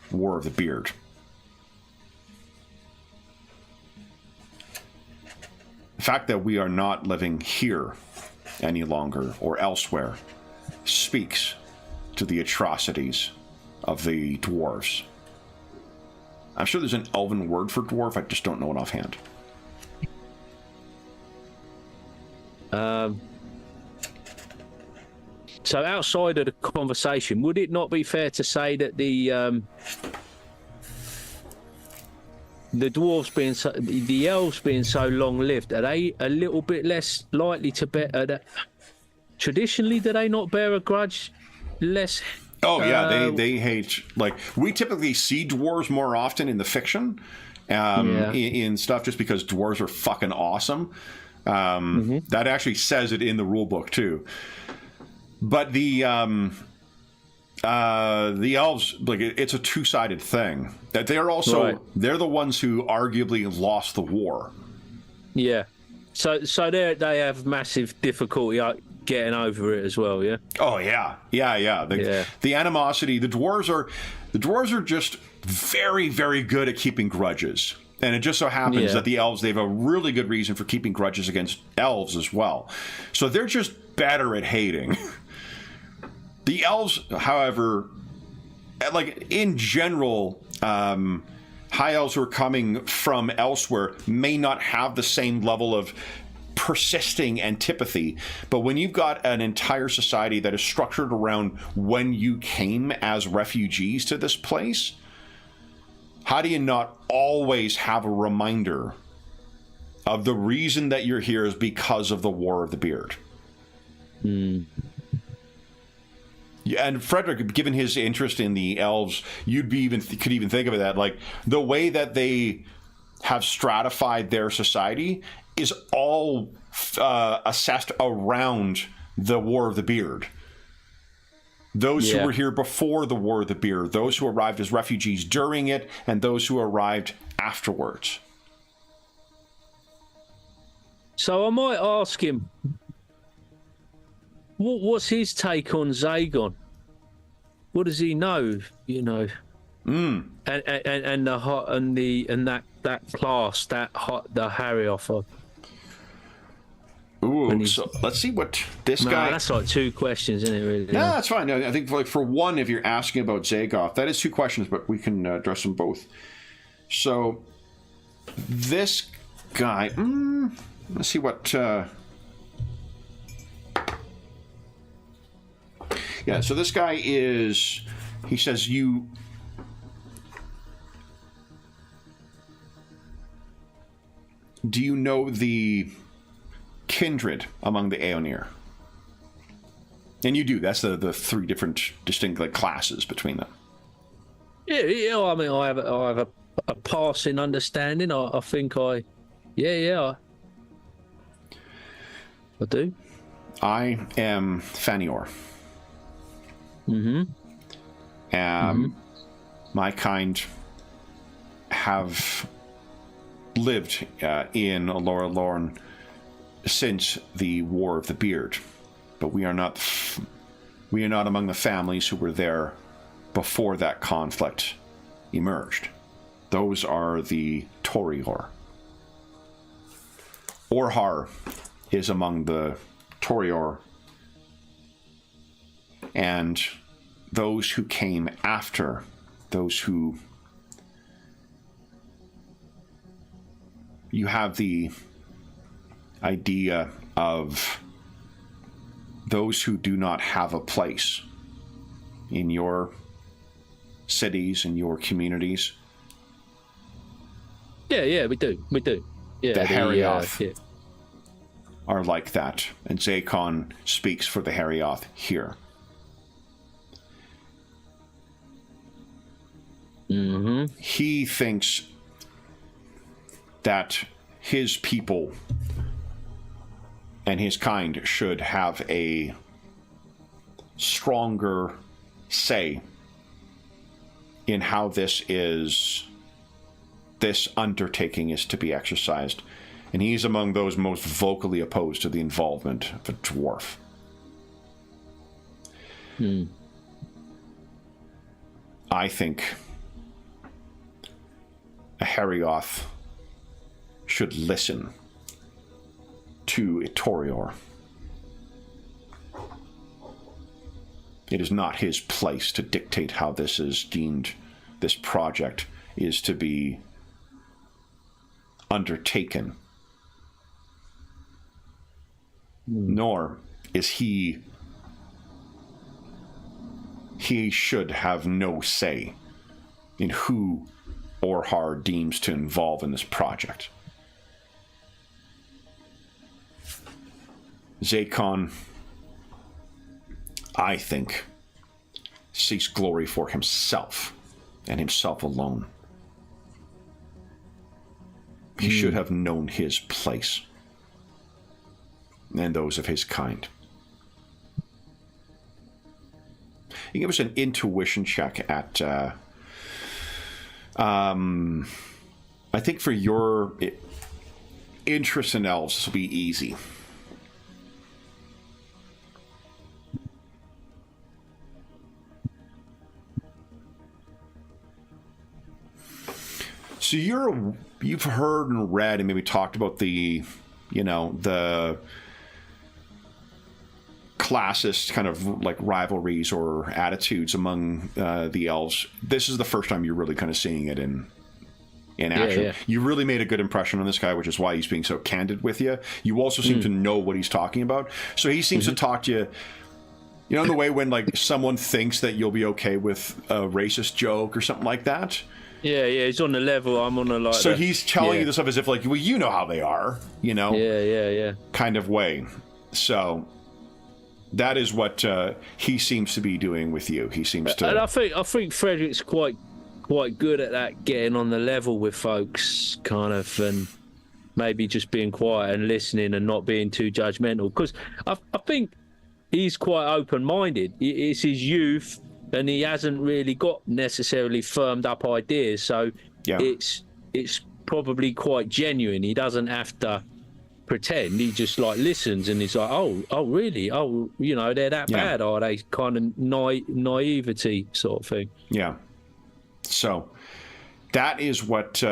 War of the Beard. The fact that we are not living here any longer or elsewhere speaks to the atrocities of the dwarves. I'm sure there's an elven word for dwarf, I just don't know it offhand. So outside of the conversation, would it not be fair to say that the dwarves the elves being so long-lived, are they a little bit less likely to bear? Traditionally, do they not bear a grudge less? Oh yeah, they hate, like, we typically see dwarves more often in the fiction, in stuff, just because dwarves are fucking awesome. That actually says it in the rule book too. But the elves, like, it's a two-sided thing. That they're also they're the ones who arguably lost the war. Yeah. So they have massive difficulty getting over it as well. Yeah. Oh yeah. The animosity. The dwarves are just very, very good at keeping grudges. And it just so happens that the elves, they have a really good reason for keeping grudges against elves as well. So they're just better at hating. The elves, however, like, in general, high elves who are coming from elsewhere may not have the same level of persisting antipathy. But when you've got an entire society that is structured around when you came as refugees to this place, how do you not always have a reminder of the reason that you're here is because of the War of the Beard? Yeah, and Frederick, given his interest in the elves, could even think of it that like the way that they have stratified their society is all assessed around the War of the Beard. Those who were here before the War of the Beard, those who arrived as refugees during it, and those who arrived afterwards. So I might ask him, what's his take on Zagon? What does he know? You know, and that class, the Harry offer. Ooh, so let's see what this guy... That's like 2 questions, isn't it, really? No, that's fine. I think like for one, if you're asking about Zagoth, that is 2 questions, but we can address them both. So, this guy... let's see what... Yeah, so this guy is... He says you... Do you know the kindred among the Aeonir? And you do. That's the 3 different distinct like classes between them. Yeah. I mean, I have a passing understanding. I think I do. I am Fanior. My kind have lived in Alora Lorne since the War of the Beard, but we are not among the families who were there before that conflict emerged. Those are the Torior. Orhar is among the Torior, and those who came after, those who... You have the idea of those who do not have a place in your cities and your communities. Yeah, we do. Yeah, the Harrioth are like that, and Zakon speaks for the Harrioth here. He thinks that his people and his kind should have a stronger say in how this undertaking is to be exercised. And he's among those most vocally opposed to the involvement of a dwarf. I think a Harrioth should listen to a Torior. It is not his place to dictate how this is deemed, this project is to be undertaken. Nor is he should have no say in who Orhar deems to involve in this project. Zakon, I think, seeks glory for himself and himself alone. He should have known his place and those of his kind. You give us an intuition check at I think for your interest in elves, this will be easy. So you've heard and read and maybe talked about the classist kind of like rivalries or attitudes among the elves. This is the first time you're really kind of seeing it in action. Yeah. You really made a good impression on this guy, which is why he's being so candid with you. You also seem to know what he's talking about. So he seems to talk to you, in the way when like someone thinks that you'll be okay with a racist joke or something like that. Yeah, he's on the level, I'm on the like. So he's telling you this stuff as if like, well, you know how they are, Yeah. kind of way. So that is what he seems to be doing with you. He seems to. And I think Frederick's quite good at that, getting on the level with folks, kind of, and maybe just being quiet and listening and not being too judgmental. Because I think he's quite open-minded. It's his youth, and he hasn't really got necessarily firmed up ideas. So it's probably quite genuine. He doesn't have to pretend. He just like listens, and he's like, oh really? Oh, you know, they're that bad, are they? Kind of naivety sort of thing. Yeah. So that is what.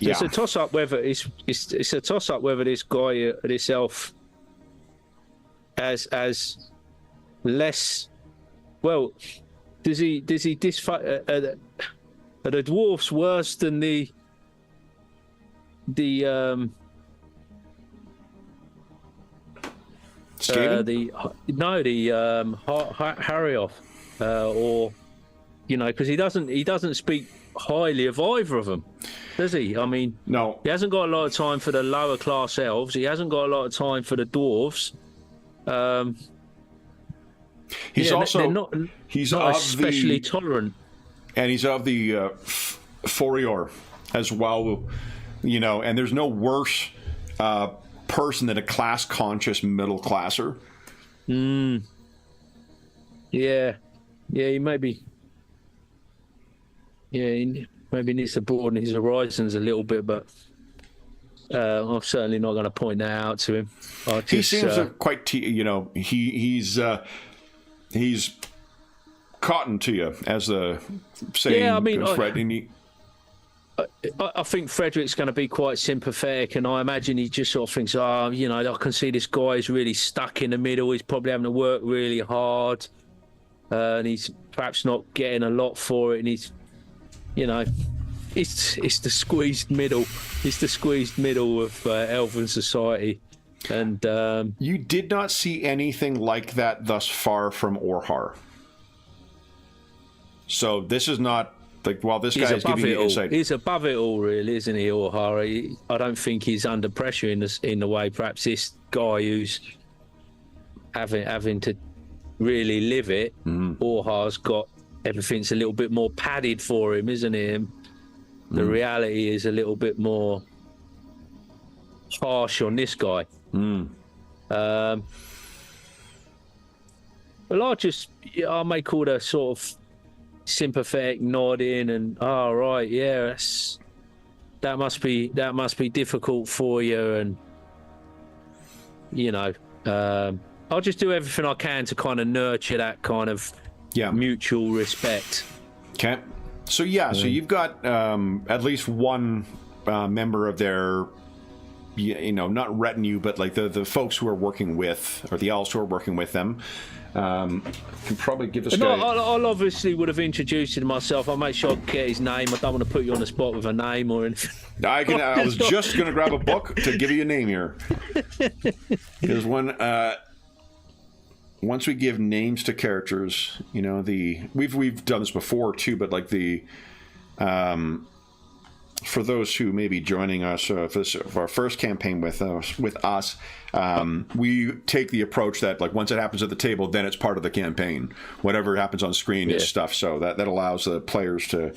It's a toss up whether it's a toss up whether this guy, this elf, as less. Well, does he are the dwarfs worse than the Harrioff, or you know, because he doesn't speak highly of either of them, does he? I mean, no, he hasn't got a lot of time for the lower class elves. He hasn't got a lot of time for the dwarves. He's also he's not especially tolerant, and he's of the Forior as well. You know, and there's no worse person than a class-conscious middle classer. Yeah, he maybe. Yeah, he maybe needs to broaden his horizons a little bit, but I'm certainly not going to point that out to him. He seems quite, you know, he's cotton to you, as the saying. Yeah, I mean, I think Frederick's going to be quite sympathetic, and I imagine he just sort of thinks, you know, I can see this guy's really stuck in the middle. He's probably having to work really hard, and he's perhaps not getting a lot for it, and he's, you know, it's the squeezed middle. It's the squeezed middle of elven society, and you did not see anything like that thus far from Orhar. So this is not. Like, while this guy is giving you insight, he's above it all, really, isn't he, Orhara? I don't think he's under pressure in the way perhaps this guy who's having to really live it. Orhar's got everything's a little bit more padded for him, isn't it? The reality is a little bit more harsh on this guy. Well, I make all the sort of sympathetic nodding and right, yeah, that must be difficult for you, and you know, I'll just do everything I can to kind of nurture that kind of mutual respect. Okay, so so you've got at least one member of their, you know, not retinue, but like the folks who are working with, or the elves who are working with them. Can probably give this guy. I'll obviously would have introduced myself. I'll make sure I get his name. I don't want to put you on the spot with a name or anything. I was just going to grab a book to give you a name here. Because once we give names to characters, you know, we've done this before too, but like for those who may be joining us for our first campaign with us, we take the approach that, like, once it happens at the table, then it's part of the campaign. Whatever happens on screen is stuff. So that allows the players to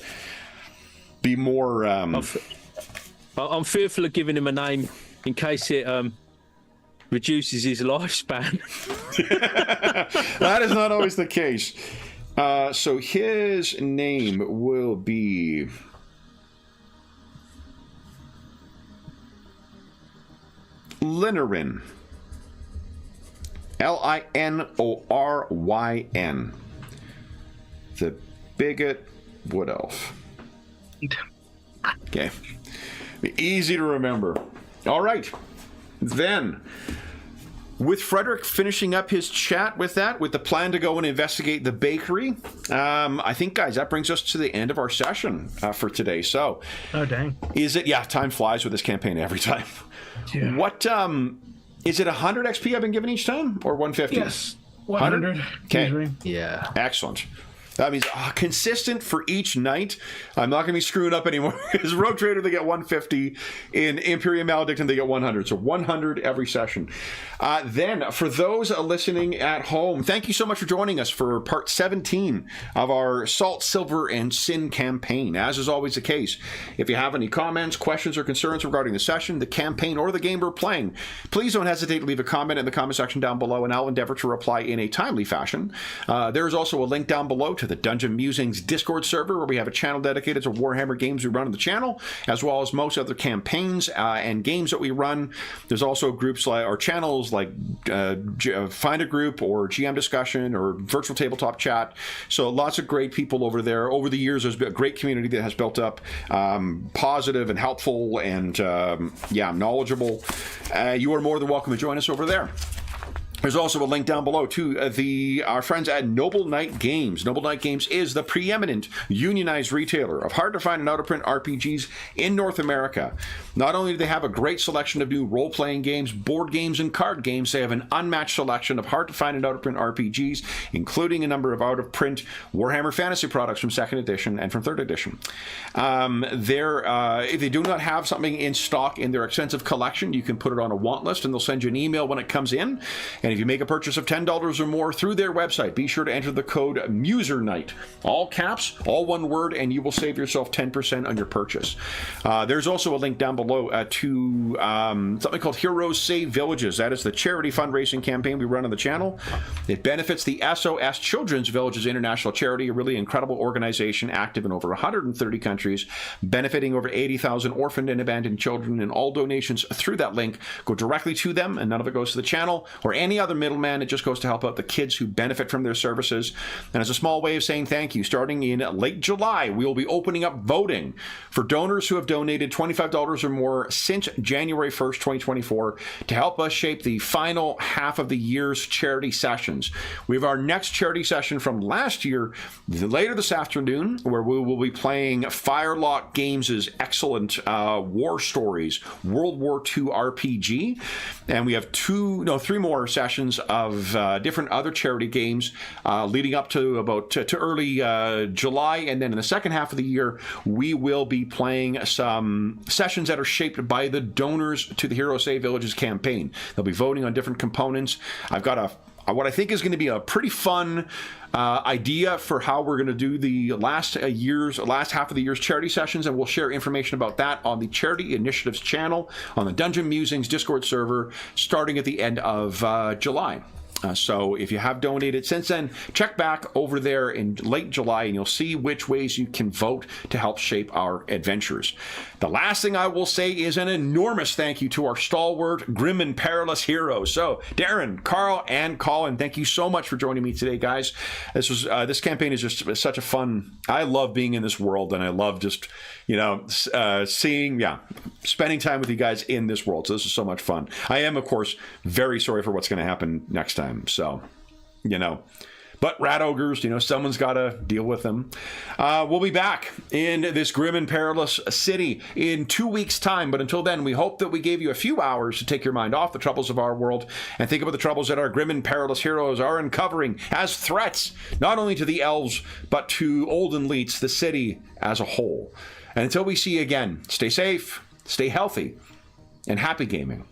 be more. I'm fearful of giving him a name in case it reduces his lifespan. That is not always the case. So his name will be. Linoryn. Linoryn. The bigot wood elf. Okay. Easy to remember. All right. Then, with Frederick finishing up his chat with the plan to go and investigate the bakery, I think, guys, that brings us to the end of our session for today. So, oh dang, is it? Yeah, time flies with this campaign every time. Yeah. What is it? 100 XP I've been given each time, or 150? Yes, 100. Okay. Yeah. Excellent. That means consistent for each night. I'm not going to be screwing up anymore. Because Rogue Trader, they get 150. In Imperium Maledictant, they get 100. So 100 every session. Then, for those listening at home, thank you so much for joining us for part 17 of our Salt, Silver, and Sin campaign. As is always the case, if you have any comments, questions, or concerns regarding the session, the campaign, or the game we're playing, please don't hesitate to leave a comment in the comment section down below, and I'll endeavor to reply in a timely fashion. There's also a link down below to the Dungeon Musings Discord server, where we have a channel dedicated to Warhammer games we run on the channel, as well as most other campaigns and games that we run. There's also groups or channels like Find a Group or GM Discussion or Virtual Tabletop Chat. So lots of great people over there. Over the years, there's been a great community that has built up, positive and helpful and knowledgeable. You are more than welcome to join us over there. There's also a link down below to our friends at Noble Knight Games. Noble Knight Games is the preeminent unionized retailer of hard-to-find and out-of-print RPGs in North America. Not only do they have a great selection of new role-playing games, board games, and card games, they have an unmatched selection of hard-to-find and out-of-print RPGs, including a number of out-of-print Warhammer Fantasy products from 2nd edition and from 3rd edition. If they do not have something in stock in their extensive collection, you can put it on a want list, and they'll send you an email when it comes in. And if you make a purchase of $10 or more through their website, be sure to enter the code MuserNight. All caps, all one word, and you will save yourself 10% on your purchase. There's also a link down below to something called Heroes Save Villages. That is the charity fundraising campaign we run on the channel. It benefits the SOS Children's Villages International Charity, a really incredible organization active in over 130 countries, benefiting over 80,000 orphaned and abandoned children, and all donations through that link go directly to them, and none of it goes to the channel or any other middleman. It just goes to help out the kids who benefit from their services. And as a small way of saying thank you, starting in late July, we will be opening up voting for donors who have donated $25 or more since January 1st, 2024, to help us shape the final half of the year's charity sessions. We have our next charity session from last year later this afternoon, where we will be playing Firelock Games' excellent War Stories World War II RPG. And we have three more sessions of different other charity games leading up to about to early July, and then in the second half of the year we will be playing some sessions that are shaped by the donors to the Hero Save Villages campaign. They'll be voting on different components. I've got what I think is going to be a pretty fun idea for how we're going to do the last half of the year's charity sessions, and we'll share information about that on the Charity Initiatives channel on the Dungeon Musings Discord server starting at the end of July. So if you have donated since then, check back over there in late July and you'll see which ways you can vote to help shape our adventures. The last thing I will say is an enormous thank you to our stalwart, grim and perilous heroes. So Darren, Carl, and Colin, thank you so much for joining me today, guys. This campaign is just such a fun. I love being in this world, and I love just spending time with you guys in this world. So this is so much fun. I am, of course, very sorry for what's going to happen next time. So, but rat ogres, someone's got to deal with them. We'll be back in this grim and perilous city in 2 weeks' time. But until then, we hope that we gave you a few hours to take your mind off the troubles of our world and think about the troubles that our grim and perilous heroes are uncovering as threats, not only to the elves, but to Oldenleats, the city as a whole. And until we see you again, stay safe, stay healthy, and happy gaming.